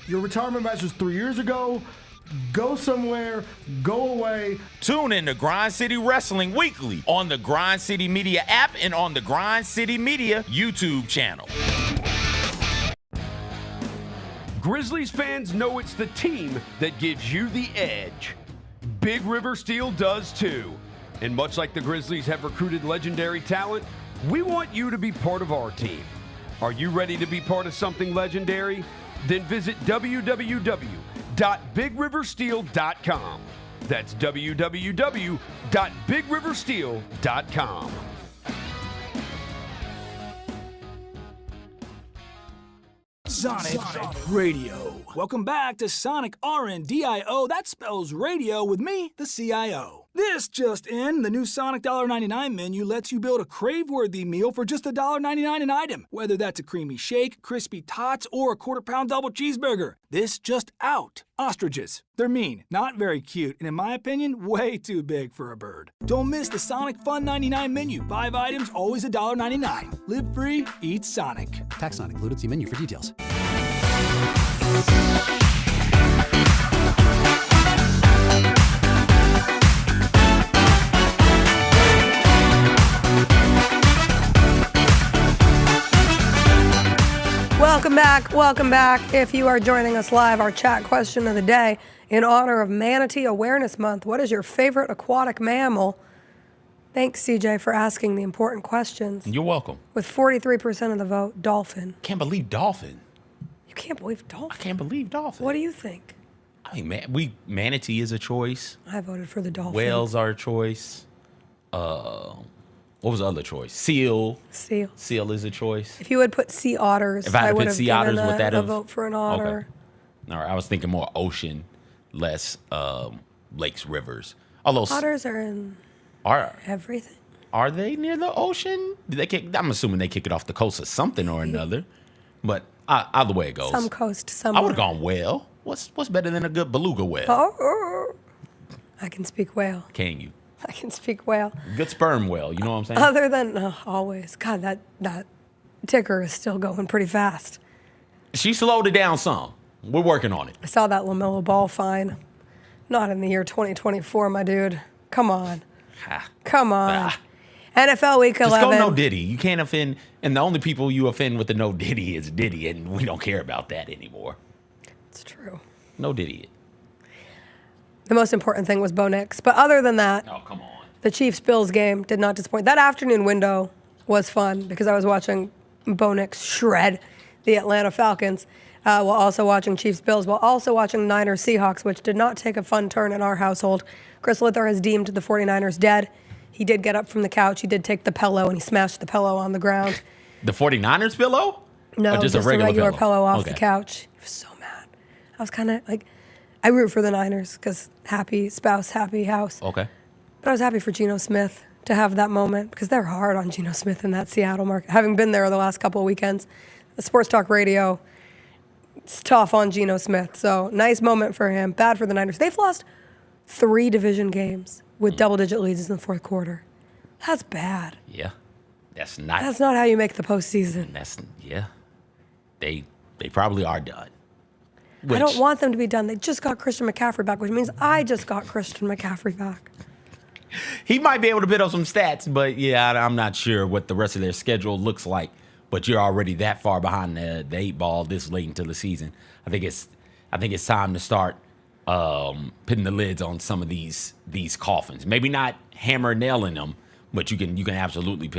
Your retirement match was 3 years ago. Go somewhere, go away. Tune in to Grind City Wrestling weekly on the Grind City Media app and on the Grind City Media YouTube channel. Grizzlies fans know it's the team that gives you the edge. Big River Steel does too. And much like the Grizzlies have recruited legendary talent, we want you to be part of our team. Are you ready to be part of something legendary? Then visit www.bigriversteel.com. That's www.bigriversteel.com. Sonic Radio. Welcome back to Sonic RNDIO. That spells radio with me, the CIO. This just in, the new Sonic $1.99 menu lets you build a crave-worthy meal for just $1.99 an item. Whether that's a creamy shake, crispy tots, or a quarter-pound double cheeseburger. This just out. Ostriches. They're mean, not very cute, and in my opinion, way too big for a bird. Don't miss the Sonic Fun 99 menu. 5 items, always $1.99. Live free, eat Sonic. Tax not included. See menu for details. Welcome back. If you are joining us live, our chat question of the day, in honor of Manatee Awareness Month, what is your favorite aquatic mammal? Thanks, CJ, for asking the important questions. You're welcome. With 43% of the vote, dolphin. Can't believe dolphin. You can't believe dolphin? I can't believe dolphin. What do you think? I mean, manatee is a choice. I voted for the dolphin. Whales are a choice. What was the other choice? Seal. Seal is a choice. If you would put sea otters, If I had would put have sea given otters, would that a have vote for an otter. Okay. All right, I was thinking more ocean, less lakes, rivers. Although Otters are in everything. Are they near the ocean? I'm assuming they kick it off the coast of something or another. But either way it goes. Some coast, some. I would have gone whale. What's better than a good beluga whale? Oh, I can speak whale. Can you? I can speak whale. Good sperm whale. You know what I'm saying? Other than always, God, that ticker is still going pretty fast. She slowed it down some. We're working on it. I saw that LaMelo Ball fine. Not in the year 2024, my dude. Come on. Come on. NFL Week 11. Just go no Diddy. You can't offend, and the only people you offend with the no Diddy is Diddy, and we don't care about that anymore. It's true. No Diddy. The most important thing was Bo Nix. But other than that, the Chiefs-Bills game did not disappoint. That afternoon window was fun because I was watching Bo Nix shred the Atlanta Falcons while also watching Chiefs-Bills, while also watching Niners-Seahawks, which did not take a fun turn in our household. Chris Litter has deemed the 49ers dead. He did get up from the couch. He did take the pillow, and he smashed the pillow on the ground. The 49ers pillow? No, or just a regular pillow off the Okay. couch. He was so mad. I was kind of like, I root for the Niners because happy spouse, happy house. Okay. But I was happy for Geno Smith to have that moment because they're hard on Geno Smith in that Seattle market. Having been there the last couple of weekends, the Sports Talk Radio, it's tough on Geno Smith. So nice moment for him. Bad for the Niners. They've lost 3 division games with double-digit leads in the fourth quarter. That's bad. Yeah. That's not That's not how you make the postseason. Yeah. They They probably are done. I don't want them to be done. They just got Christian McCaffrey back, which means I just got Christian McCaffrey back. He might be able to put up some stats, but yeah, I'm not sure what the rest of their schedule looks like. But you're already that far behind the 8 ball this late into the season. I think it's time to start putting the lids on some of these coffins. Maybe not hammer nailing them, but you can absolutely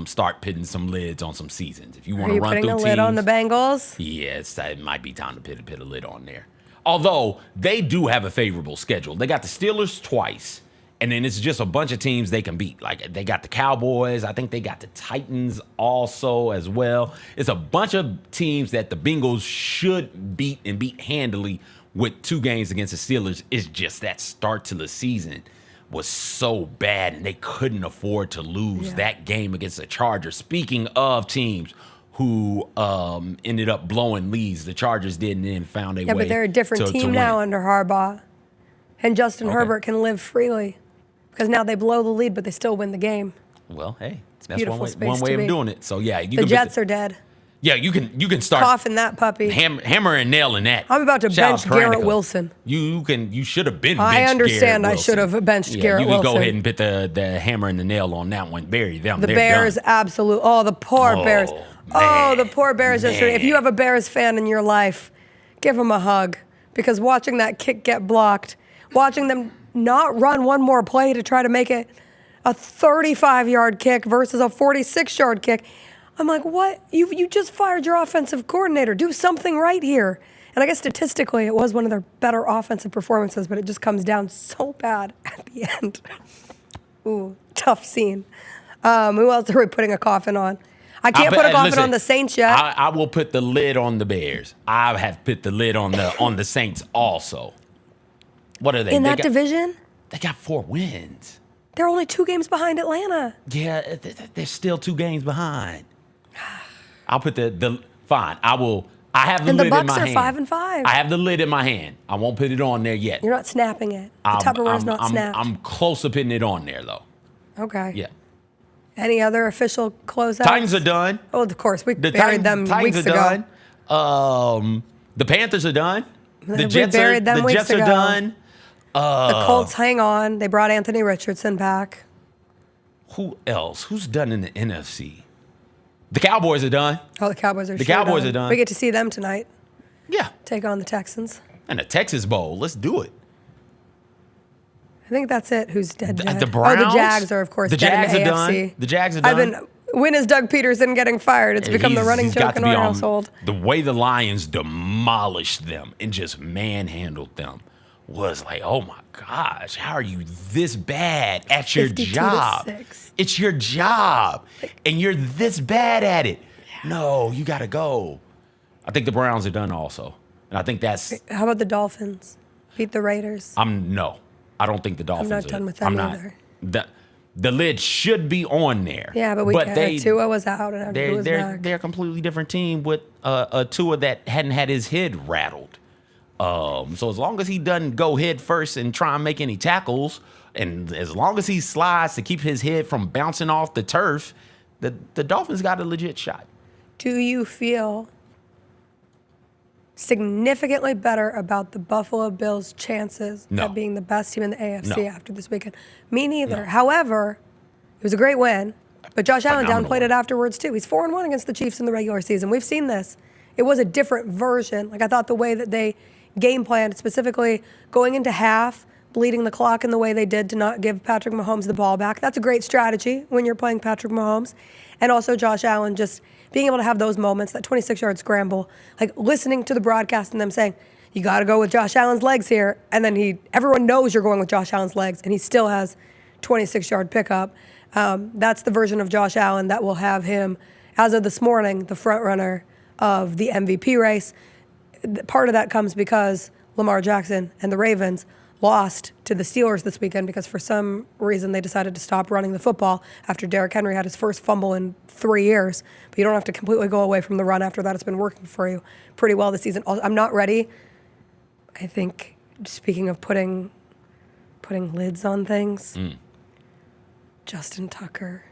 start putting some lids on some seasons. If you want to run through teams. Are you putting a lid on the Bengals? Yes, it might be time to put a lid on there. Although they do have a favorable schedule. They got the Steelers twice. And then it's just a bunch of teams they can beat. Like, they got the Cowboys. I think they got the Titans also as well. It's a bunch of teams that the Bengals should beat and beat handily with 2 games against the Steelers. It's just that start to the season was so bad, and they couldn't afford to lose that game against the Chargers. Speaking of teams who ended up blowing leads, the Chargers did and then found a way. Yeah, but they're a different team now under Harbaugh. And Justin Herbert can live freely. Because now they blow the lead, but they still win the game. Well, hey, it's that's one way of doing it. So yeah, the Jets are dead. Yeah, you can start coughing that puppy, hammer and nailing that. I'm about to bench Garrett Wilson. You should have been. I understand. I should have benched Garrett Wilson. You can go ahead and put the hammer and the nail on that one. Bury them. The Bears, absolutely. Oh, the poor Bears. Oh, the poor Bears yesterday. If you have a Bears fan in your life, give them a hug, because watching that kick get blocked, watching them not run one more play to try to make it a 35-yard kick versus a 46-yard kick. I'm like, what? You just fired your offensive coordinator. Do something right here. And I guess statistically, it was one of their better offensive performances, but it just comes down so bad at the end. Ooh, tough scene. Who else are we putting a coffin on? I can't put a coffin on the Saints yet. I will put the lid on the Bears. I have put the lid on the Saints also. What are they? In that division? They got 4 wins. They're only 2 games behind Atlanta. Yeah, they're still 2 games behind. I'll put fine. I have the lid in my hand. And the Bucks are 5-5. I have the lid in my hand. I won't put it on there yet. You're not snapping it. The Tupperware's not snapped. I'm close to putting it on there, though. Okay. Yeah. Any other official closeouts? Titans are done. Oh, of course. We buried them weeks ago. Done. The Panthers are done. The Jets are done. The Colts hang on. They brought Anthony Richardson back. Who else? Who's done in the NFC? The Cowboys are done. Oh, the Cowboys are done. We get to see them tonight. Yeah. Take on the Texans. And the Texas Bowl. Let's do it. I think that's it. Who's dead? The Browns? Oh, the Jags are, of course, dead in the AFC. Done. The Jags are done. When is Doug Peterson getting fired? It's become the running joke in our household. The way the Lions demolished them and just manhandled them was like, oh my gosh, how are you this bad at your job? It's your job, and you're this bad at it. Yeah. No, you got to go. I think the Browns are done also, and I think that's. How about the Dolphins? Beat the Raiders. No, I don't think the Dolphins. I'm not done with them either. The lid should be on there. Yeah, but Tua was out and Tua was back. They're a completely different team with a Tua that hadn't had his head rattled. So as long as he doesn't go head first and try and make any tackles, and as long as he slides to keep his head from bouncing off the turf, the Dolphins got a legit shot. Do you feel significantly better about the Buffalo Bills' chances of being the best team in the AFC after this weekend? Me neither. No. However, it was a great win, but Josh Allen downplayed it afterwards too. He's 4-1 against the Chiefs in the regular season. We've seen this. It was a different version. Like, I thought the way that they game planned, specifically going into half, bleeding the clock in the way they did to not give Patrick Mahomes the ball back. That's a great strategy when you're playing Patrick Mahomes. And also Josh Allen just being able to have those moments, that 26-yard scramble, like listening to the broadcast and them saying, you got to go with Josh Allen's legs here. And then everyone knows you're going with Josh Allen's legs, and he still has 26-yard pickup. That's the version of Josh Allen that will have him, as of this morning, the front runner of the MVP race. Part of that comes because Lamar Jackson and the Ravens lost to the Steelers this weekend because for some reason they decided to stop running the football after Derrick Henry had his first fumble in 3 years. But you don't have to completely go away from the run after that. It's been working for you pretty well this season. I'm not ready. I think, speaking of putting lids on things, Justin Tucker,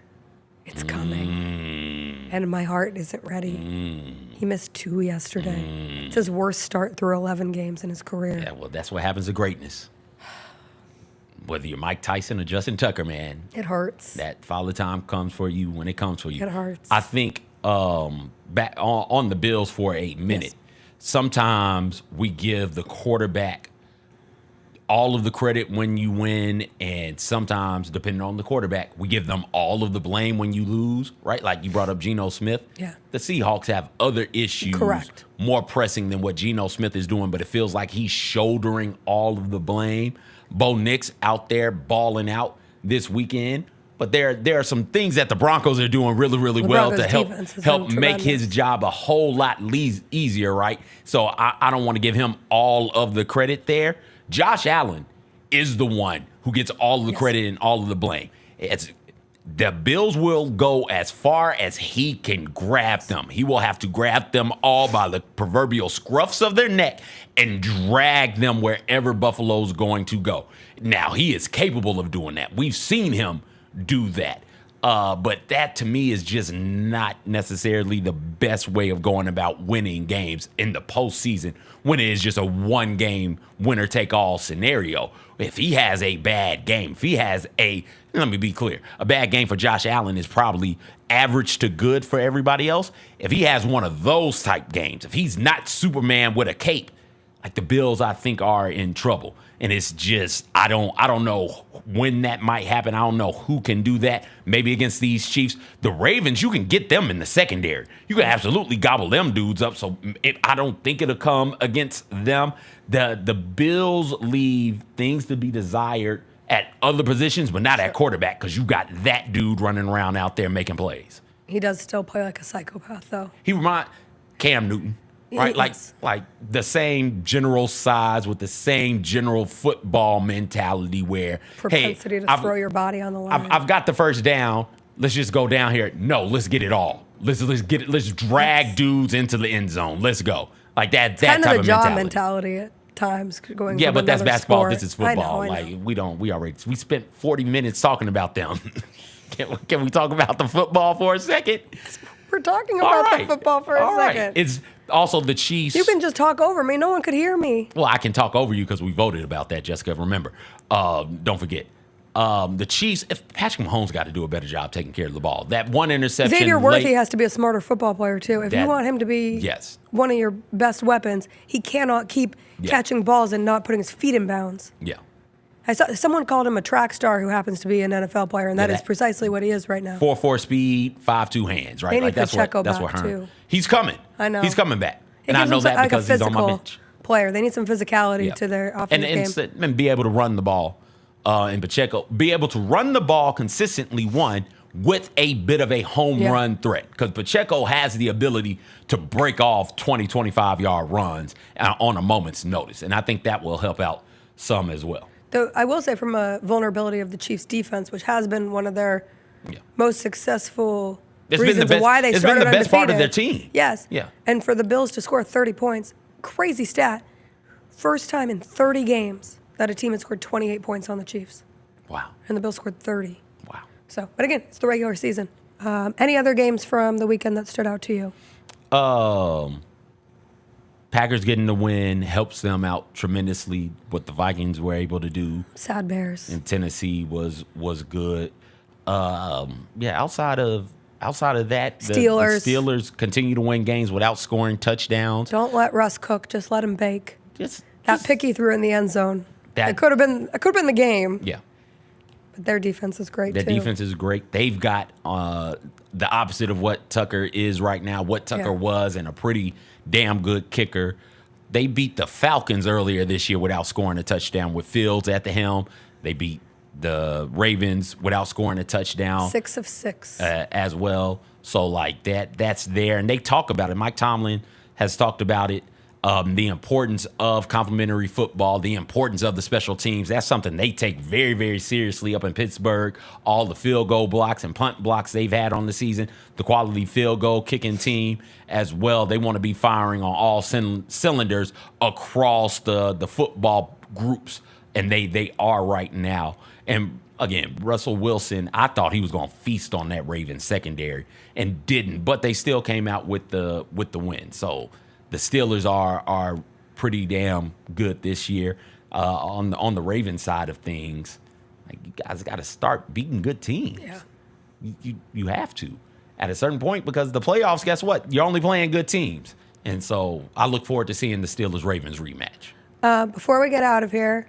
it's coming. And my heart isn't ready He missed 2 yesterday. It's his worst start through 11 games in his career. Yeah, well, that's what happens to greatness. Whether you're Mike Tyson or Justin Tucker, man. It hurts. That Father Time comes for you when it comes for you. It hurts. I think back on the Bills for a minute, sometimes we give the quarterback all of the credit when you win, and sometimes, depending on the quarterback, we give them all of the blame when you lose, right? Like you brought up Geno Smith. Yeah. The Seahawks have other issues more pressing than what Geno Smith is doing, but it feels like he's shouldering all of the blame. Bo Nix out there balling out this weekend. But there are some things that the Broncos are doing really, really well to help make his job a whole lot easier, right? So I don't want to give him all of the credit there. Josh Allen is the one who gets all of the credit and all of the blame. The Bills will go as far as he can grab them. He will have to grab them all by the proverbial scruffs of their neck and drag them wherever Buffalo's going to go. Now, he is capable of doing that. We've seen him do that. But that, to me, is just not necessarily the best way of going about winning games in the postseason when it is just a one-game winner-take-all scenario. If he has a bad game, let me be clear, a bad game for Josh Allen is probably average to good for everybody else. If he has one of those type games, if he's not Superman with a cape, like the Bills, I think, are in trouble. And it's just, I don't know when that might happen. I don't know who can do that. Maybe against these Chiefs. The Ravens, you can get them in the secondary. You can absolutely gobble them dudes up. So I don't think it'll come against them. The Bills leave things to be desired at other positions, but not at quarterback, because you got that dude running around out there making plays. He does still play like a psychopath, though. He reminds Cam Newton. Right, like the same general size with the same general football mentality where propensity to throw your body on the line. I've got the first down. Let's just go down here. No, let's get it all. Let's get it. Let's drag dudes into the end zone. Let's go. Like that. That kind type of the of jaw mentality. at times. Going Yeah, from but that's another basketball. sport. This is football. I know. We spent 40 minutes talking about them. Can we talk about the football for a second? We're talking about the football for a second. It's also the Chiefs. You can just talk over me. No one could hear me. Well, I can talk over you because we voted about that, Jessica. Remember, don't forget. The Chiefs, if Patrick Mahomes got to do a better job taking care of the ball. That one interception. Xavier Worthy has to be a smarter football player, too. If you want him to be one of your best weapons, he cannot keep catching balls and not putting his feet in bounds. Yeah. I saw someone called him a track star who happens to be an NFL player, and that is precisely what he is right now. 4.4 speed, 5.2 hands, right? They need like that's Pacheco what back, Hearn. too. He's coming. I know. He's coming back. It And I gives know them that because he's on my bench. Player. They need some physicality to their offensive game. And be able to run the ball. And Pacheco, be able to run the ball consistently, one, with a bit of a home run threat. Because Pacheco has the ability to break off 20, 25-yard runs on a moment's notice. And I think that will help out some as well. Though I will say from a vulnerability of the Chiefs' defense, which has been one of their most successful reasons why they started undefeated. It's been the best part of their team. Yes. Yeah. And for the Bills to score 30 points, crazy stat. First time in 30 games that a team had scored 28 points on the Chiefs. Wow. And the Bills scored 30. Wow. So, but again, it's the regular season. Any other games from the weekend that stood out to you? Packers getting the win helps them out tremendously. What the Vikings were able to do. Sad Bears. In Tennessee was good. Outside of that, the Steelers continue to win games without scoring touchdowns. Don't let Russ cook. Just let him bake. That pick he threw in the end zone. That it could have been the game. Yeah. But their defense is great, Their too. defense is great. They've got the opposite of what Tucker is right now, what Tucker was, and a pretty damn good kicker. They beat the Falcons earlier this year without scoring a touchdown with Fields at the helm. They beat the Ravens without scoring a touchdown. 6 of 6. As well. So, like, that's there. And they talk about it. Mike Tomlin has talked about it. The importance of complementary football, the importance of the special teams. That's something they take very, very seriously up in Pittsburgh. All the field goal blocks and punt blocks they've had on the season, the quality field goal kicking team as well. They want to be firing on all cylinders across the football groups, and they are right now. And again, Russell Wilson, I thought he was going to feast on that Ravens secondary and didn't, but they still came out with the win. So the Steelers are pretty damn good this year. On the Ravens side of things, like, you guys got to start beating good teams. Yeah. You have to at a certain point, because the playoffs, guess what? You're only playing good teams. And so I look forward to seeing the Steelers-Ravens rematch. Before we get out of here,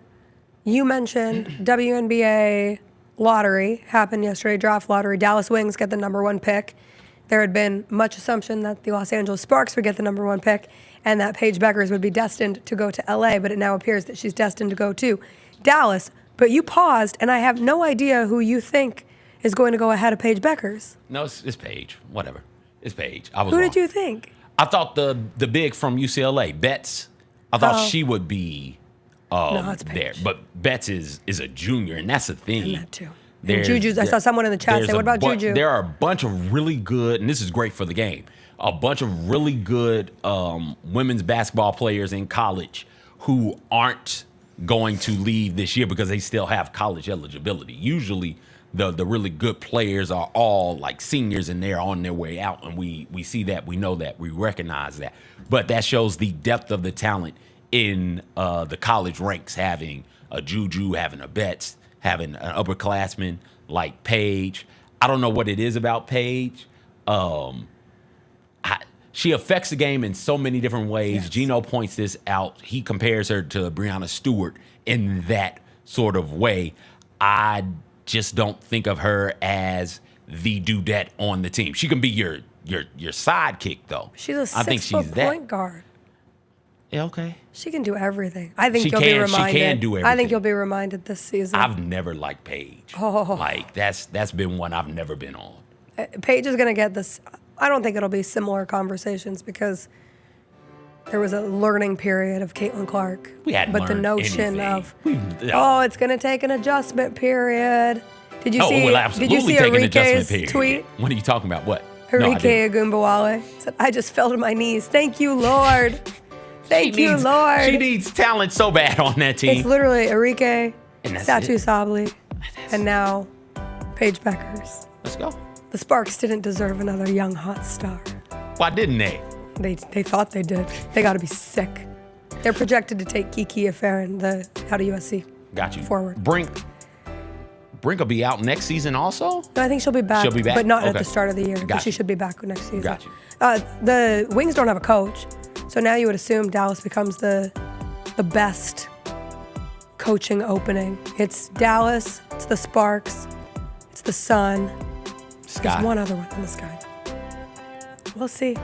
you mentioned WNBA lottery happened yesterday, draft lottery. Dallas Wings get the number 1 pick. There had been much assumption that the Los Angeles Sparks would get the number 1 pick and that Paige Beckers would be destined to go to LA, but it now appears that she's destined to go to Dallas. But you paused, and I have no idea who you think is going to go ahead of Paige Beckers. No, it's Paige. Whatever. It's Paige. I was Who wrong. did you think? I thought the big from UCLA, Betts, I thought she would be No, it's there. But Betts is a junior, and that's the thing. And that too. And Juju's, I saw someone in the chat say, what about Juju? There are a bunch of really good, and this is great for the game, a bunch of really good women's basketball players in college who aren't going to leave this year because they still have college eligibility. Usually the really good players are all like seniors and they're on their way out, and we see that, we know that, we recognize that. But that shows the depth of the talent in the college ranks, having a Juju, having a Betts, having an upperclassman like Paige. I don't know what it is about Paige. She affects the game in so many different ways. Yes. Gino points this out. He compares her to Breanna Stewart in that sort of way. I just don't think of her as the dudette on the team. She can be your sidekick, though. She's a 6-foot point guard. Yeah, okay. She can do everything. I think you'll be reminded. She can do everything. I think you'll be reminded this season. I've never liked Paige. Oh. Like, that's been one I've never been on. Paige is going to get this. I don't think it'll be similar conversations because there was a learning period of Caitlin Clark. We hadn't But the learned notion anything. of, it's going to take an adjustment period. Did you see? Well, absolutely Did you see take an adjustment Enrique's period. tweet? What are you talking about? What? Enrique Agumbawale said, "I just fell to my knees. Thank you, Lord. Thank you, Lord." She needs talent so bad on that team. It's literally Enrique, And that's Satu it. Sabli, and now Paige Beckers. Let's go. The Sparks didn't deserve another young hot star. Why didn't they? They thought they did. They got to be sick. They're projected to take Kiki Affarin out of USC. Got you. Forward. Brink will be out next season also? No, I think she'll be back. She'll be back? But not at Okay. the start of the year. Got But she you. should be back next season. Got you. The Wings don't have a coach. So now you would assume Dallas becomes the best coaching opening. It's Dallas, it's the Sparks, it's the Sun. Sky. There's one other one in the sky. We'll see.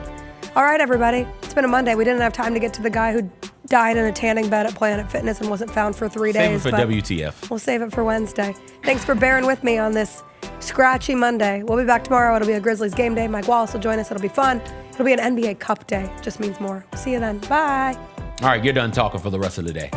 All right, everybody. It's been a Monday. We didn't have time to get to the guy who died in a tanning bed at Planet Fitness and wasn't found for 3 days. Save it for but WTF. We'll save it for Wednesday. Thanks for bearing with me on this scratchy Monday. We'll be back tomorrow. It'll be a Grizzlies game day. Mike Wallace will join us. It'll be fun. It'll be an NBA Cup day. Just means more. See you then. Bye. All right, you're done talking for the rest of the day.